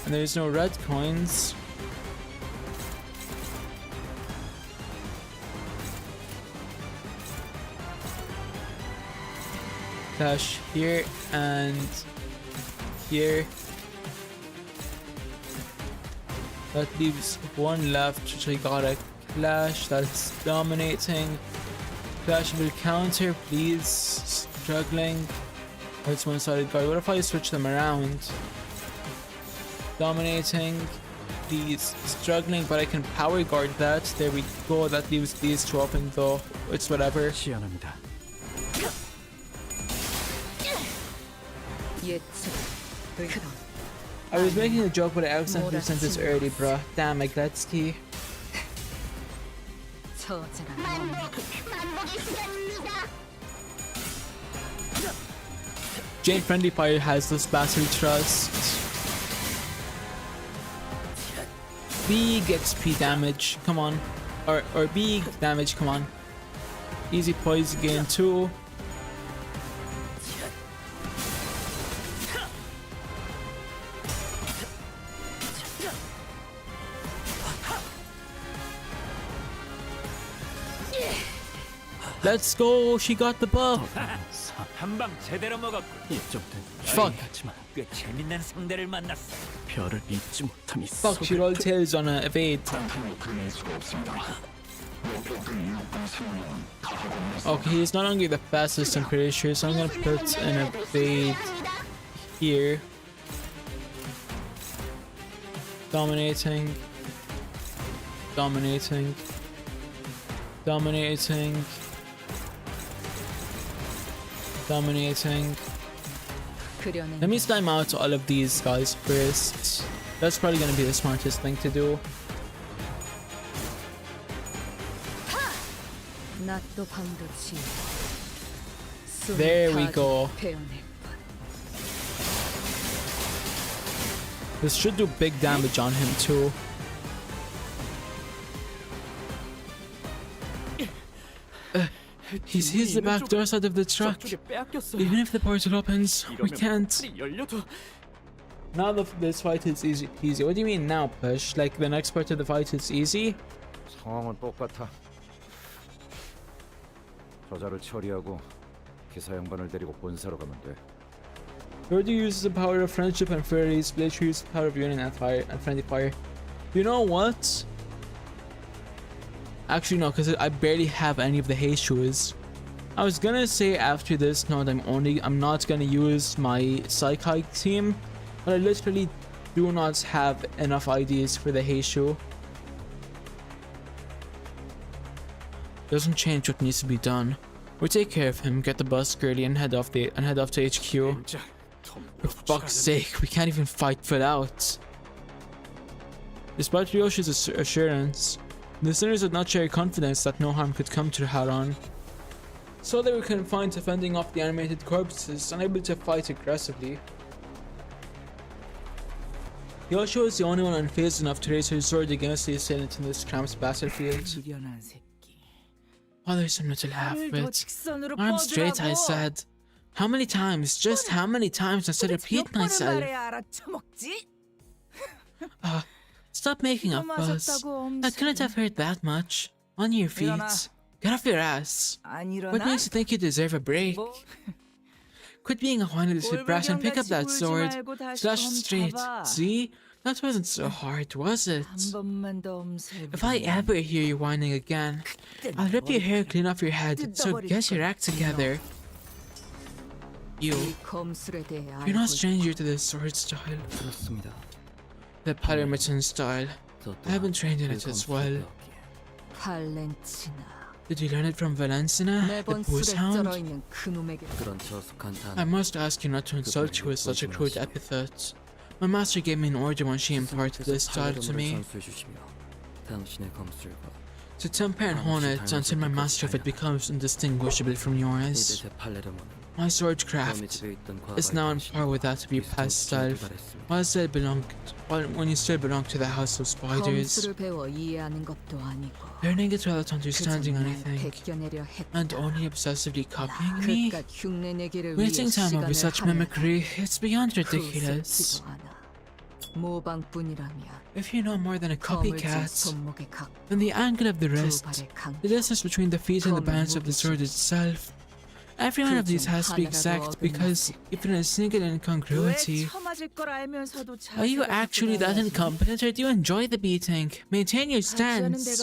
And there's no red coins. Clash here and here. That leaves one left, which I gotta clash. That's dominating. Clash will counter, please. Struggling. That's one-sided guard. What if I switch them around? Dominating. Please. Struggling, but I can power guard that. There we go. That leaves these two open though. It's whatever. I was making a joke, but I accidentally sent this early, bruh. Damn, my Gletsky. Jane Friendly Fire has this battery trust. Big XP damage, come on. Or big damage, come on. Easy poison gain 2. Let's go, she got the buff. Fuck. Fuck, she rolled tails on a evade. Okay, he's no longer the fastest, I'm pretty sure, so I'm gonna put an evade here. Dominating. Dominating. Dominating. Dominating. Let me slime out all of these guys first. That's probably gonna be the smartest thing to do. There we go. This should do big damage on him too. He's the back door side of the truck. Even if the portal opens, we can't. Now this fight is easy. What do you mean now, Push? Like the next part of the fight is easy? 상황은 똑같아. 저자를 처리하고 기사 양반을 데리고 본사로 가면 돼. Further uses the power of friendship and fairies. Later uses the power of union and fire and friendly fire. You know what? Actually no, because I barely have any of the haste shoes. I was gonna say after this note I'm not gonna use my Psychic team, but I literally do not have enough ideas for the haste shoe. Doesn't change what needs to be done. We take care of him, get the bus girly, and head off to HQ. For fuck's sake, we can't even fight without. Despite Ryoshi's assurance, The sinners would not share confidence that no harm could come to Haran. So they were confined to fending off the animated corpses, unable to fight aggressively. Yoshua was the only one unfazed enough to raise her sword against the assailant in this cramped battlefield. Oh, there's something to laugh with. Arm straight, I said. How many times? Just how many times must I repeat myself? Stop making a fuss. I couldn't have heard that much. On your feet. Get off your ass. What makes you think you deserve a break? Quit being a whiny little brat and pick up that sword. Slash straight. See? That wasn't so hard, was it? If I ever hear you whining again, I'll rip your hair clean off your head, so get your act together. You're no stranger to this sword style. The Palermitan style. I haven't trained in it as well. Did you learn it from Valencina, the booze hound? I must ask you not to insult you with such a crude epithet. My master gave me an order when she imparted this style to me. To temper and hone it until my master of it becomes indistinguishable from yours. My swordcraft is now on par with that of your past self, when you still belong to the House of Spiders. Learning it without understanding anything, and only obsessively copying me? Wasting time over such mimicry, it's beyond ridiculous. If you know more than a copycat, then the angle of the wrist, the distance between the feet and the balance of the sword itself, every one of these has to be exact because even a single incongruity. Are you actually that incompetent or do you enjoy the beating? Maintain your stance.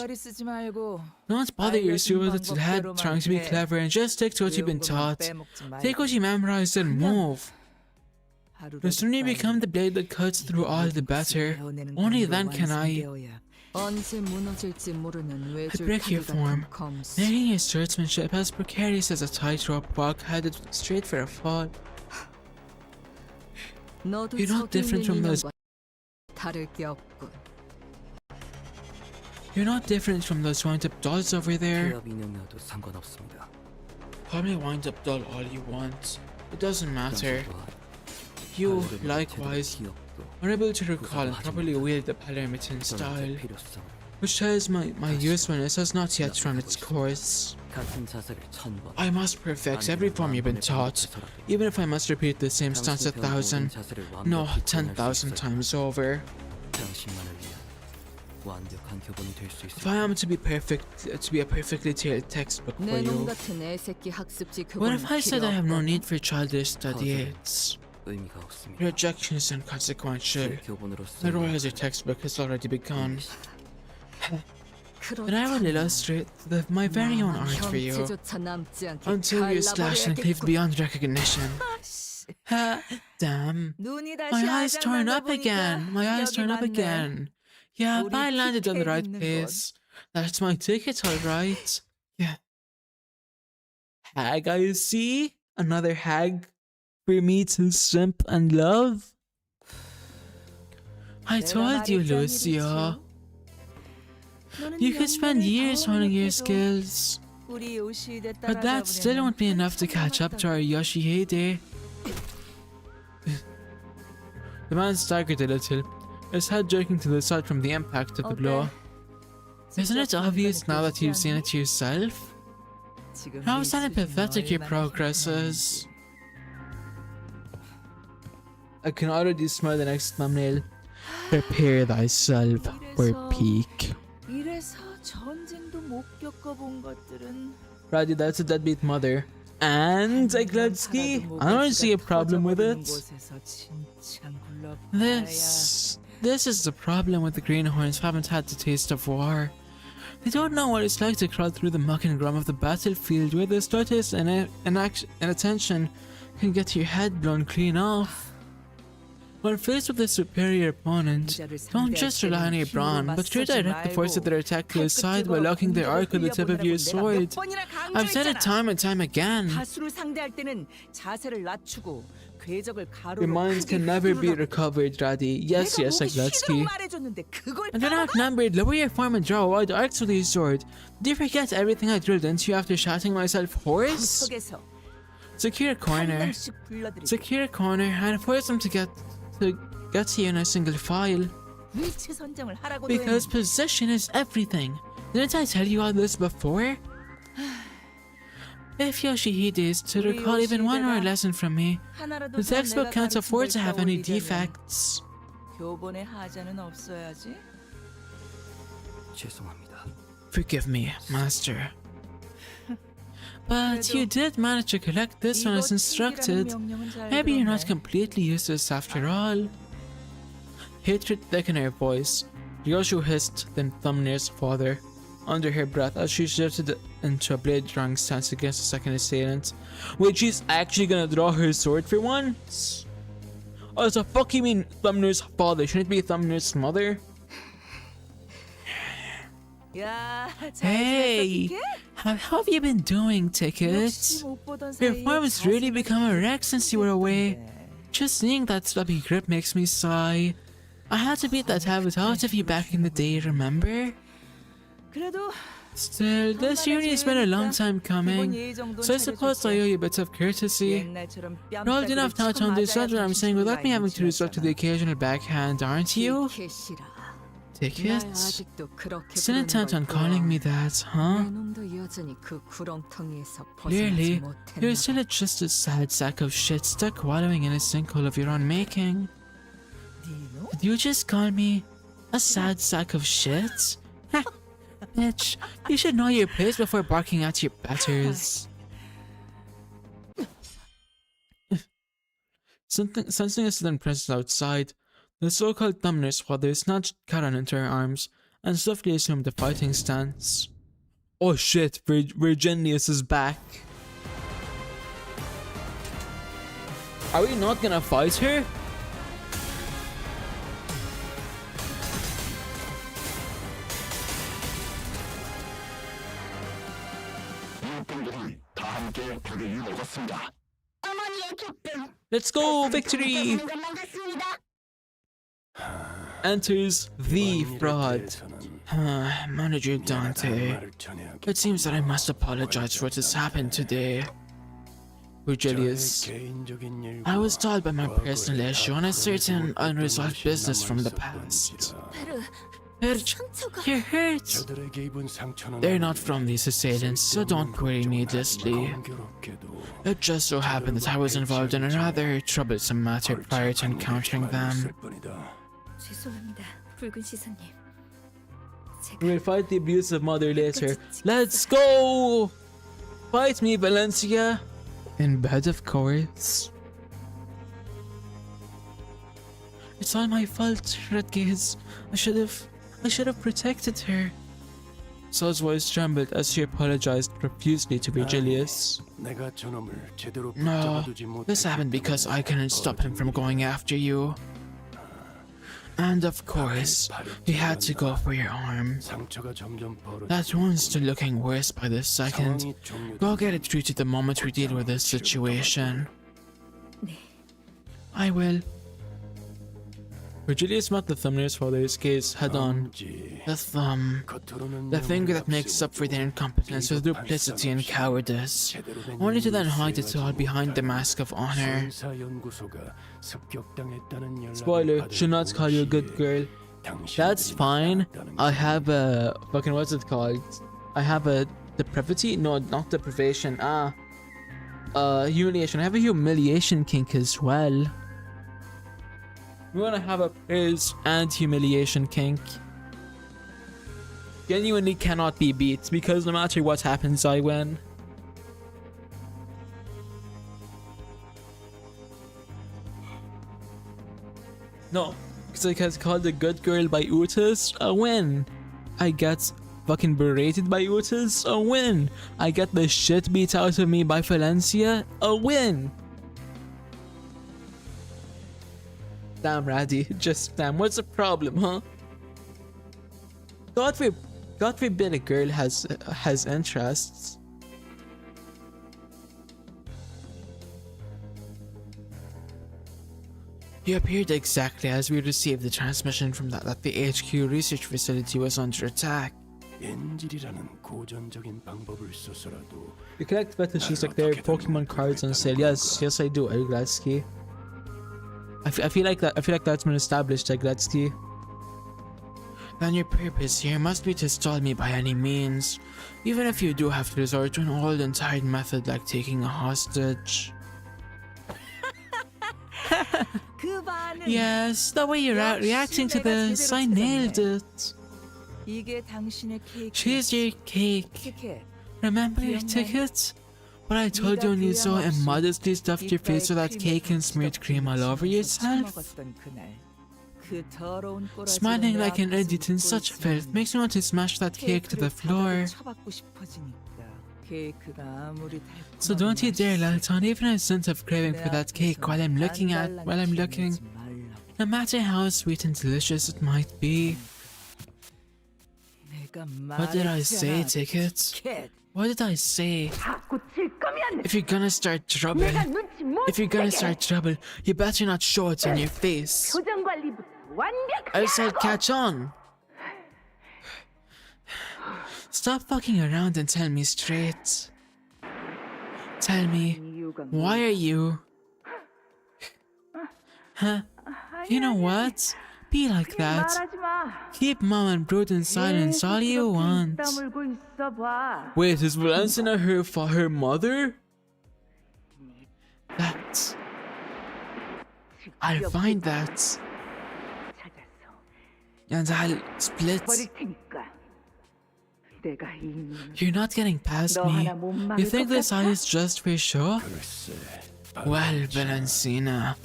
Don't bother your stupid little head trying to be clever and just stick to what you've been taught. Take what you memorized and move. The sooner you become the blade that cuts through all, the better. Only then can I break your form, making your swordsmanship as precarious as a tightrope walk headed straight for a fall. You're not different from those. You're not different from those wind-up dolls over there. Call me wind-up doll all you want. It doesn't matter. You, likewise, are able to recall and properly wield the Palermitan style, which tells my usefulness has not yet run its course. I must perfect every form you've been taught, even if I must repeat the same stance 1,000, no, 10,000 times over. If I am to be a perfectly tailored textbook for you, what if I said I have no need for childish study aids? Your rejection is inconsequential. The role as your textbook has already begun. Then I will illustrate my very own art for you, until you're slashed and cleaved beyond recognition. Ha! Damn. My eyes torn up again. My eyes torn up again. Yeah, I landed on the right place. That's my ticket, alright. Yeah. Hag, I see? Another hag for me to simp and love? I told you, Lucio. You could spend years honing your skills, but that still won't be enough to catch up to our Yoshihide. The man staggered a little, his head jerking to the side from the impact of the blow. Isn't it obvious now that you've seen it yourself? How sad and pathetic your progress is. I can already smell the next thumbnail. Prepare thyself for peak. Roddy, that's a deadbeat mother. And Zagledski, I don't see a problem with it. This is the problem with the greenhorns who haven't had the taste of war. They don't know what it's like to crawl through the muck and grime of the battlefield where the slightest inattention can get your head blown clean off. When faced with a superior opponent, don't just rely on your brawn, but redirect the force of their attack to the side by locking their arc with the tip of your sword. I've said it time and time again. 다수를 상대할 때는 자세를 낮추고 궤적을 가로로 Your minds can never be recovered, Radhi. Yes, yes, like Letsky. And when outnumbered, lower your form and draw wide arcs with your sword. Do you forget everything I drilled into you after shouting myself hoarse? Secure a corner. Secure a corner and force them to get to you in a single file. Because position is everything. Didn't I tell you all this before? If Yoshihide is to recall even one more lesson from me, the textbook can't afford to have any defects. Forgive me, Master. But you did manage to collect this one as instructed. Maybe you're not completely useless after all. Hatred thick in her voice. Ryoshu hissed then Thumbnail's father under her breath as she shifted into a blade drawing stance against the second assailant. Wait, she's actually gonna draw her sword for once? Oh, so fuck you mean Thumbnail's father? Shouldn't it be Thumbnail's mother? Hey! How have you been doing, Ticket? Your form has really become a wreck since you were away. Just seeing that sloppy grip makes me sigh. I had to beat that habit out of you back in the day, remember? Still, this journey's been a long time coming, so I suppose I owe you a bit of courtesy. You're old enough now to understand what I'm saying without me having to resort to the occasional backhand, aren't you? Tickets? Still intent on calling me that, huh? Clearly, you're still just a sad sack of shit stuck wallowing in a sinkhole of your own making. Did you just call me a sad sack of shit? Ha! Bitch, you should know your place before barking at your betters. Sensing a sudden presence outside, the so-called Thumbnail's father snatched Karan into her arms and swiftly assumed the fighting stance. Oh shit, Virginius is back. Are we not gonna fight her? Let's go, victory! Enters the fraud. Manager Dante. It seems that I must apologize for what has happened today. Virgilius. I was told by my personal issue on a certain unresolved business from the past. You're hurt. They're not from these assailants, so don't worry needlessly. It just so happened that I was involved in a rather troublesome matter prior to encountering them. We'll fight the abusive mother later. Let's go! Fight me, Valencia! In bed, of course. It's all my fault, Redgaze. I should have protected her. Sol's voice trembled as she apologized profusely to Virgilius. No, this happened because I couldn't stop him from going after you. And of course, you had to go for your arm. That wound's still looking worse by the second. Go get it treated the moment we deal with this situation. I will. Virgilius met the Thumbnail's father's gaze head-on. The thumb. The finger that makes up for their incompetence with duplicity and cowardice, only to then hide it all behind the mask of honor. Spoiler, should not call you a good girl. That's fine. I have a... fucking what's it called? I have a depravity? No, not deprivation. Humiliation. I have a humiliation kink as well. We want to have a praise and humiliation kink. Genuinely cannot be beat because no matter what happens, I win. No, because I get called a good girl by Utas, a win. I get fucking berated by Utas, a win. I get the shit beat out of me by Valencia, a win. spam, Raddy. Just spam. What's the problem, huh? God forbid a girl has interests. You appeared exactly as we received the transmission from that the HQ research facility was under attack. You collect battle sheets like they're Pokemon cards on sale. Yes, I do, Gletsky. I feel like that's been established, Gletsky. Then your purpose here must be to stall me by any means, even if you do have to resort to an old and tired method like taking a hostage. Yes, the way you're reacting to this, I nailed it. Here's your cake. Remember your ticket? What I told you when you so immodestly stuffed your face with that cake and smeared cream all over yourself? Smiling like an idiot in such filth makes me want to smash that cake to the floor. So don't you dare let on even a sense of craving for that cake while I'm looking. No matter how sweet and delicious it might be. What did I say, Ticket? What did I say? If you're gonna start trouble, you better not show it on your face. I said catch on. Stop fucking around and tell me straight. Tell me, why are you... Huh? You know what? Be like that. Keep mom and brood in silence all you want. Wait, is Valencina her mother? That... I'll find that. And I'll split. You're not getting past me. You think this eye is just for show? Well, Valencina,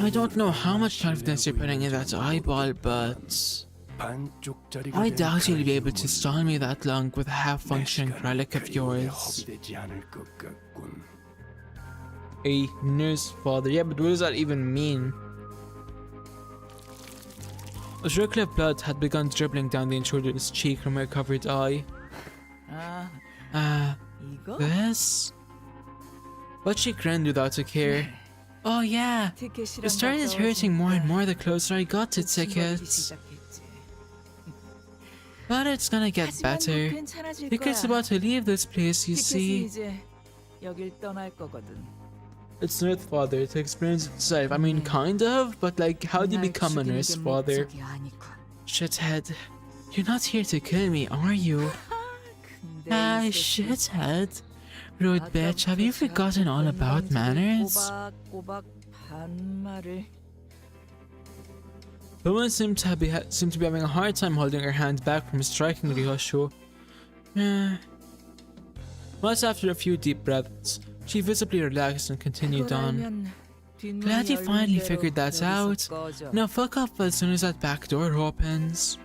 I don't know how much confidence you're putting in that eyeball, but... I doubt you'll be able to stall me that long with a half-functioning relic of yours. A nurse father. Yeah, but what does that even mean? A trickle of blood had begun dribbling down the intruder's cheek from her covered eye. This? But she grinned without a care. Oh yeah, it started hurting more and more the closer I got to Ticket. But it's gonna get better. Ticket's about to leave this place, you see. It's Nurse Father, it explains itself. I mean, kind of, but like, how do you become a Nurse Father? Shithead, you're not here to kill me, are you? Shithead. Rude bitch, have you forgotten all about manners? The woman seemed to be having a hard time holding her hand back from striking Ryosho. Once after a few deep breaths, she visibly relaxed and continued on. Glad you finally figured that out. Now fuck off as soon as that back door opens.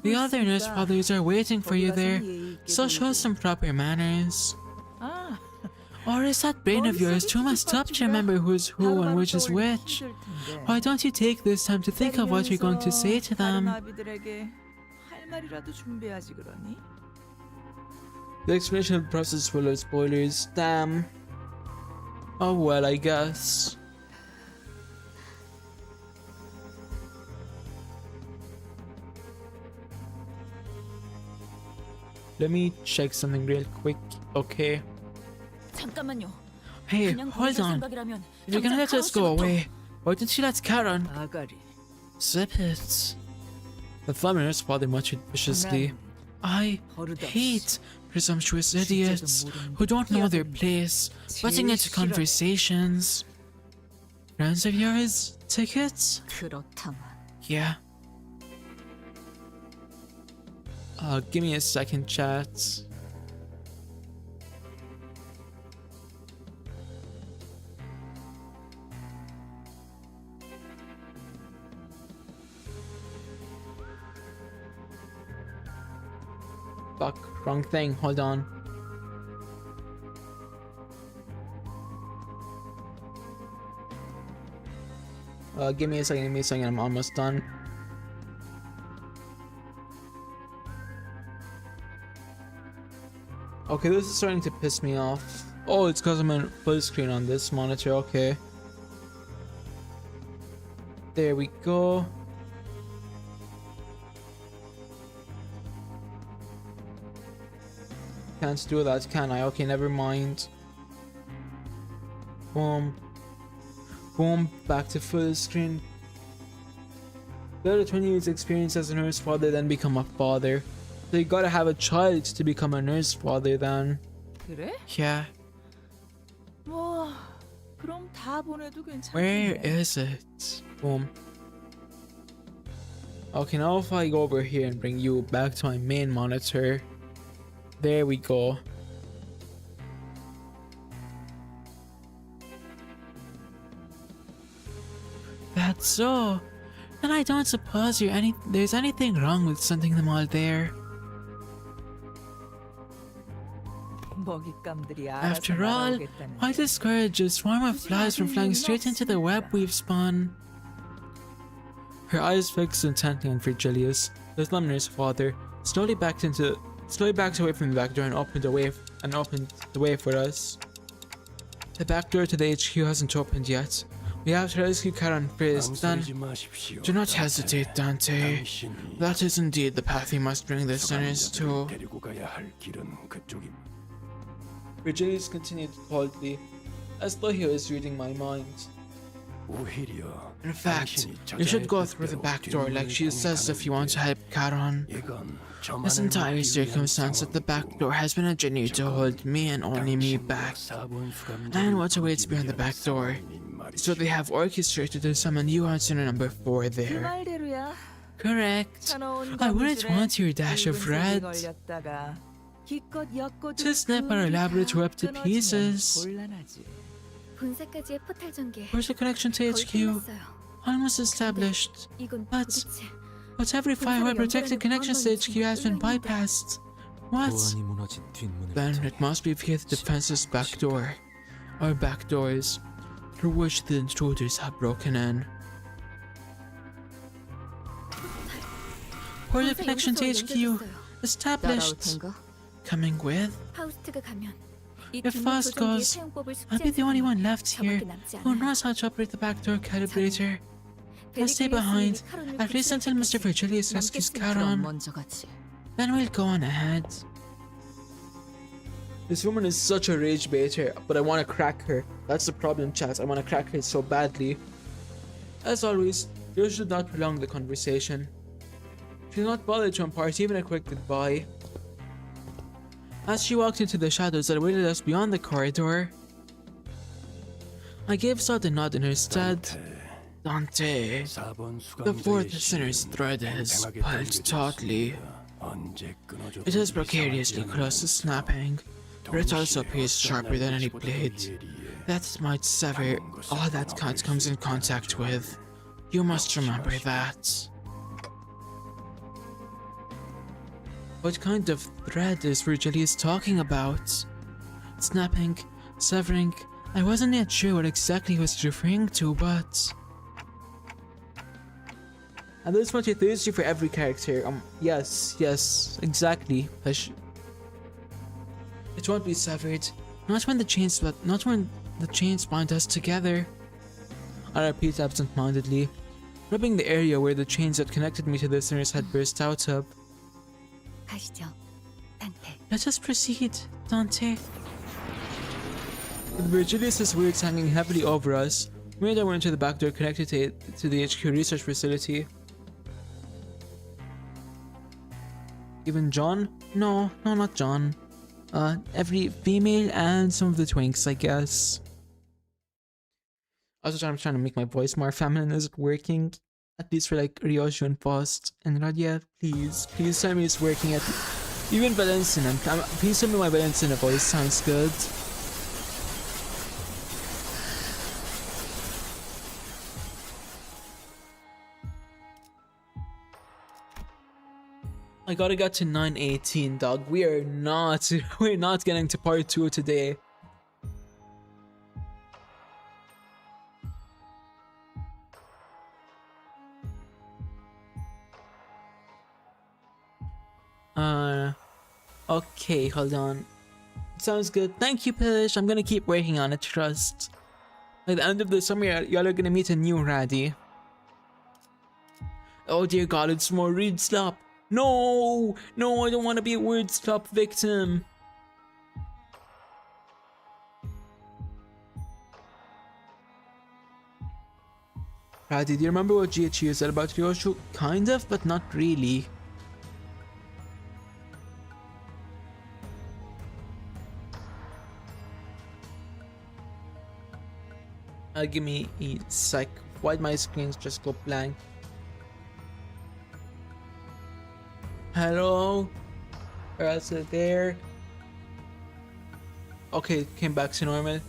The other Nurse Fathers are waiting for you there, so show some proper manners. Or is that brain of yours too messed up to remember who's who and which is which? Why don't you take this time to think of what you're going to say to them? The explanation of the process is full of spoilers. Damn. Oh well, I guess. Let me check something real quick, okay? Hey, hold on. If you're gonna let us go away, why didn't you let Karen? Zip it. The Nurse Father muttered viciously. I hate presumptuous idiots who don't know their place, butting into conversations. Friends of yours? Tickets? Yeah. Give me a second, chat. Fuck, wrong thing, hold on. Give me a second, I'm almost done. Okay, this is starting to piss me off. Oh, it's because I'm in full screen on this monitor, okay. There we go. Can't do that, can I? Okay, never mind. Boom. Boom, back to full screen. Build a 20 years experience as a nurse father, then become a father. So you gotta have a child to become a nurse father then. 그래? Yeah. 뭐 그럼 다 보내도 괜찮은데. Where is it? Boom. Okay, now if I go over here and bring you back to my main monitor. There we go. That's so. Then I don't suppose there's anything wrong with sending them all there. After all, why discourage a swarm of flies from flying straight into the web we've spun? Her eyes fixed intently on Virgilius, the Slumner's father, slowly backed away from the back door and opened the way for us. The back door to the HQ hasn't opened yet. We have to rescue Charon first, then... Do not hesitate, Dante. That is indeed the path we must bring the sinners to. Virgilius continued coldly, as though he was reading my mind. In fact, you should go through the back door like she says if you want to help Charon. This entire circumstance at the back door has been a journey to hold me and only me back. And what awaits beyond the back door? So they have orchestrated to summon you on sinner number 4 there. Correct. I wouldn't want your dash of red to snip our elaborate web to pieces. Where's the connection to HQ? Almost established. But every firewall protected connection to HQ has been bypassed. What? Then it must be via the defense's back door. Or back doors, through which the intruders have broken in. Where's the connection to HQ? Established. Coming with? If Faust goes, I'll be the only one left here who knows how to operate the backdoor calibrator. I'll stay behind, at least until Mr. Virgilius rescues Charon. Then we'll go on ahead. This woman is such a rage baiter, but I want to crack her. That's the problem, chat. I want to crack her so badly. As always, you should not prolong the conversation. She did not bother to impart even a quick goodbye. As she walked into the shadows that awaited us beyond the corridor, I gave Sod a nod in her stead. Dante, the 4th sinner's thread has pulled tautly. It is precariously close to snapping, but it also appears sharper than any blade that might sever all that Cat comes in contact with. You must remember that. What kind of thread is Virgilius talking about? Snapping, severing, I wasn't yet sure what exactly he was referring to, but... And this much enthusiasm for every character. Yes, exactly. It won't be severed. Not when the chains bind us together. I repeat absent-mindedly, rubbing the area where the chains that connected me to the sinners had burst out of. Let us proceed, Dante. With Virgilius' words hanging heavily over us, we made our way into the back door connected to the HQ research facility. Even John? No, not John. Every female and some of the twinks, I guess. Also, I'm trying to make my voice more feminine. Is it working? At least for like Ryoshu and Faust. And Radia, please tell me it's working at even Valencina. Please tell me my Valencina voice sounds good. I gotta get to 918, dog. We're not getting to part 2 today. Okay, hold on. Sounds good. Thank you, Pish. I'm gonna keep working on it, trust. At the end of the summer, y'all are gonna meet a new Raddy. Oh dear god, it's more Reed Slop. No! No, I don't want to be a word slop victim. Raddy, do you remember what GHU said about Ryoshu? Kind of, but not really. Give me a sec. Why'd my screens just go blank? Hello? Or else there? Okay, came back to normal.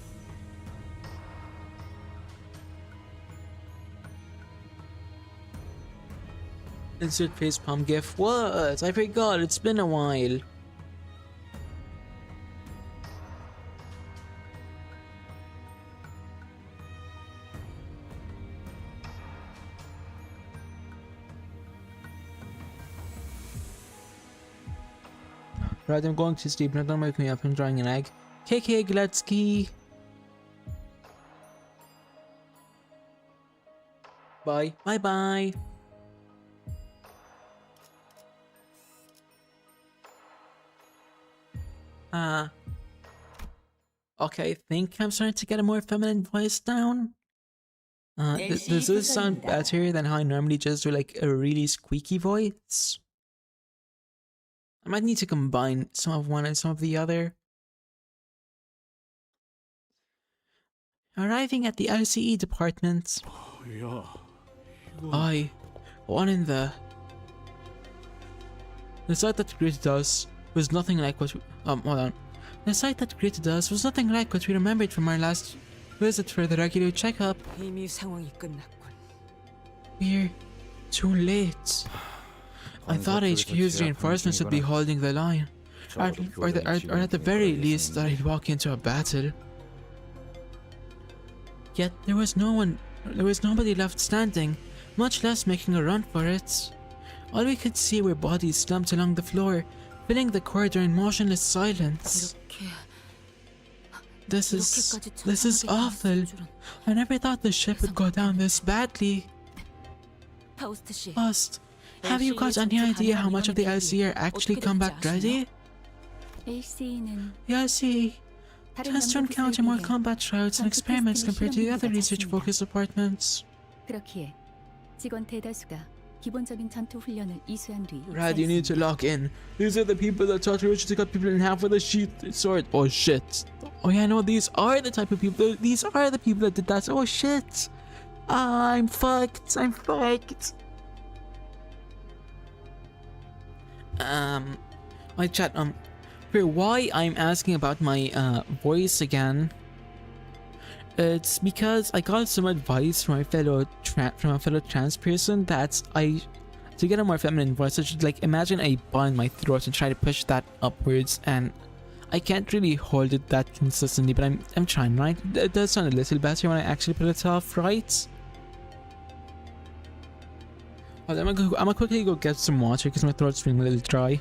Insert facepalm gif. What? I forgot, it's been a while. Right, I'm going to sleep. Not gonna wake me up. I'm drawing an egg. KK Gletsky. Bye. Bye bye. Okay, I think I'm starting to get a more feminine voice down. Does this sound better than how I normally just do like a really squeaky voice? I might need to combine some of one and some of the other. Arriving at the LCE department. Yeah. One in the site that greeted us was nothing like what hold on. The site that greeted us was nothing like what we remembered from our last visit for the regular checkup. 이미 상황이 끝났군. We're too late. I thought HQ's reinforcements would be holding the line, or at the very least that I'd walk into a battle. Yet there was nobody left standing, much less making a run for it. All we could see were bodies slumped along the floor, filling the corridor in motionless silence. This is awful. I never thought the ship would go down this badly. Faust, have you got any idea how much of the LC are actually combat ready? LC는 The LC tends to encounter more combat trials and experiments compared to the other research-focused departments. 그렇기에 직원 대다수가 기본적인 전투 훈련을 이수한 뒤 Rad, you need to lock in. These are the people that taught Hiroshi to cut people in half with a sheath sword. Oh shit. Oh yeah, no, these are the type of people. These are the people that did that. Oh shit. I'm fucked. I'm fucked. My chat, for why I'm asking about my voice again, it's because I got some advice from a fellow trans person that to get a more feminine voice, I should like imagine a ball in my throat and try to push that upwards, and I can't really hold it that consistently, but I'm trying, right? It does sound a little better when I actually put it off, right? I'm gonna quickly go get some water because my throat's feeling a little dry.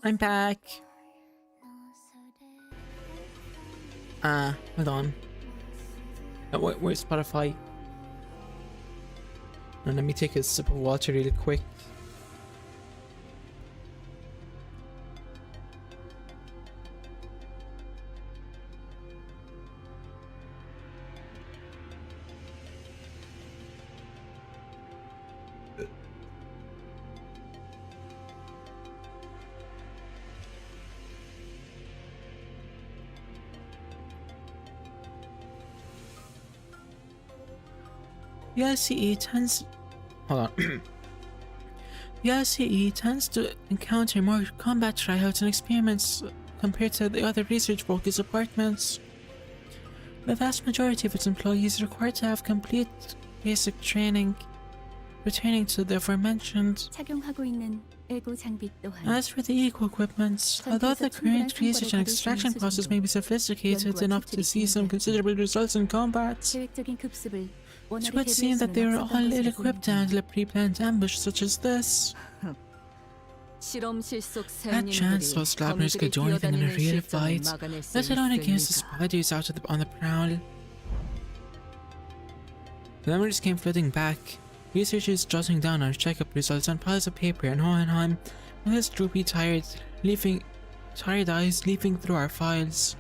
I'm back. Hold on. Where's Spotify? And let me take a sip of water really quick. The ICE tends... Hold on. The ICE tends to encounter more combat tryouts and experiments compared to the other research-focused departments. The vast majority of its employees are required to have complete basic training, pertaining to the aforementioned. 착용하고 있는 에고 장비 또한 As for the eco-equipment, although the current research and extraction process may be sophisticated enough to see some considerable results in combat, 계획적인 급습을 it would seem that they were all ill-equipped to handle a pre-planned ambush such as this. 실험실 속 That chance those laborers could do anything in a real fight, let alone against the spiders out on the prowl. The memories came flooding back. Researchers jotting down our checkup results on piles of paper in Hohenheim, with his droopy, tired eyes leafing through our files.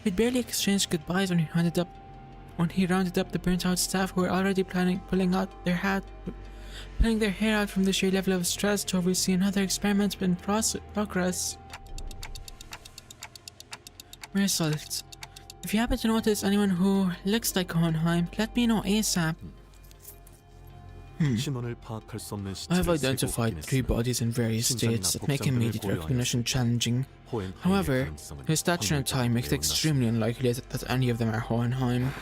We'd barely exchanged goodbyes when he rounded up the burnt-out staff who were already pulling their hair out from the sheer level of stress to oversee another experiment in progress. Result. If you happen to notice anyone who looks like Hohenheim, let me know ASAP. I have identified 3 bodies in various states that make immediate recognition challenging. However, his stature and time make it extremely unlikely that any of them are Hohenheim.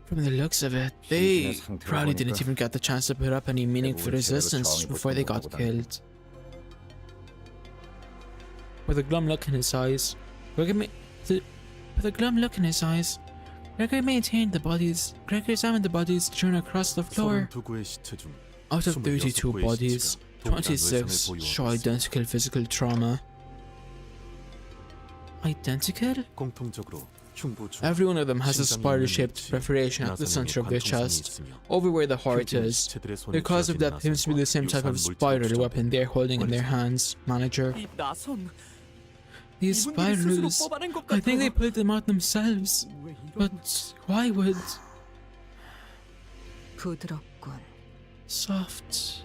From the looks of it, they probably didn't even get the chance to put up any meaningful resistance before they got killed. With a glum look in his eyes, Gregory examined the bodies strewn across the floor. Out of 32 bodies, 26 show identical physical trauma. Identical? Every one of them has a spiral-shaped perforation at the center of their chest, over where the heart is. The cause of death seems to be the same type of spiral weapon they're holding in their hands, manager. These spirals, I think they pulled them out themselves. But why would... Soft.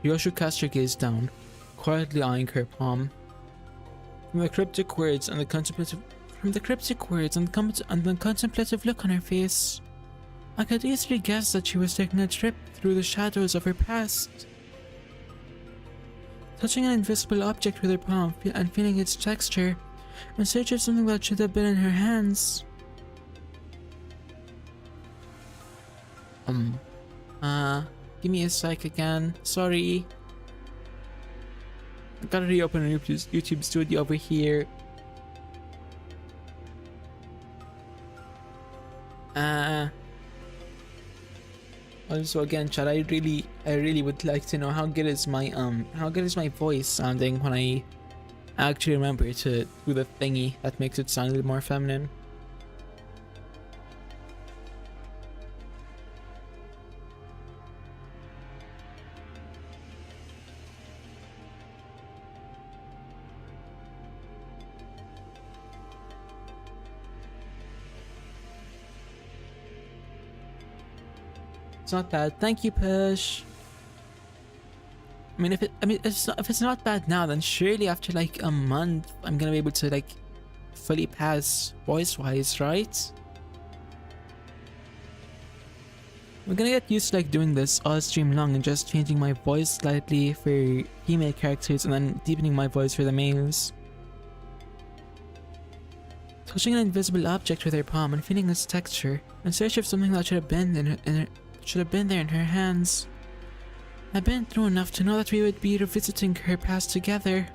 Yoshu cast her gaze down, quietly eyeing her palm. From the cryptic words and the contemplative look on her face, I could easily guess that she was taking a trip through the shadows of her past. Touching an invisible object with her palm and feeling its texture, in search of something that should have been in her hands. Give me a sec again. Sorry. I gotta reopen a YouTube studio over here. Also, again, chat, I really would like to know how good is my voice sounding when I actually remember to do the thingy that makes it sound a little more feminine. It's not bad. Thank you, Push. If it's not bad now, then surely after like a month, I'm gonna be able to like fully pass voice-wise, right? We're gonna get used to like doing this all stream long and just changing my voice slightly for female characters and then deepening my voice for the males. Touching an invisible object with her palm and feeling its texture, in search of something that should have been there in her hands. I've been through enough to know that we would be revisiting her past together.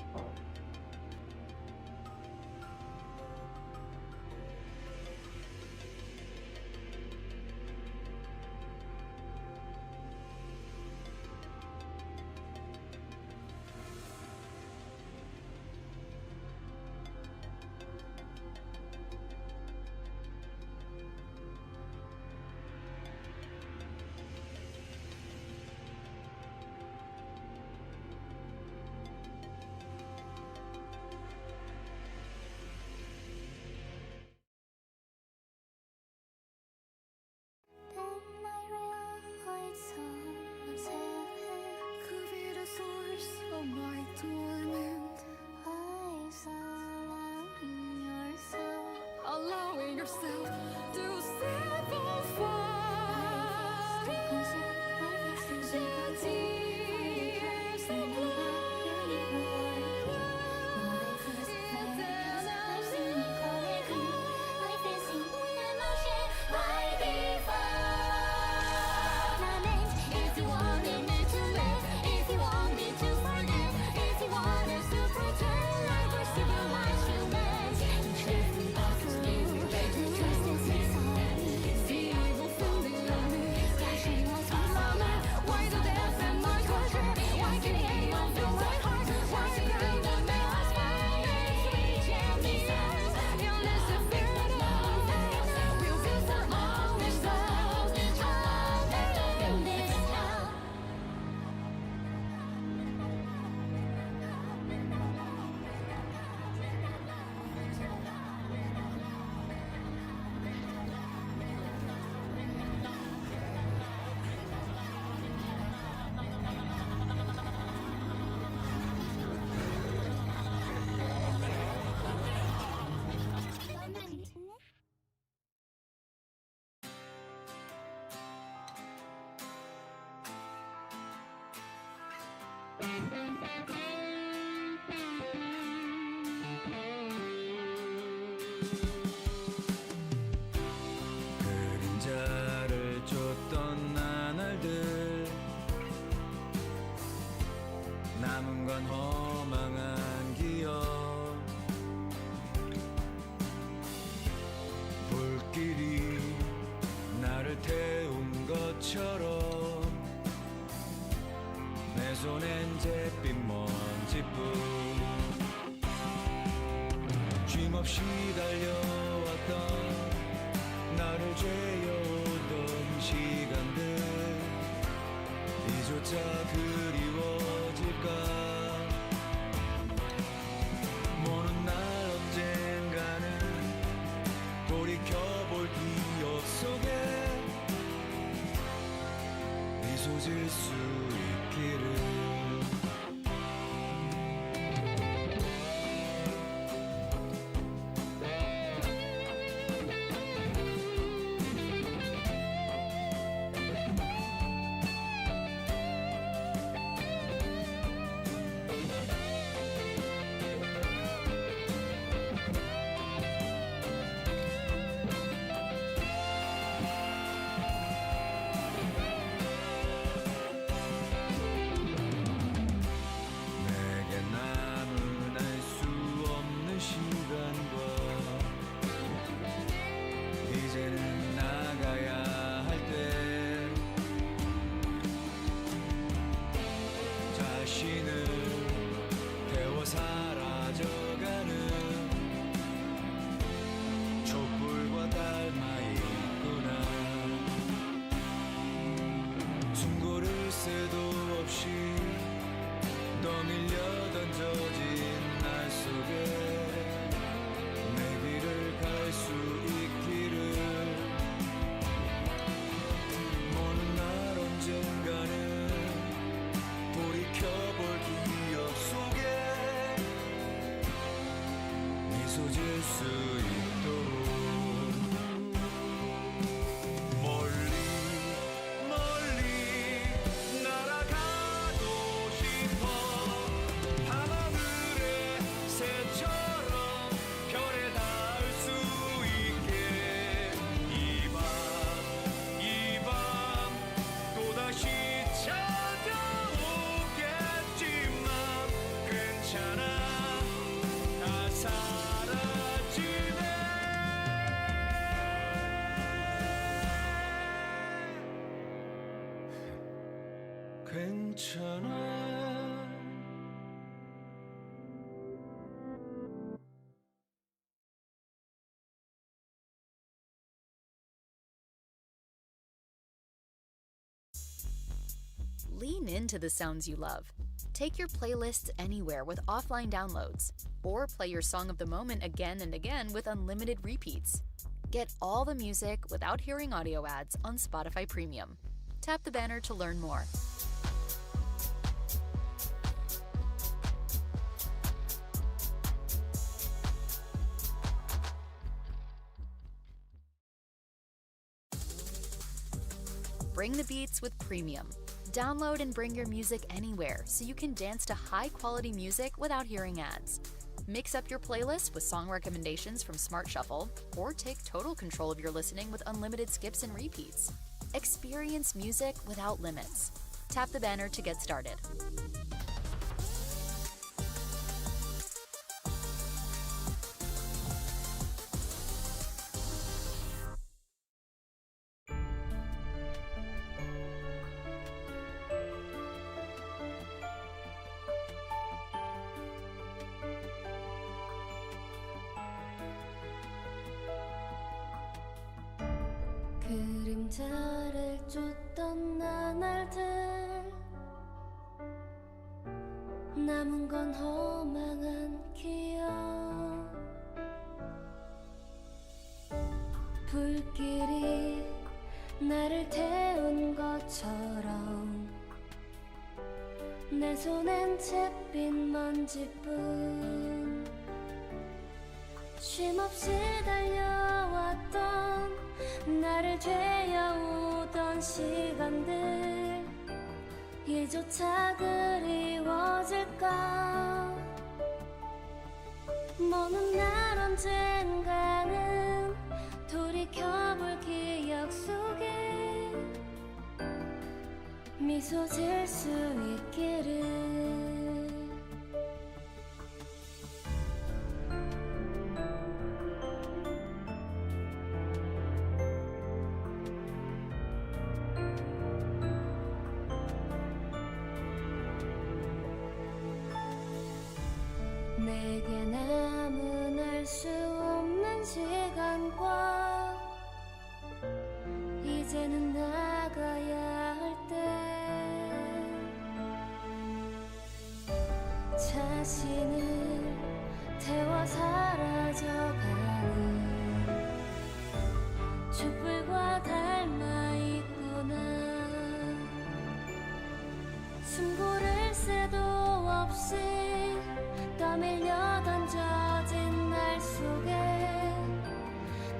그림자를 줬던 나날들 남은 건 허망한 기억 불길이 나를 태운 것처럼 내 손엔 잿빛 먼지뿐 쉼없이 달려왔던 나를 죄어오던 시간들 이조차 그리워질까 모든 날 언젠가는 돌이켜볼 기억 속에 미소 질 수 있기를 Lean into the sounds you love. Take your playlists anywhere with offline downloads, or play your song of the moment again and again with unlimited repeats. Get all the music without hearing audio ads on Spotify Premium. Tap the banner to learn more. Bring the beats with premium. Download and bring your music anywhere so you can dance to high-quality music without hearing ads. Mix up your playlist with song recommendations from Smart Shuffle, or take total control of your listening with unlimited skips and repeats. Experience music without limits. Tap the banner to get started. 그림자를 쫓던 나날들 남은 건 허망한 기억 불길이 나를 태운 것처럼 내 손엔 잿빛 먼지뿐 쉼없이 달려왔던 나를 죄어오던 시간들 이조차 그리워질까 먼 날 언젠가는 돌이켜볼 기억 속에 미소 지을 수 있기를 내게 남은 알 수 없는 시간과 이제는 나가야 할 때 자신을 태워 사라져가는 촛불과 닮아 있구나 숨고를 새도 없이 떠밀려 던져진 날 속에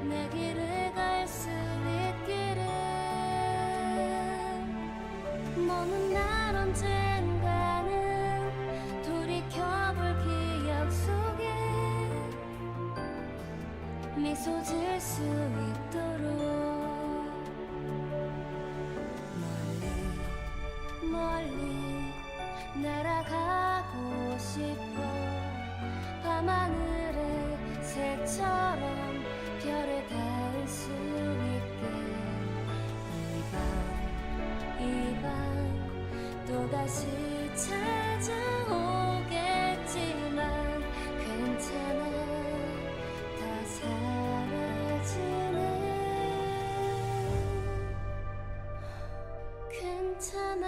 내 길을 갈 수 있기를 먼 날 언젠가는 돌이켜볼 기억 속에 미소 지을 수 있도록 멀리 멀리 날아가고 싶어 밤하늘의 새처럼 별에 닿을 수 있게 이 밤 또다시 찾아오겠지만 괜찮아 다 사라지네 괜찮아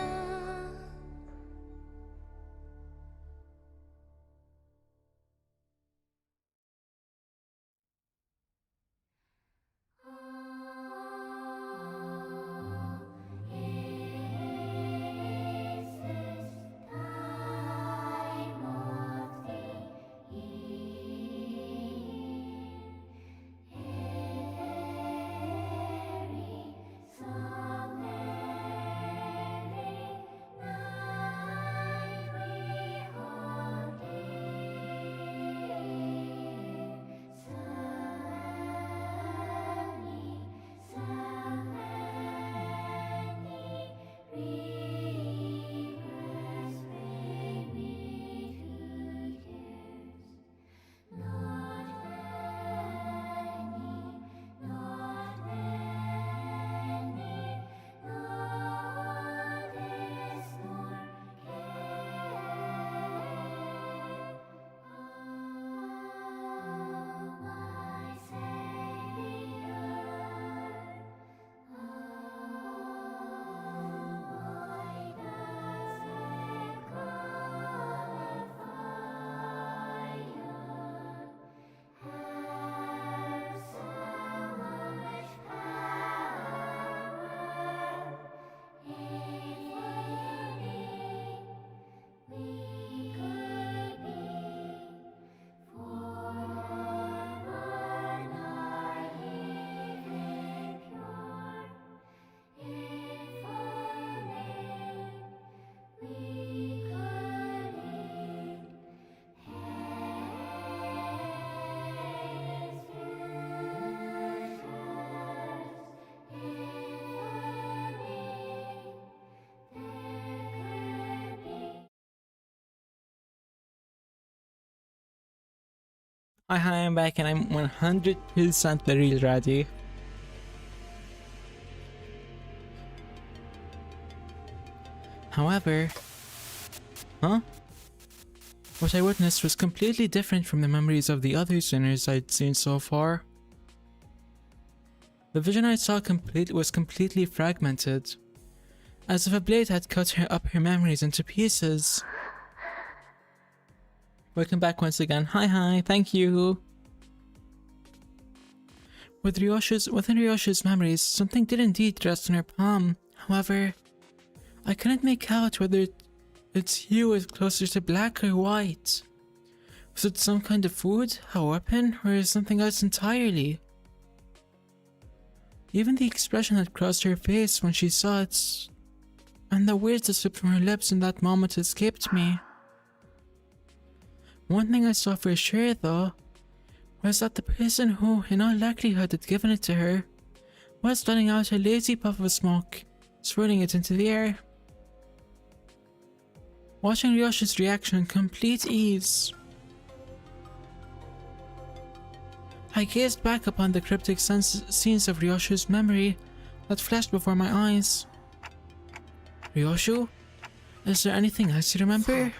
Hi, I'm back and I'm 100% the real ready. However, what I witnessed was completely different from the memories of the other sinners I'd seen so far. The vision I saw was completely fragmented, as if a blade had cut up her memories into pieces. Welcome back once again. Hi, thank you. Within Ryoshu's memories, something did indeed rest on her palm. However, I couldn't make out whether its hue was closer to black or white. Was it some kind of food, a weapon, or something else entirely? Even the expression that crossed her face when she saw it, and the words that slipped from her lips in that moment escaped me. One thing I saw for sure, though, was that the person who, in all likelihood, had given it to her, was letting out a lazy puff of smoke, swirling it into the air. Watching Ryoshu's reaction in complete ease, I gazed back upon the cryptic scenes of Ryoshu's memory that flashed before my eyes. Ryoshu? Is there anything else you remember?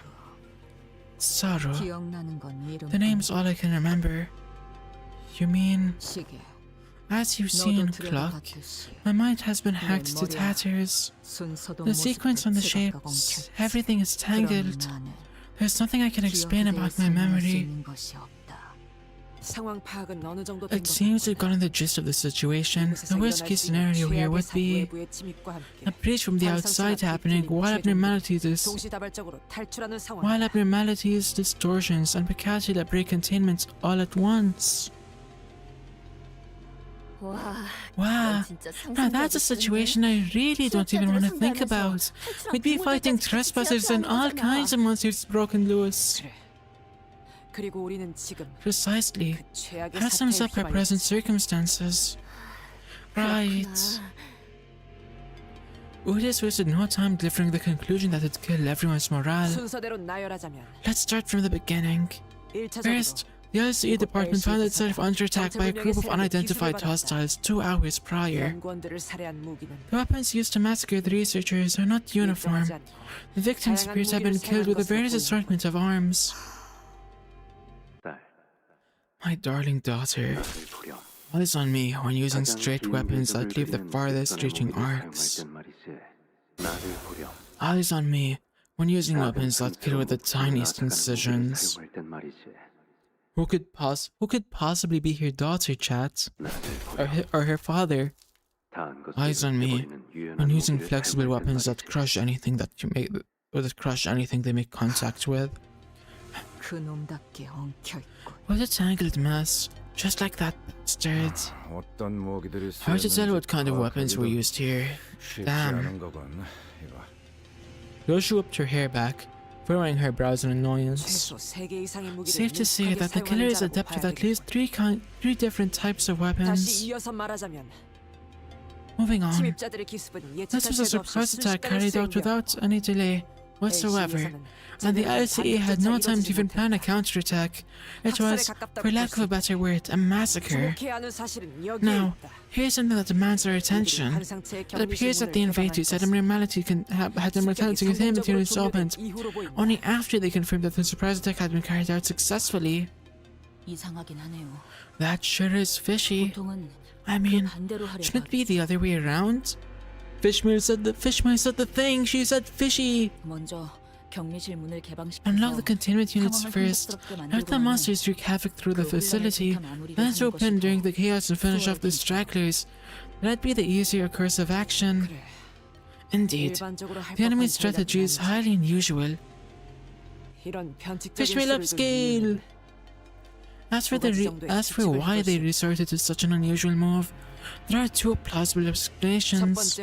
Saru. The name's all I can remember. You mean... As you've seen, clock, my mind has been hacked to tatters. The sequence on the shapes, everything is tangled. There's nothing I can explain about my memory. It seems we've gotten the gist of the situation. The worst case scenario here would be a breach from the outside happening while abnormalities, distortions, and Pikachu that break containment all at once. Wow, now that's a situation I really don't even want to think about. We'd be fighting trespassers and all kinds of monsters broken loose. Precisely. That sums up our present circumstances. Right. Udis wasted no time delivering the conclusion that it'd kill everyone's morale. Let's start from the beginning. First, the LCE department found itself under attack by a group of unidentified hostiles 2 hours prior. The weapons used to massacre the researchers are not uniform. The victims appear to have been killed with a various assortment of arms. My darling daughter, all is on me when using straight weapons that leave the farthest reaching arcs. All is on me when using weapons that kill with the tiniest incisions. Who could possibly be her daughter, chat? Or her father? Eyes on me when using flexible weapons that crush anything they make contact with. What a tangled mess, just like that bastard. Hard to tell what kind of weapons were used here. Damn. Ryoshu whipped her hair back, furrowing her brows in annoyance. Safe to say that the killer is adept with at least three different types of weapons. Moving on. This was a surprise attack carried out without any delay whatsoever, and the LCE had no time to even plan a counterattack. It was, for lack of a better word, a massacre. Now, here's something that demands our attention. It appears that the invaders had immortality containment units opened only after they confirmed that the surprise attack had been carried out successfully. That sure is fishy. I mean, shouldn't it be the other way around? Fishmeal said the thing, she said fishy! Unlock the containment units first. Let the monsters wreak havoc through the facility, then swoop in during the chaos and finish off the stragglers. That'd be the easier course of action. Indeed, the enemy's strategy is highly unusual. Fishmeal upscale! As for why they resorted to such an unusual move, there are two plausible explanations.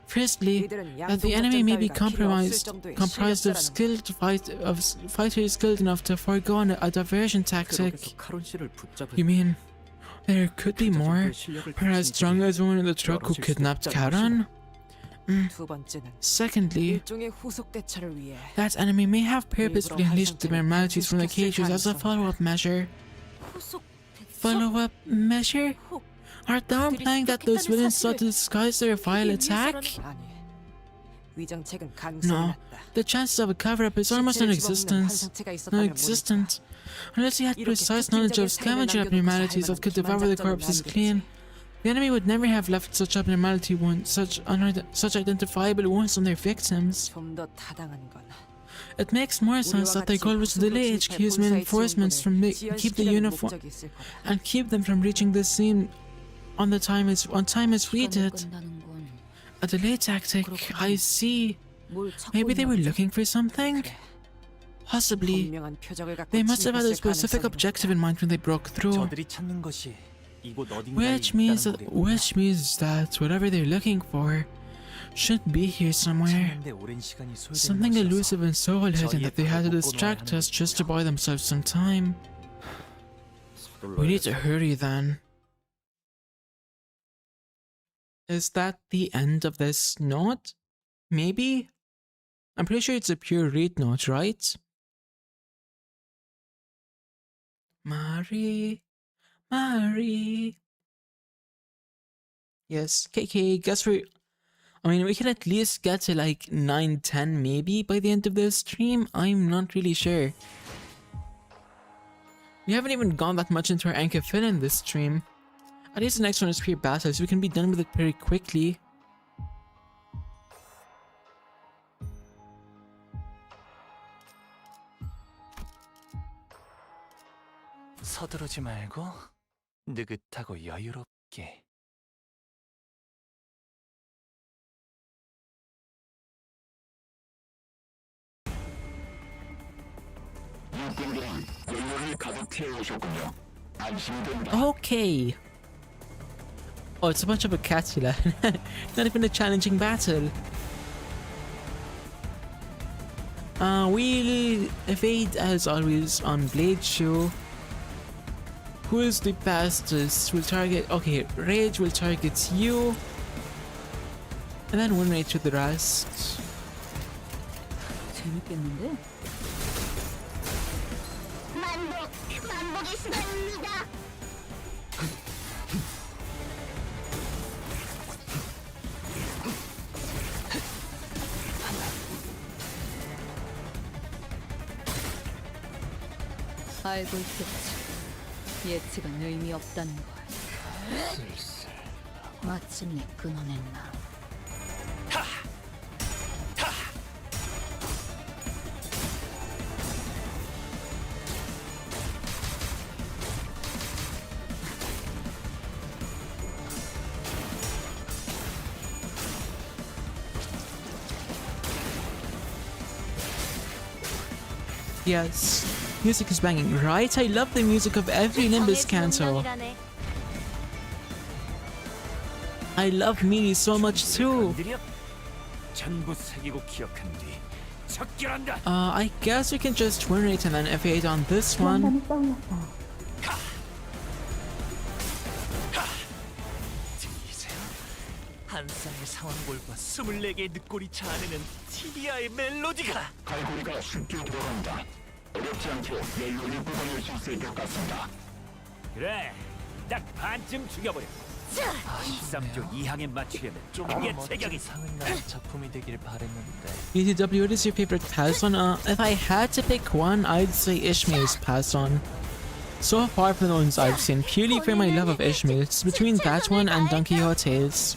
Firstly, that the enemy may be comprised of fighters skilled enough to forego a diversion tactic. You mean there could be more, as strong as one in the truck who kidnapped Charon? Secondly, that enemy may have purposefully unleashed the abnormalities from the cages as a follow-up measure. Follow-up measure? Are they implying that those villains sought to disguise their vile attack? 위정책은 No, 가능성이 the chances of a cover-up is almost non-existent. Non-existent. Unless he had precise knowledge of scavenger abnormalities that could devour the corpses clean. The enemy would never have left such abnormality wounds, such identifiable wounds on their victims. 좀더 타당한 건 It makes more sense that their goal was to delay HQ's reinforcements from keep the uniform and keep them from reaching the scene on time as we did. A delay tactic, I see. Maybe they were looking for something? Possibly. They must have had a specific objective in mind when they broke through. Which means that whatever they're looking for should be here somewhere. Something elusive and so hidden that they had to distract us just to buy themselves some time. We need to hurry then. Is that the end of this note? Maybe? I'm pretty sure it's a pure read note, right? Mari. Yes, KK, guess we can at least get to like 9-10 maybe by the end of this stream. I'm not really sure. We haven't even gone that much into our Anka Fin in this stream. At least the next one is pure battle, so we can be done with it pretty quickly. 서두르지 말고 느긋하고 여유롭게. Okay. Oh, it's a bunch of Akatula. Not even a challenging battle. We'll evade as always on Blade Show. Who is the fastest? We'll target. Okay, Rage will target you. And then one rage with the rest. 재밌겠는데? 만복이 시간입니다. 알고 있겠지. 예측은 의미 없다는 걸. 마침내 끊어냈나. Yes, music is banging, right? I love the music of every Limbus Canto. I love Mealy so much too. I guess we can just turn rate and then F8 on this one. 한 쌍의 상황골과 24개의 늑골이 자아내는 티비아의 멜로디가 갈고리가 쉽게 들어간다. 어렵지 않게 멜로디 구성할 수 있을 것 같습니다. 그래, 딱 반쯤 죽여버려. 13조 2항에 맞추려면 그게 제격이 상은 나는 작품이 되길 바랬는데. VTW, what is your favorite pass on? If I had to pick one, I'd say Ishmael's pass on. So far from the ones I've seen, purely for my love of Ishmael, it's between that one and Don Quixote's.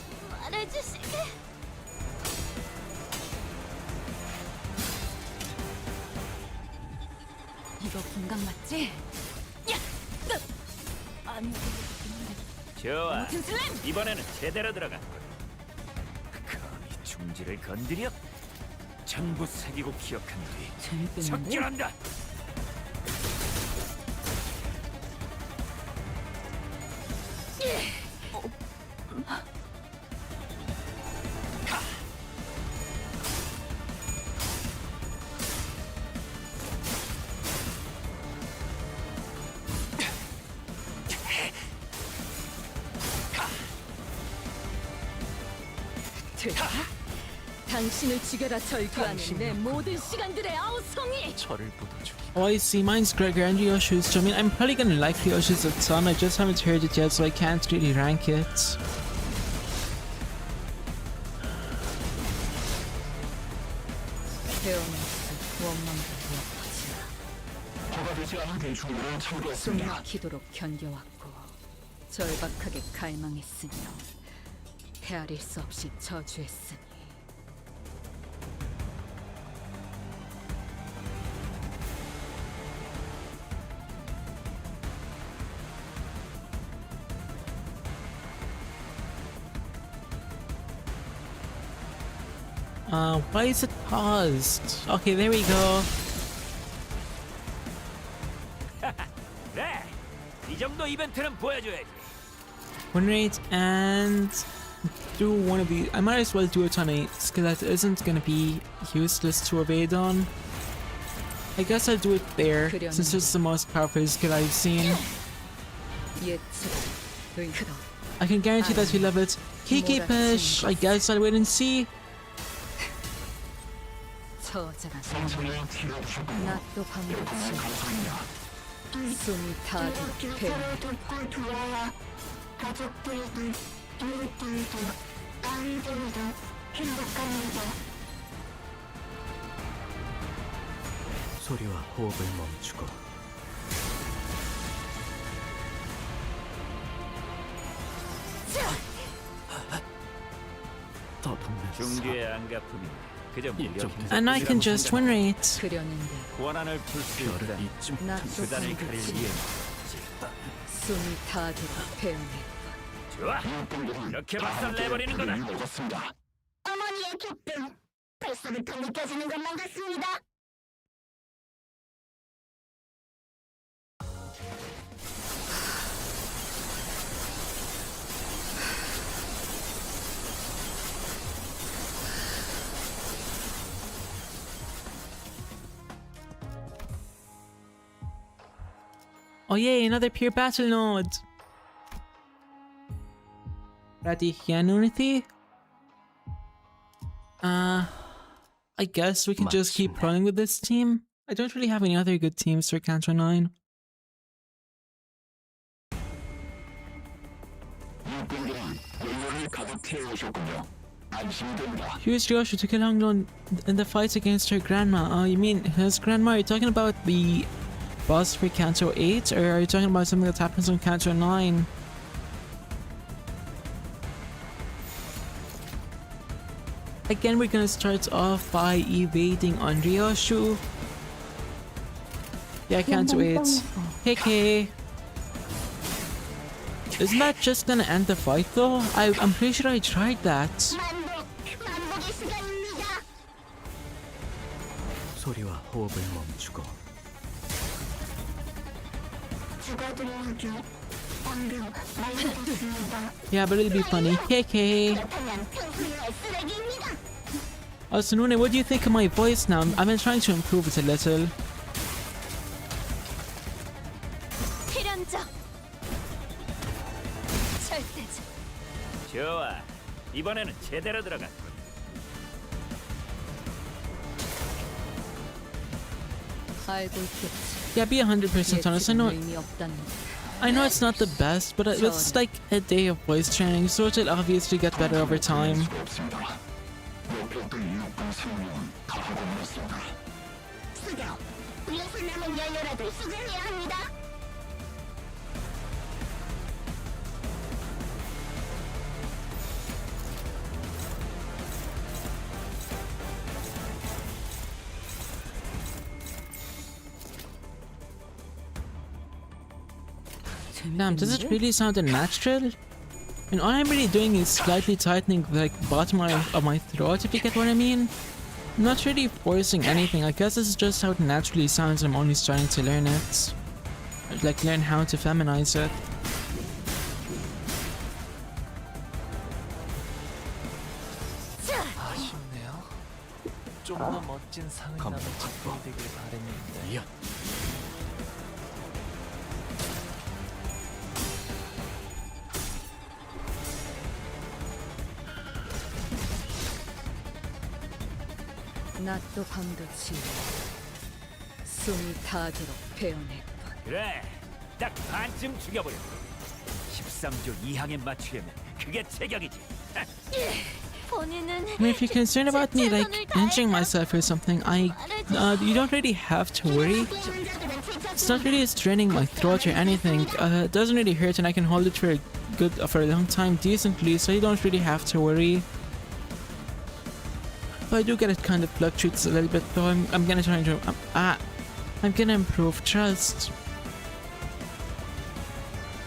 이거 공감 맞지? 야! 아니, 좋아. 이번에는 제대로 들어가. 감히 중지를 건드려? 전부 새기고 기억한 뒤 척결한다. 당신을 죽여라 절규하는 내 모든 시간들의 아우성이! 저를 묻어주기 Oh, I see. Mine's Gregor and Ryoshu's. So, I mean, I'm probably gonna like Ryoshu's a ton. I just haven't heard it yet, so I can't really rank it. 숨막히도록 견뎌왔고 절박하게 갈망했으며 헤아릴 수 없이 저주했으니 Why is it paused? Okay, there we go. 네, 이 정도 이벤트는 보여줘야지. Win rate and do one of these. I might as well do it on a skill that isn't gonna be useless to evade on. I guess I'll do it there, since it's the most powerful skill I've seen. I can guarantee that you'll love it. Kiki Pish! I guess I'll wait and see. 낮도 밤도 숨이 타듯 배운다. 가족들도 이웃들도 아이들도 행복합니다. 소리와 호흡을 멈추고 더 중주의 안가품이 그저 And I can just win rate. 고난을 풀 수 있다. 수단을 가릴 이유. 숨이 타듯 배운다. 좋아, 이렇게 박살 내버리는 거다. 어머니의 기쁨 벌써부터 느껴지는 것만 같습니다. Oh yay, another pure battle node! Radicyanunity? I guess we can just keep running with this team. I don't really have any other good teams for Canto IX. Here's Ryoshu to kill Hongnon in the fight against her grandma. Oh, you mean his grandma? Are you talking about the boss for Canto VIII, or are you talking about something that happens in Canto IX? Again, we're gonna start off by evading on Ryoshu. Yeah, Canto VIII. Hey, Kay. Isn't that just gonna end the fight though? I'm pretty sure I tried that. 소리와 호흡을 멈추고 Yeah, but it'll be funny. KK. Also, Nune, what do you think of my voice now? I've been trying to improve it a little. 좋아, 이번에는 제대로 들어갔군. Yeah, be 100% honest. I know it's not the best, but it's like a day of voice training, so it'll obviously get better over time. Damn, does it really sound unnatural? And all I'm really doing is slightly tightening the bottom of my throat, if you get what I mean. I'm not really forcing anything. I guess this is just how it naturally sounds. I'm only starting to learn it. Like, learn how to feminize it. 아쉽네요. 좀 더 멋진 상을 남은 작품이 되길 바랬는데. 낮도 밤도 지우고 숨이 닿도록 배워내. 그래, 딱 반쯤 죽여버려. 13조 2항에 맞추려면 그게 제격이지. 본인은 I mean, if you're concerned about me like injuring myself or something, you don't really have to worry. It's not really straining my throat or anything. It doesn't really hurt, and I can hold it for a long time decently, so you don't really have to worry. But I do get it kind of fluctuates a little bit, though. I'm gonna try to I'm gonna improve. Trust.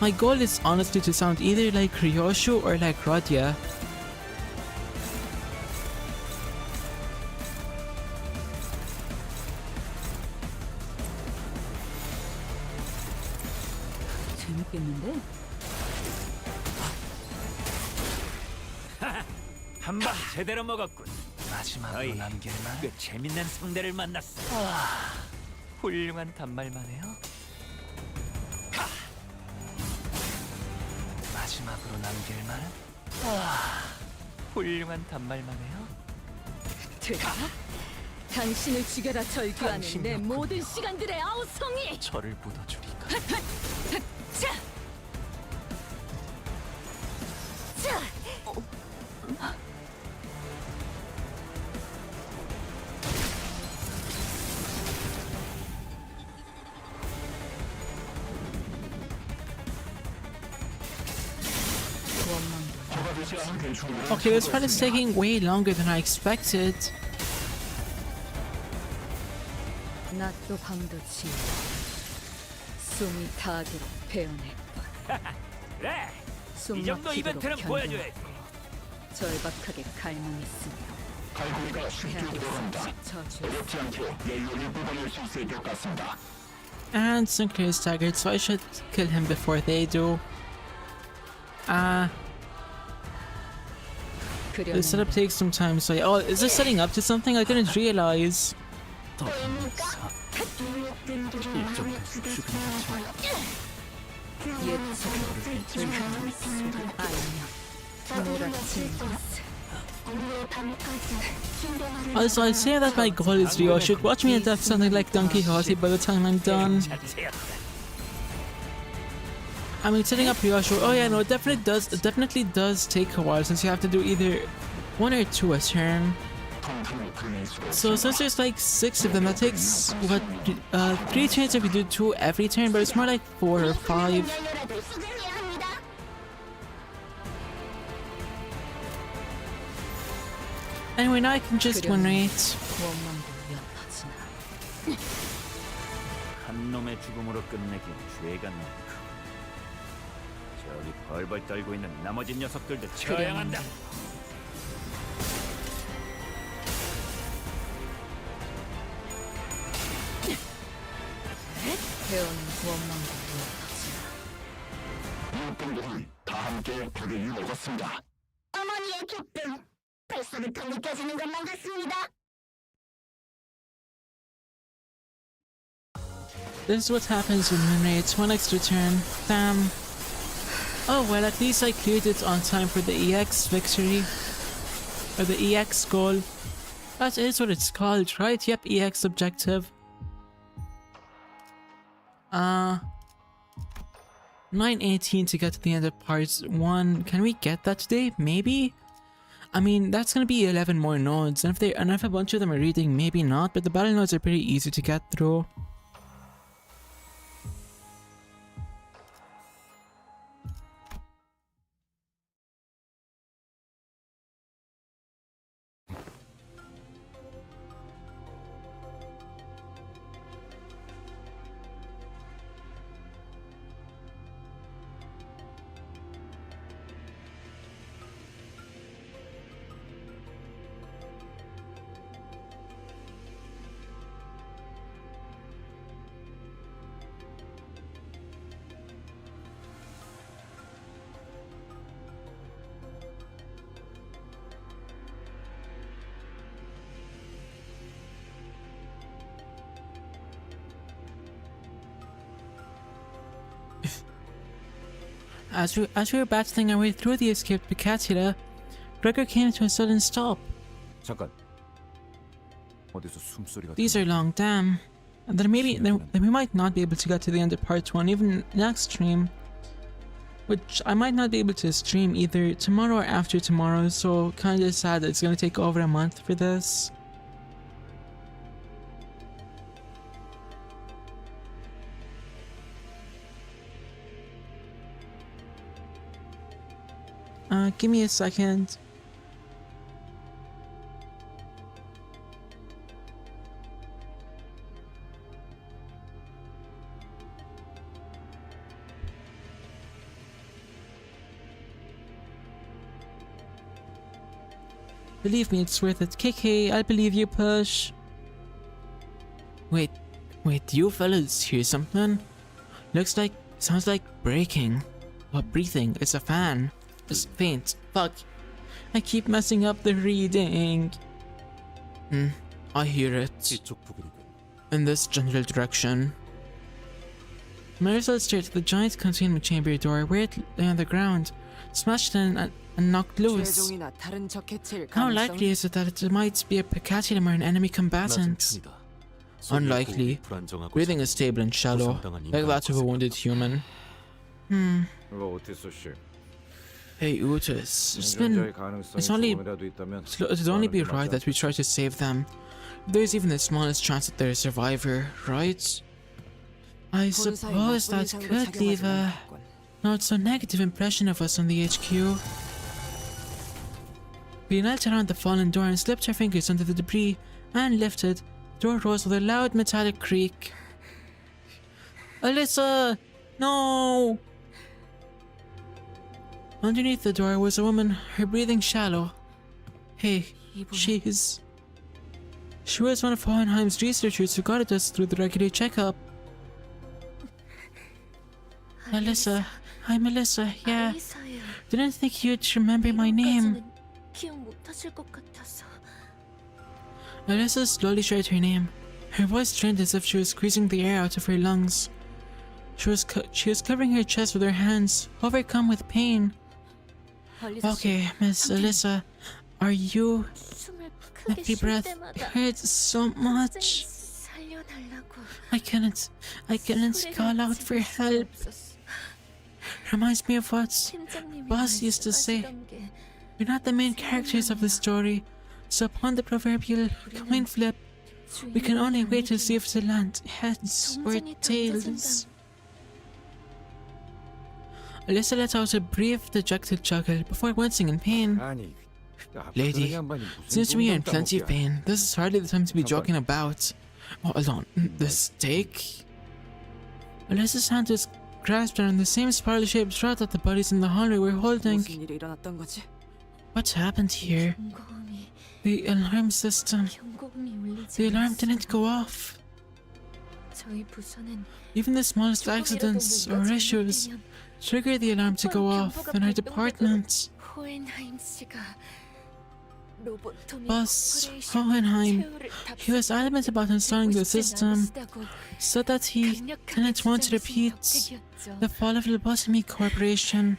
My goal is honestly to sound either like Ryoshu or like Radya. 재밌겠는데? 한 방 제대로 먹었군. 마지막으로 남길 말. 꽤 재밌는 상대를 만났어. 훌륭한 단말만 해요. 마지막으로 남길 말. 훌륭한 단말만 해요. 됐다. 당신을 죽여라 절규하는 당신이었군요. 내 모든 시간들의 아우성이. 저를 묻어주리까. 자. 자. Okay, this fight is taking way longer than I expected. 낮도 밤도 지워 숨이 닿도록 배워내. 그래, 숨 이 정도 막히도록 이벤트는 견뎌내. 보여줘야지. 절박하게 갈망했으며 갈고리가 쉽게 들어간다. 어렵지 않게 멜론을 뽑아낼 수 있을 것 같습니다. And Sinclair is staggered, so I should kill him before they do. The setup takes some time, so oh, is this setting up to something? I didn't realize. Also, I say that my goal is Rio. Should watch me adapt something like Don Quixote by the time I'm done. I mean, setting up Ryoshu, oh yeah, no, it definitely does take a while since you have to do either 1 or 2 a turn. So since there's like 6 of them, that takes, what, 3 turns if you do 2 every turn, but it's more like 4 or 5. Anyway, now I can just win rate. 한 놈의 죽음으로 끝내긴 죄가 많고. 저기 벌벌 떨고 있는 나머지 녀석들도 처형한다. 배우는 원망도 일꾼들이 다 함께 불을 먹었습니다. 어머니의 기쁨 벌써부터 느껴지는 것만 같습니다. This is what happens when win rates 1 extra turn. Damn. Oh well, at least I cleared it on time for the EX victory. Or the EX goal. That is what it's called, right? Yep, EX objective. 9:18 to get to the end of part 1. Can we get that today? Maybe? I mean, that's gonna be 11 more nodes, and if a bunch of them are reading, maybe not, but the battle nodes are pretty easy to get through. As we were battling our way through the escaped Picatula, Gregor came to a sudden stop. 잠깐. 어디서 숨소리가 These are long, damn. then maybe then we might not be able to get to the end of part 1 even next stream, which I might not be able to stream either tomorrow or after tomorrow, so kinda sad that it's gonna take over a month for this. Give me a second. Believe me, it's worth it. KK, I believe you, Push. Wait, do you fellas hear something? Sounds like breaking. Or breathing. It's a fan. It's faint. Fuck. I keep messing up the reading. I hear it. In this general direction. Marisol stared at the giant containment chamber door where it lay on the ground, smashed in and knocked loose. How likely is it that it might be a Picatium or an enemy combatant? Unlikely. Breathing is stable and shallow, like that of a wounded human. Hey Otis, it'd only be right that we try to save them. There's even the smallest chance that they're a survivor, right? I suppose that could leave a not so negative impression of us on the HQ. We knelt around the fallen door and slipped our fingers under the debris and lifted. The door rose with a loud metallic creak. Alyssa! No! Underneath the door was a woman, her breathing shallow. Hey, she was one of Hohenheim's researchers who guided us through the regular checkup. Alyssa. I'm Alyssa, yeah. Didn't think you'd remember my name. Alyssa slowly shared her name. Her voice strained as if she was squeezing the air out of her lungs. She was covering her chest with her hands, overcome with pain. Okay, Miss Alyssa, are you... Every breath hurts so much. I couldn't call out for help. Reminds me of what Boss used to say. We're not the main characters of the story, so upon the proverbial coin flip, we can only wait to see if it'll land heads or tails. Alyssa let out a brief, dejected chuckle before wincing in pain. Lady, seems to me you're in plenty of pain. This is hardly the time to be joking about. Oh, hold on, the steak? Alyssa's hand was grasped around the same spiral-shaped rod that the bodies in the hallway were holding. What happened here? The alarm system. The alarm didn't go off. Even the smallest accidents or issues trigger the alarm to go off in our department. Boss Hohenheim, he was adamant about installing the system, so that he didn't want to repeat the fall of Lobotomy Corporation.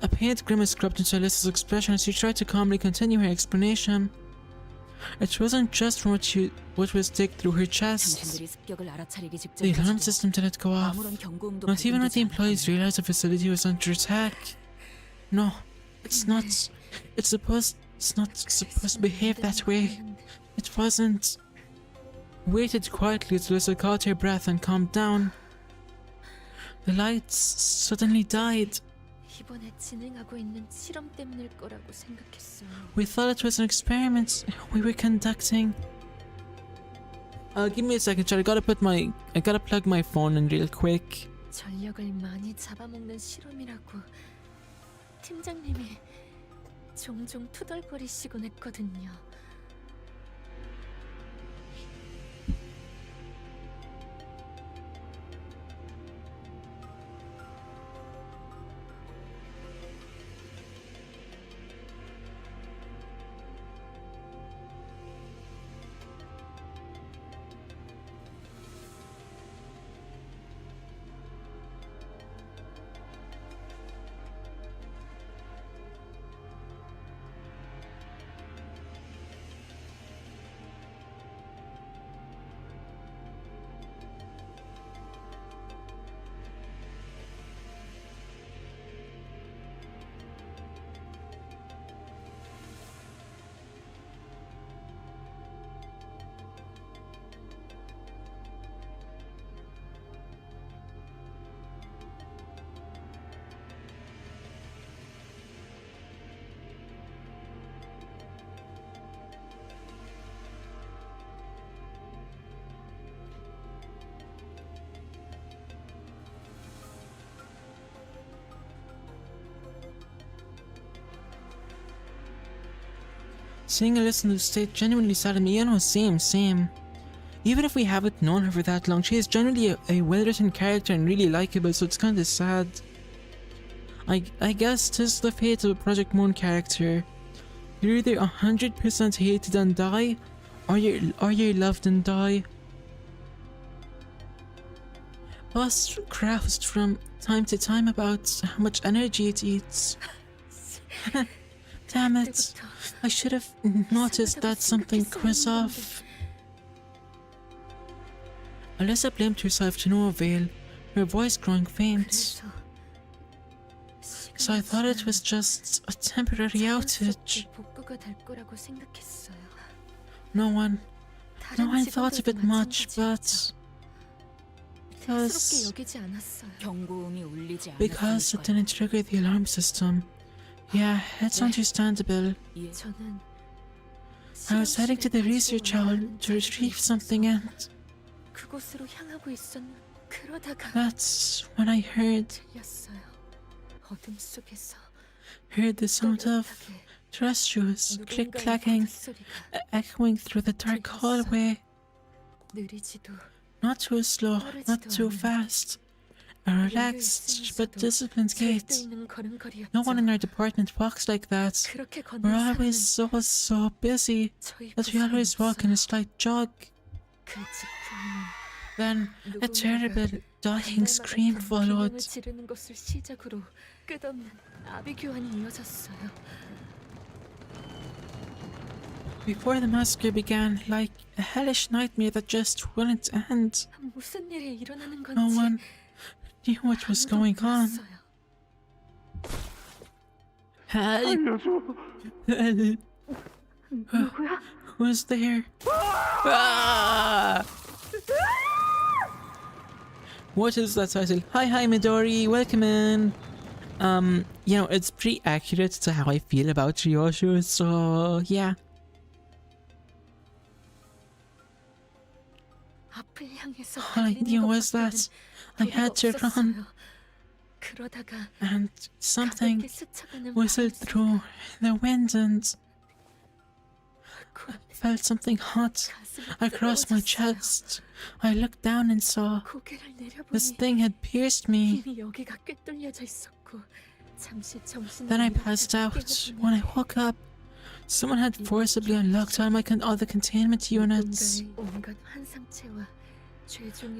A pained grimace crept into Alyssa's expression as she tried to calmly continue her explanation. It wasn't just from what was digged through her chest. The alarm system didn't go off, not even when the employees realized the facility was under attack. No, it's not supposed to behave that way. It wasn't. Waited quietly till Alyssa caught her breath and calmed down. The lights suddenly died. We thought it was an experiment we were conducting. Give me a second, Chad. I gotta plug my phone in real quick. 전력을 많이 잡아먹는 실험이라고 팀장님이 종종 투덜거리시곤 했거든요. Seeing Alyssa in this state genuinely saddened me. You know, same. Even if we haven't known her for that long, she is generally a well-written character and really likable, so it's kind of sad. I guess 'tis the fate of a Project Moon character. You're either 100% hated and die, or you're loved and die. Boss groused from time to time about how much energy it eats. Damn it. I should have noticed that something was off. Alyssa blamed herself to no avail, her voice growing faint. So I thought it was just a temporary outage. No one thought of it much, but because it didn't trigger the alarm system. Yeah, it's understandable. I was heading to the research hall to retrieve something, and that's when I heard the sound of dress shoes click-clacking, echoing through the dark hallway. Not too slow, not too fast. A relaxed but disciplined gait. No one in our department walks like that. We're always so busy that we always walk in a slight jog. Then a terrible dying scream followed. Before the massacre began, like a hellish nightmare that just wouldn't end. No one knew what was going on. Who's there? Ah! What is that title? Hi Midori, welcome in. You know, it's pretty accurate to how I feel about Ryoshu, so yeah. All I knew was that I had to run, and something whistled through the wind, and I felt something hot across my chest. I looked down and saw this thing had pierced me. Then I passed out. When I woke up, someone had forcibly unlocked all the containment units.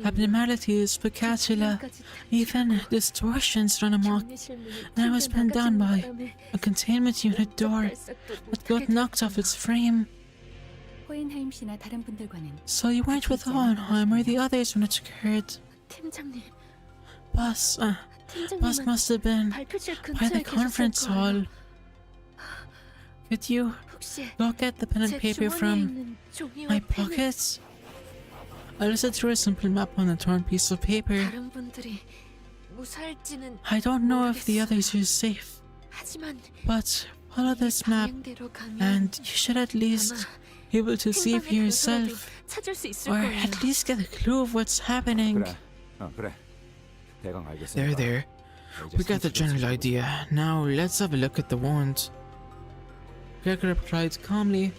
Abnormalities, spectacular, even distortions run amok, and I was pinned down by a containment unit door that got knocked off its frame. So you weren't with Hohenheim or the others when it occurred. Boss must have been by the conference hall. Could you go get the pen and paper from my pocket? Alyssa threw a simple map on a torn piece of paper. I don't know if the others are safe, but follow this map and you should at least be able to see for yourself, or at least get a clue of what's happening. There. We got the general idea. Now let's have a look at the wound. Gregor replied calmly.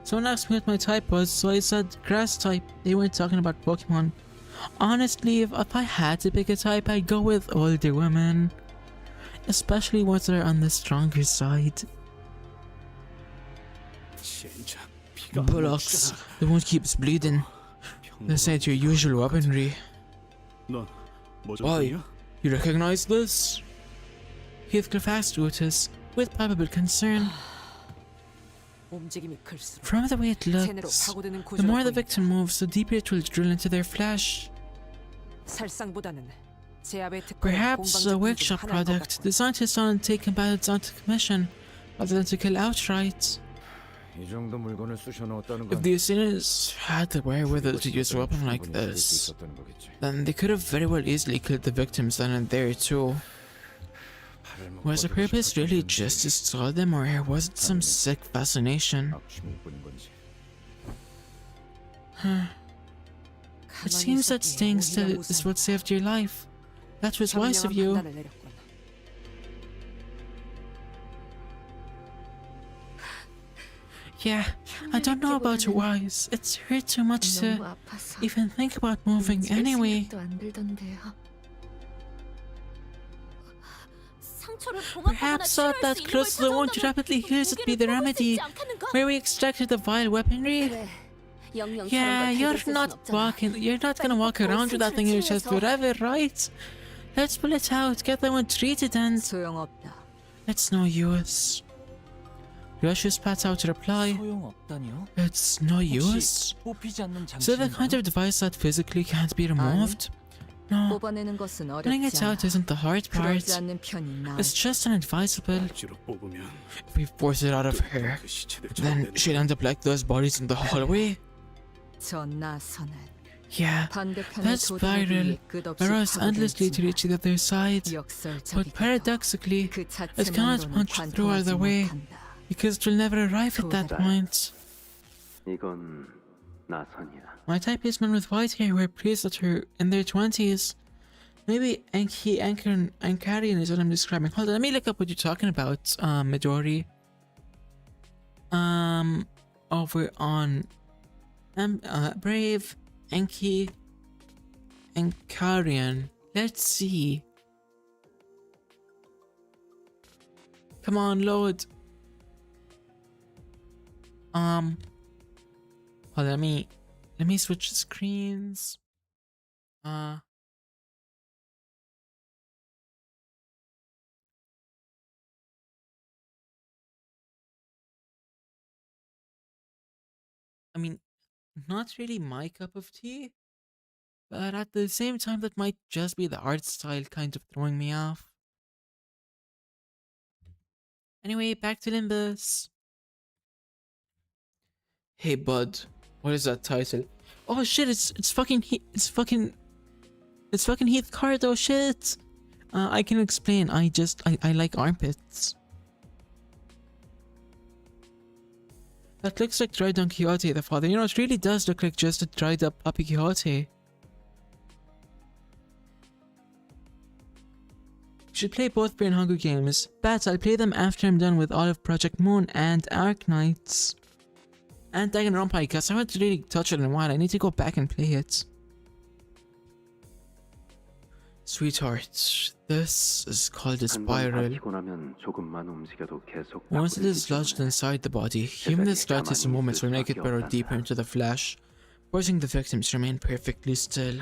Someone asked me what my type was, so I said grass type. They weren't talking about Pokemon. Honestly, if I had to pick a type, I'd go with older women. Especially ones that are on the stronger side. Bullocks. The wound keeps bleeding. This ain't your usual weaponry. Why? You recognize this? Heathcliff asked Otis, with palpable concern. From the way it looks, the more the victim moves, the deeper it will drill into their flesh. Perhaps a workshop product. The scientists aren't taking combatants onto commission, rather than to kill outright. If the assailants had the wherewithal to use a weapon like this, then they could have very well easily killed the victims then and there too. Was the purpose really just to stall them, or was it some sick fascination? It seems that staying still is what saved your life. That was wise of you. Yeah, I don't know about wise. It's hurt too much to even think about moving anyway. Perhaps thought that close to the wound to rapidly heal would be the remedy, where we extracted the vile weaponry. Yeah, you're not gonna walk around with that thing in your chest forever, right? Let's pull it out, get the wound treated, and it's no use. Ryoshu spat out a reply. It's no use. So the kind of device that physically can't be removed? No. Pulling it out isn't the hard part. It's just inadvisable. If we force it out of her, then she'll end up like those bodies in the hallway. Yeah, that spiral arose endlessly to reach the other side, but paradoxically, it cannot punch through either way, because it will never arrive at that point. My type is men with white hair who are priests that are in their 20s. Maybe Ankarian is what I'm describing. Hold on, let me look up what you're talking about, Midori. Over on Brave, Enki, Ankarian. Let's see. Come on, load. Hold on, let me switch screens. I mean, not really my cup of tea, but at the same time, that might just be the art style kind of throwing me off. Anyway, back to Limbus. Hey, bud, what is that title? Oh shit! It's fucking Heath Cardo. Shit. I can explain. I like armpits. That looks like dried Don Quixote, the father. You know, it really does look like just a dried up puppy Quixote. Should play both Brain Hunger games. Bats, I'll play them after I'm done with all of Project Moon and Arc Knights. And Danganronpa, because I haven't really touched it in a while. I need to go back and play it. Sweetheart, this is called a spiral. Once it is lodged inside the body, even the slightest movements will make it burrow deeper into the flesh, forcing the victims to remain perfectly still.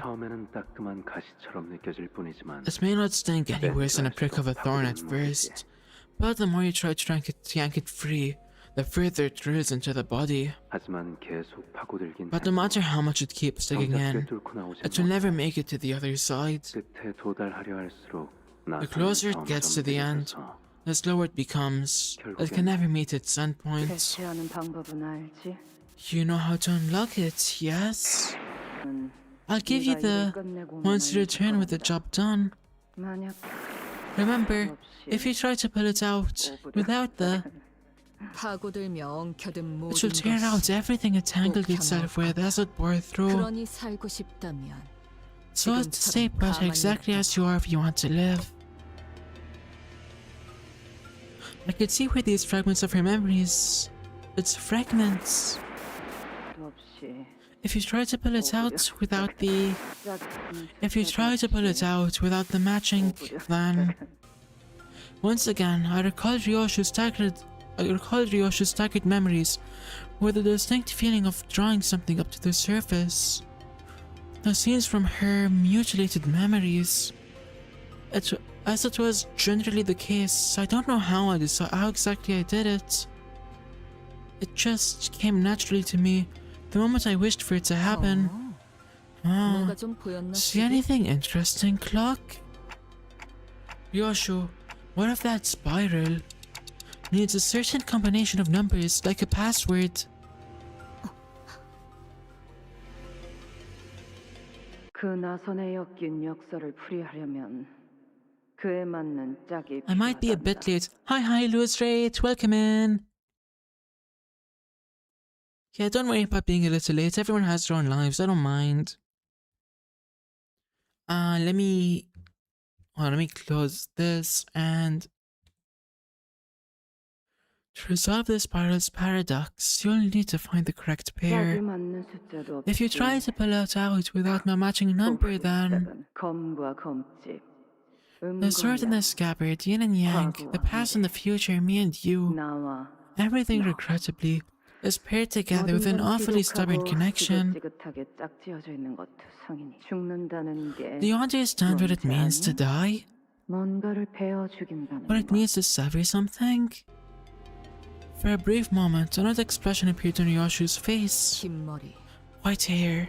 It may not sting any worse than a prick of a thorn at first, but the more you try to yank it free, the further it drills into the body. But no matter how much it keeps digging in, it will never make it to the other side. The closer it gets to the end, the slower it becomes. It can never meet its endpoint. You know how to unlock it, yes? I'll give you the once you return with the job done. Remember, if you try to pull it out without the... it will tear out everything it tangled itself with as it bore through. So as to stay put exactly as you are if you want to live. I could see where these fragments of her memories... It's fragments. If you try to pull it out without the... matching, then... Once again, I recall Ryoshu's staggered memories, with a distinct feeling of drawing something up to the surface. The scenes from her mutilated memories. As it was generally the case, I don't know how exactly I did it. It just came naturally to me, the moment I wished for it to happen. See anything interesting, Clock? Ryoshu, what if that spiral needs a certain combination of numbers, like a password? I might be a bit late. Hi, Lewis Rate, welcome in. Yeah, don't worry about being a little late. Everyone has their own lives. I don't mind. Let me close this and To resolve the spiral's paradox, you'll need to find the correct pair. If you try to pull it out without a matching number, then the sword and the scabbard, yin and yang, the past and the future, me and you, everything regrettably is paired together with an awfully stubborn connection. Do you understand what it means to die? What it means to sever something? For a brief moment, another expression appeared on Yoshu's face. White hair.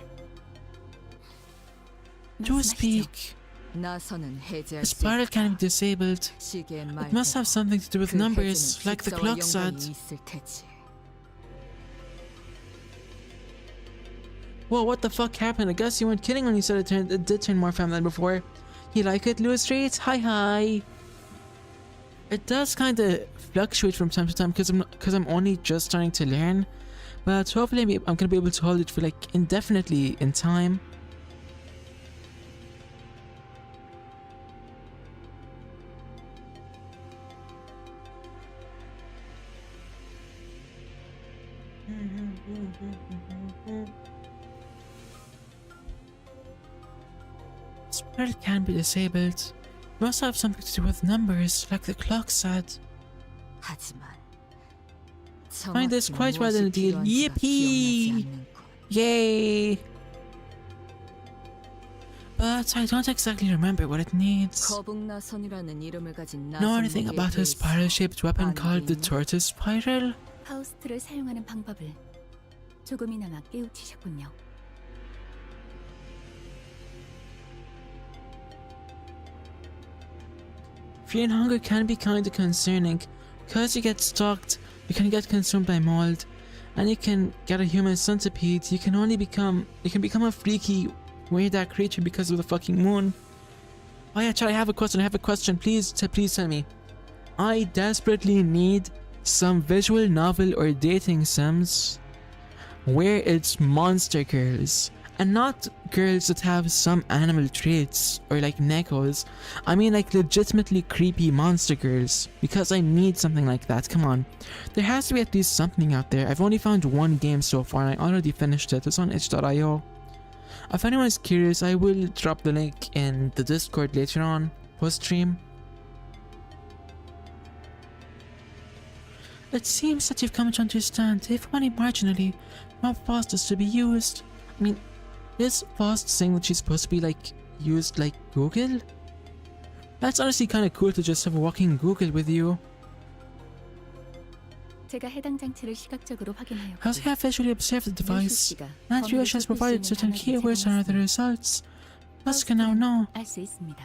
Do speak. The spiral can be disabled. It must have something to do with numbers, like the clock said. Whoa, what the fuck happened? I guess you weren't kidding when you said it did turn more feminine before. You like it, Louis Street? Hi. It does kind of fluctuate from time to time because I'm only just starting to learn. But hopefully I'm gonna be able to hold it for like indefinitely in time. Spiral can be disabled. Must have something to do with numbers, like the clock said. Find this quite well in a deal. Yippee! Yay! But I don't exactly remember what it needs. Know anything about a spiral-shaped weapon called the tortoise spiral? 파우스트를 사용하는 방법을 조금이나마 깨우치셨군요. Fear and hunger can be kinda concerning. Because you get stalked, you can get consumed by mold, and you can get a human centipede. You can become a freaky, weird creature because of the fucking moon. Oh yeah, Chad, I have a question. Please tell me. I desperately need some visual novel or dating sims where it's monster girls. And not girls that have some animal traits or like neckos. I mean like legitimately creepy monster girls. Because I need something like that. Come on. There has to be at least something out there. I've only found one game so far and I already finished it. It's on itch.io. If anyone's curious, I will drop the link in the Discord later on, post stream. It seems that you've come to understand, if only marginally, how fast is to be used. I mean, is fast saying that she's supposed to be like used like Google? That's honestly kind of cool to just have a walking Google with you. 제가 해당 장치를 시각적으로 확인하였고, As I have visually observed the device, and Ryosh has provided certain keywords and other results. Us can now know. 알 수 있습니다.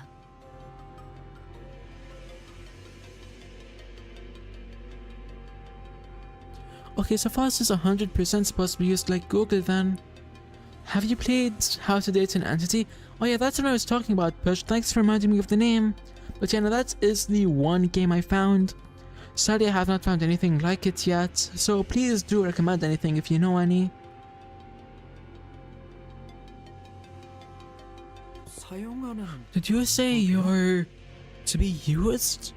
Okay, so fast is 100% supposed to be used like Google then. Have you played How to Date an Entity? Oh yeah, that's what I was talking about, Push. Thanks for reminding me of the name. But yeah, no, that is the one game I found. Sadly, I have not found anything like it yet, so please do recommend anything if you know any. Did you say you're to be used?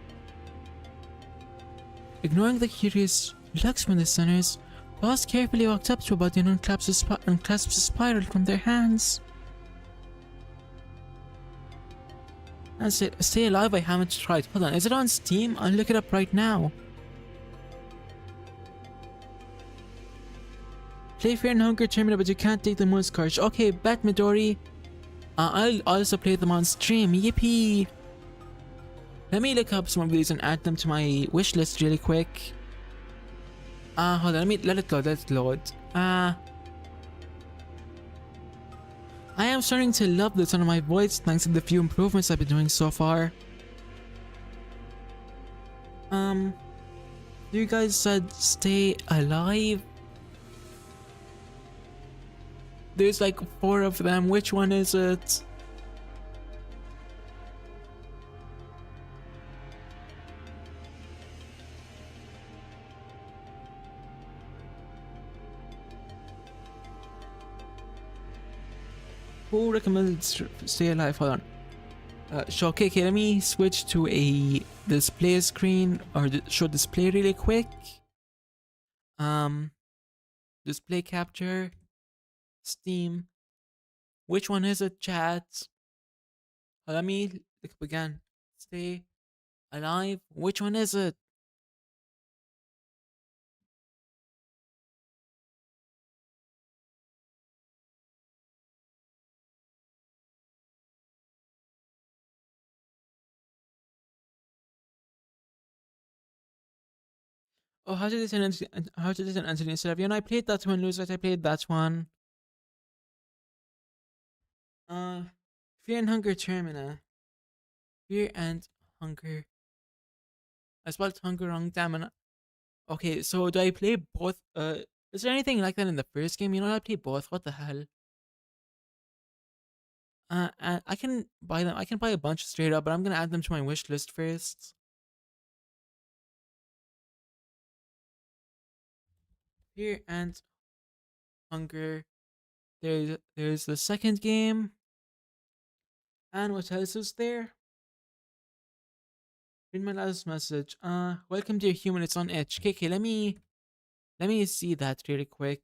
Ignoring the curious looks from the sinners, Boss carefully walked up to a body and unclasps the spiral from their hands. And said, "Stay alive, I haven't tried." Hold on, is it on Steam? I'll look it up right now. Play Fear and Hunger Terminal, but you can't take the moon's courage. Okay, bet Midori. I'll also play them on stream. Yippee! Let me look up some of these and add them to my wish list really quick. Hold on, let it load. I am starting to love the sound of my voice thanks to the few improvements I've been doing so far. You guys said stay alive? There's like 4 of them, which one is it? Who recommends stay alive? Hold on. So okay, let me switch to a display screen or show display really quick. Display capture, Steam. Which one is it, chat? Let me look up again. Stay alive. Which one is it? Oh, how to this an Anthony Sylvia? I played that one, Lose. I played that one. Fear and Hunger Termina. Fear and Hunger. I spelled hunger wrong, damn it. Okay, so do I play both? Is there anything like that in the first game? I play both. What the hell? And I can buy them. I can buy a bunch straight up, but I'm gonna add them to my wish list first. Fear and Hunger. There's the second game. And what else is there? Read my last message. Welcome dear human, it's on itch. Okay, let me see that really quick.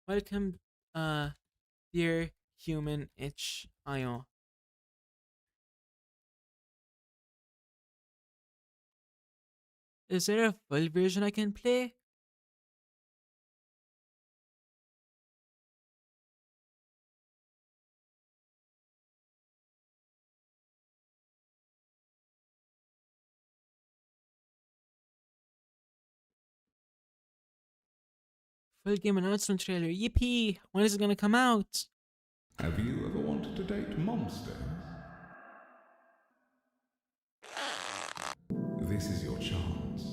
Welcome, dear human itch IO. Is there a full version I can play? Full game announcement trailer. Yippee! When is it gonna come out? Have you ever wanted to date monsters? This is your chance.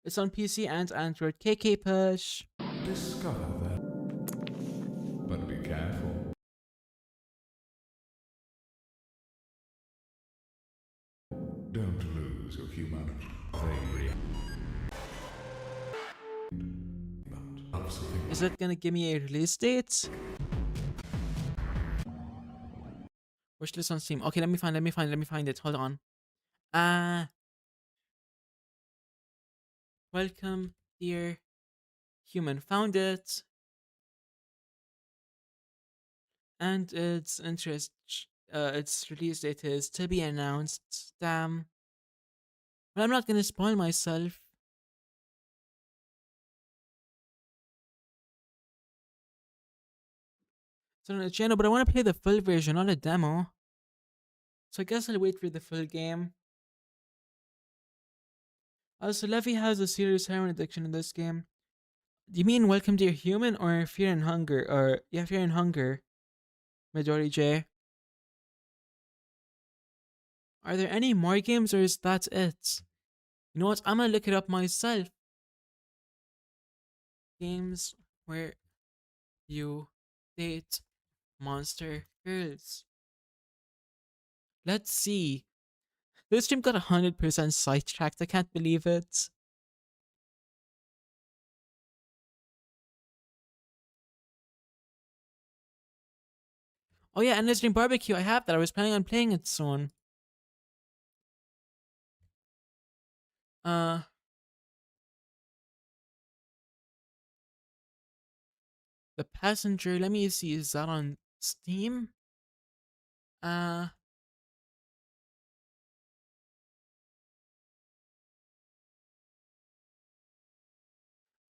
It's on PC and Android. KK push. Discover them. But be careful. Don't lose your humanity. Is it gonna give me a release date? Wishlist on Steam. Okay, let me find it. Hold on. Welcome, dear human. Found it. And its release date is to be announced. Damn. But I'm not gonna spoil myself. It's on the channel, but I want to play the full version, not a demo. So I guess I'll wait for the full game. Also, Levy has a serious heroin addiction in this game. Do you mean Welcome Dear Human or Fear and Hunger? Or, yeah, Fear and Hunger. Midori J. Are there any more games or is that it? You know what? I'm gonna look it up myself. Games where you date monster girls. Let's see. This stream got 100% sidetracked. I can't believe it. Oh yeah, and Stream Barbecue. I have that. I was planning on playing it soon. The Passenger. Let me see. Is that on Steam?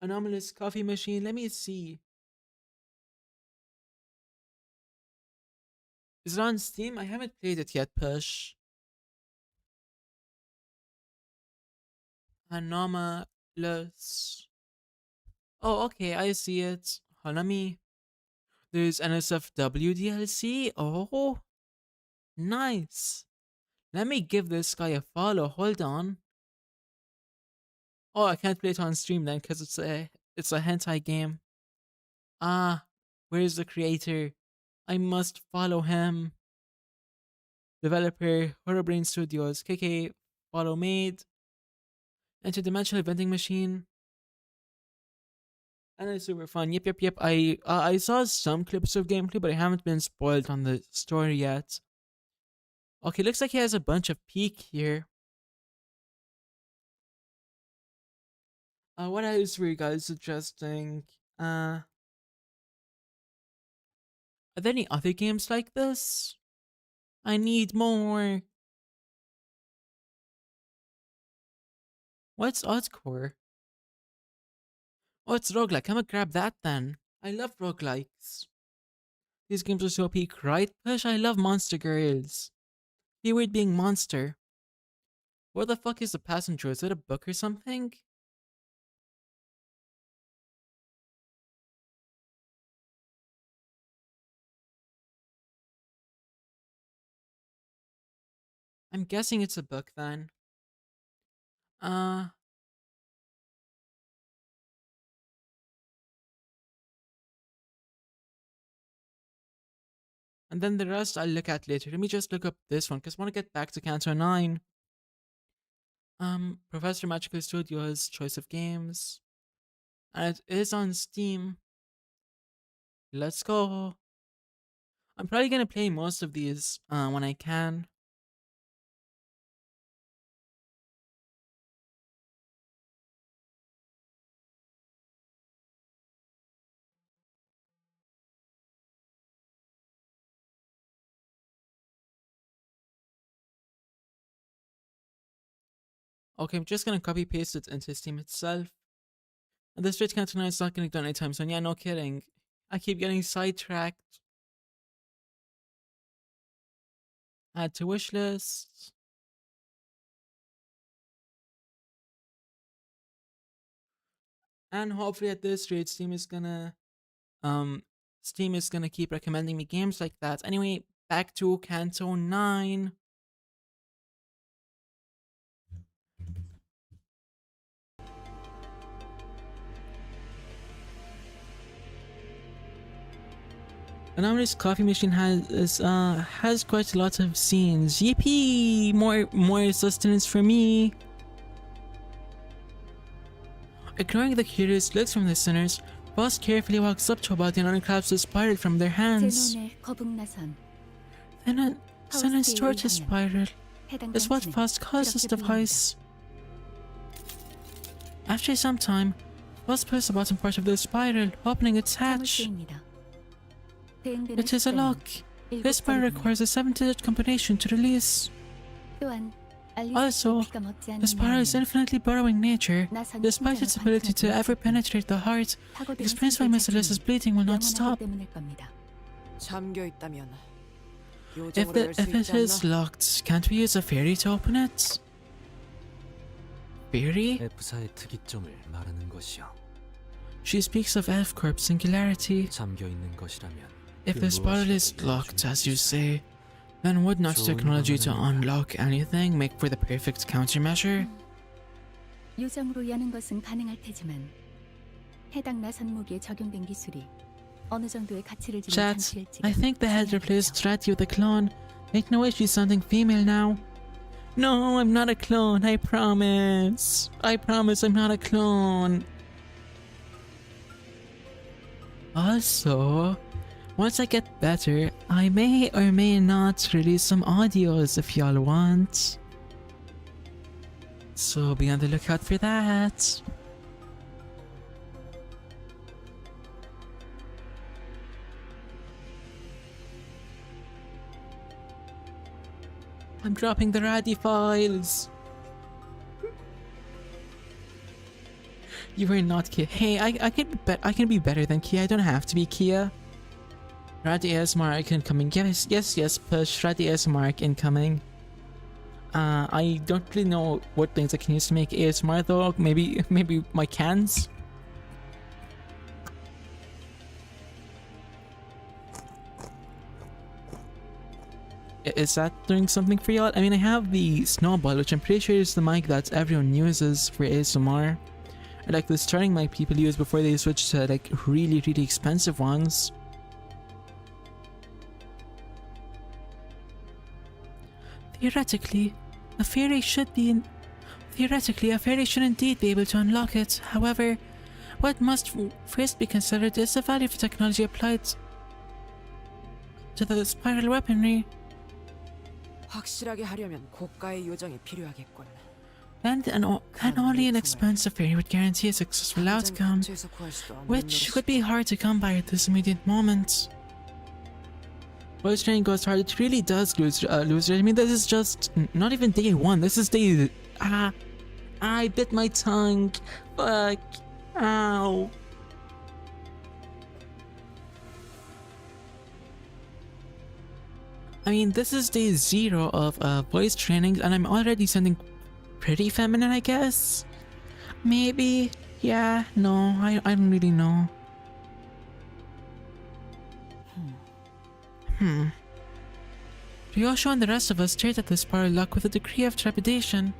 Anomalous Coffee Machine. Let me see. Is it on Steam? I haven't played it yet, Push. Anomalous. Oh, okay, I see it. Hanami. There's NSFW DLC. Oh, nice. Let me give this guy a follow. Hold on. Oh, I can't play it on stream then because it's a hentai game. Where's the creator? I must follow him. Developer, Horrorbrain Studios, KK, follow made. Interdimensional vending machine. And it's super fun. Yep. I saw some clips of gameplay, but I haven't been spoiled on the story yet. Okay, looks like he has a bunch of peak here. What else were you guys suggesting? Are there any other games like this? I need more. What's Oddcore? Oh, it's roguelike. I'm gonna grab that then. I love roguelikes. These games are so peak, right? Push, I love Monster Girls. Keyword being monster. What the fuck is the passenger? Is it a book or something? I'm guessing it's a book then. And then the rest I'll look at later. Let me just look up this one because I want to get back to Canto IX. Professor Magical Studios choice of games. And it is on Steam. Let's go. I'm probably gonna play most of these when I can. Okay, I'm just gonna copy paste it into Steam itself. And the straight Canto IX is not gonna be done anytime soon. Yeah, no kidding. I keep getting sidetracked. Add to wish list. And hopefully at this rate, Steam is gonna keep recommending me games like that. Anyway, back to Canto IX. And now this coffee machine has quite a lot of scenes. Yippee! More sustenance for me. Ignoring the curious looks from the sinners, Boss carefully walks up to a body and unclaps the spiral from their hands. Then Senon's tortoise spiral is what first caused this device. After some time, Boss pulls the bottom part of the spiral, opening its hatch. It is a lock. This spiral requires a 7-digit combination to release. Also, the spiral is infinitely burrowing nature. Despite its ability to ever penetrate the heart, it explains why Miss Alyssa's bleeding will not stop. If it is locked, can't we use a fairy to open it? Fairy? F사의 특이점을 말하는 것이야. She speaks of F-Corp singularity. 잠겨 있는 것이라면 If the spiral is locked, as you say, then would not technology to unlock anything make for the perfect countermeasure? 요정으로 여는 것은 가능할 테지만 해당 나선 무기에 적용된 기술이 어느 정도의 가치를 지닌 Chat, 장치일지. I think the head replaced Ratty with a clone. Make no way she's sounding female now. No, I'm not a clone, I promise. I promise I'm not a clone. Also, once I get better, I may or may not release some audios if y'all want. So be on the lookout for that. I'm dropping the Raddy files. You were not Kia. Hey, I can be better than Kia. I don't have to be Kia. Raddy ASMR incoming. Yes, push Raddy ASMR incoming. I don't really know what things I can use to make ASMR though. Maybe my cans. Is that doing something for y'all? I mean, I have the Snowball, which I'm pretty sure is the mic that everyone uses for ASMR. Or like the starting mic people use before they switch to like really expensive ones. Theoretically, a fairy should indeed be able to unlock it. However, what must first be considered is the value of technology applied to the spiral weaponry. 확실하게 하려면 고가의 요정이 필요하겠군. Then only an expensive fairy would guarantee a successful outcome, which would be hard to come by at this immediate moment. Voice training goes hard, it really does lose. I mean, this is just not even day 1, this is day... I bit my tongue. Fuck. Ow. I mean, this is day 0 of voice training, and I'm already sounding pretty feminine, I guess? Maybe? Yeah, no, I don't really know. Ryosho and the rest of us stared at this bar luck with a degree of trepidation.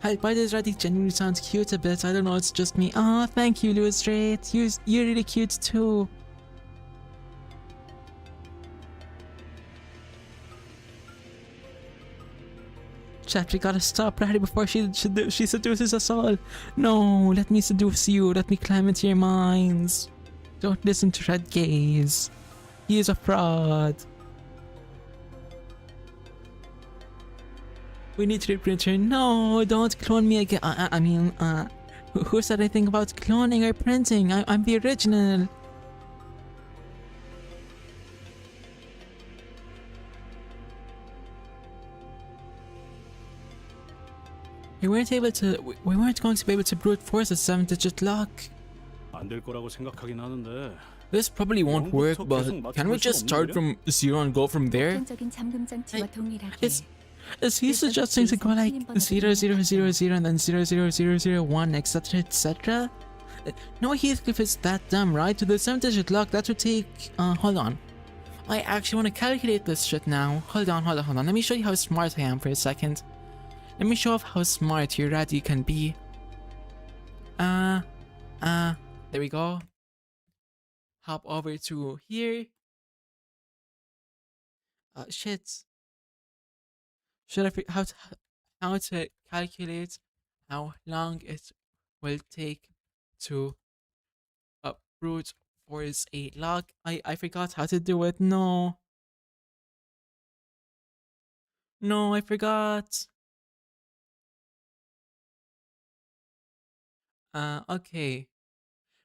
This Radhi genuinely sounds cute a bit, I don't know, it's just me. Oh, thank you, Illustrate. You're really cute too. Chat, we gotta stop Radhi before she seduces us all. No, let me seduce you, let me climb into your minds. Don't listen to Red Gaze. He is a fraud. We need to reprint her. No, don't clone me again. I mean, who said anything about cloning or printing? I'm the original. We weren't going to be able to brute force a 7-digit lock. This probably won't work, but can we just start from 0 and go from there? Is he suggesting to go like 0000 and then 00001, etc, etc? No, Heathcliff is that dumb, right? To the 7-digit lock, that would take... hold on. I actually want to calculate this shit now. Hold on. Let me show you how smart I am for a second. Let me show off how smart your Radhi can be. There we go. Hop over to here. Shit. Should I figure out how to calculate how long it will take to brute force a lock? I forgot how to do it. No, I forgot. Okay.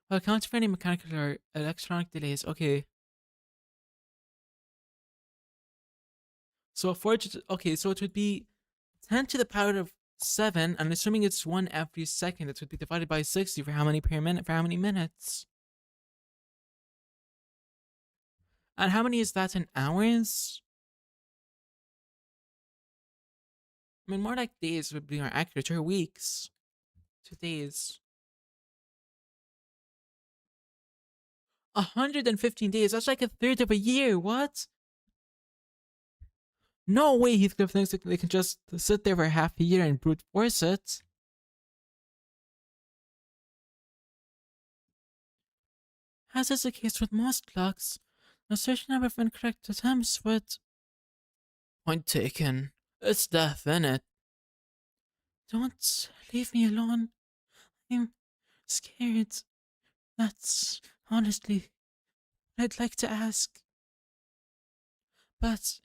Well, count for any mechanical or electronic delays. Okay. So okay, so it would be 10 to the power of 7, and assuming it's 1 every second, it would be divided by 60 for how many per minute, for how many minutes. And how many is that in hours? I mean, more like days would be more accurate, or weeks. 2 days. 115 days, that's like a third of a year, what? No way Heathcliff thinks that they can just sit there for half a year and brute force it. As is the case with most clocks, a certain number of incorrect attempts would... Point taken. It's death, innit? Don't leave me alone. I'm scared. That's honestly what I'd like to ask. But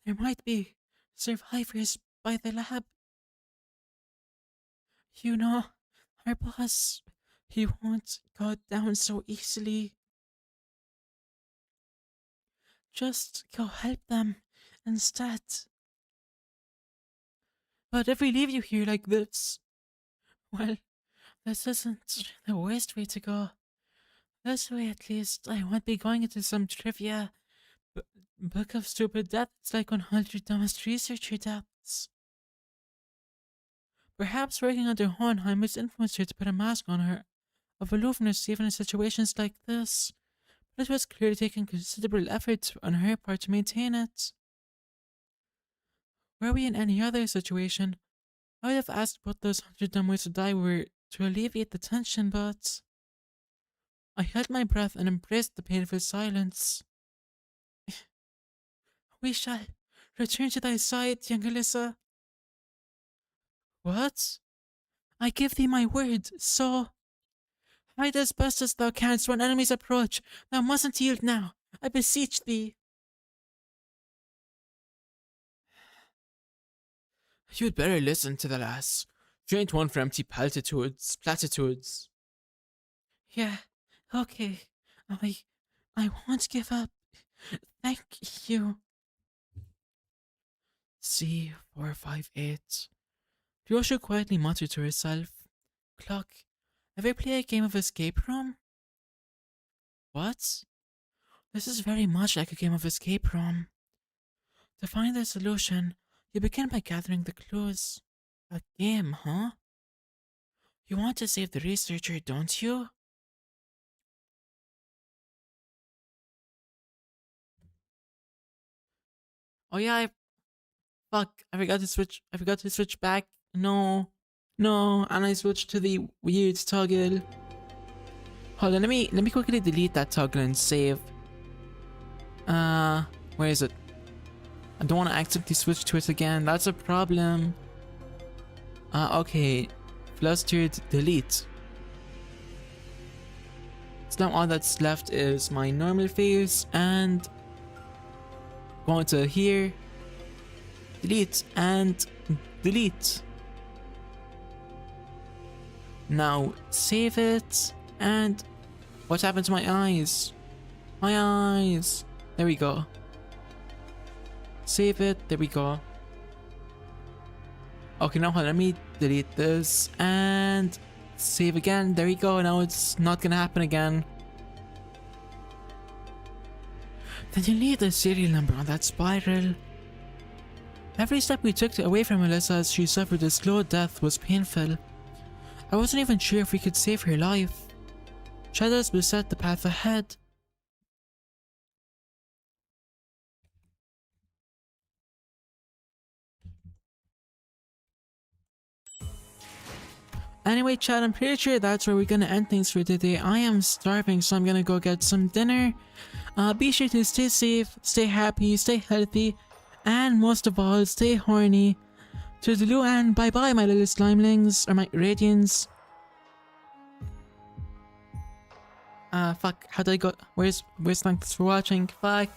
there might be survivors by the lab. You know, our boss, he won't go down so easily. Just go help them instead. But if we leave you here like this, well, this isn't the worst way to go. This way, at least, I won't be going into some trivia book of stupid deaths like 100 dumbest researcher deaths. Perhaps working under Hohenheim has influenced her to put a mask on her of aloofness even in situations like this, but it was clearly taking considerable effort on her part to maintain it. Were we in any other situation, I would have asked what those 100 dumb ways to die were to alleviate the tension, but... I held my breath and embraced the painful silence. We shall return to thy side, young Alyssa. What? I give thee my word, so... Hide as best as thou canst when enemies approach. Thou mustn't yield now. I beseech thee. You'd better listen to the lass. She ain't one for empty platitudes. Yeah, okay. I won't give up. Thank you. C458. Ryosho quietly muttered to herself. Clock, ever play a game of escape room? What? This is very much like a game of escape room. To find the solution, you begin by gathering the clues. A game, huh? You want to save the researcher, don't you? Oh yeah, fuck, I forgot to switch back. No, and I switched to the weird toggle. Hold on, let me quickly delete that toggle and save. Where is it? I don't want to accidentally switch to it again. That's a problem. Okay. Flustered, delete. So now all that's left is my normal face and going to here. Delete and delete. Now save it and what happened to my eyes? My eyes. There we go. Save it. There we go. Okay, now let me delete this and save again. There we go. Now it's not gonna happen again. Then you leave the serial number on that spiral. Every step we took away from Melissa as she suffered a slow death was painful. I wasn't even sure if we could save her life. Shadows beset the path ahead. Anyway, chat, I'm pretty sure that's where we're gonna end things for today. I am starving, so I'm gonna go get some dinner. Be sure to stay safe, stay happy, stay healthy, and most of all, stay horny. Toodaloo and bye bye, my little slimelings, or my radiants. Fuck, how did I go? Where's thanks for watching? Fuck.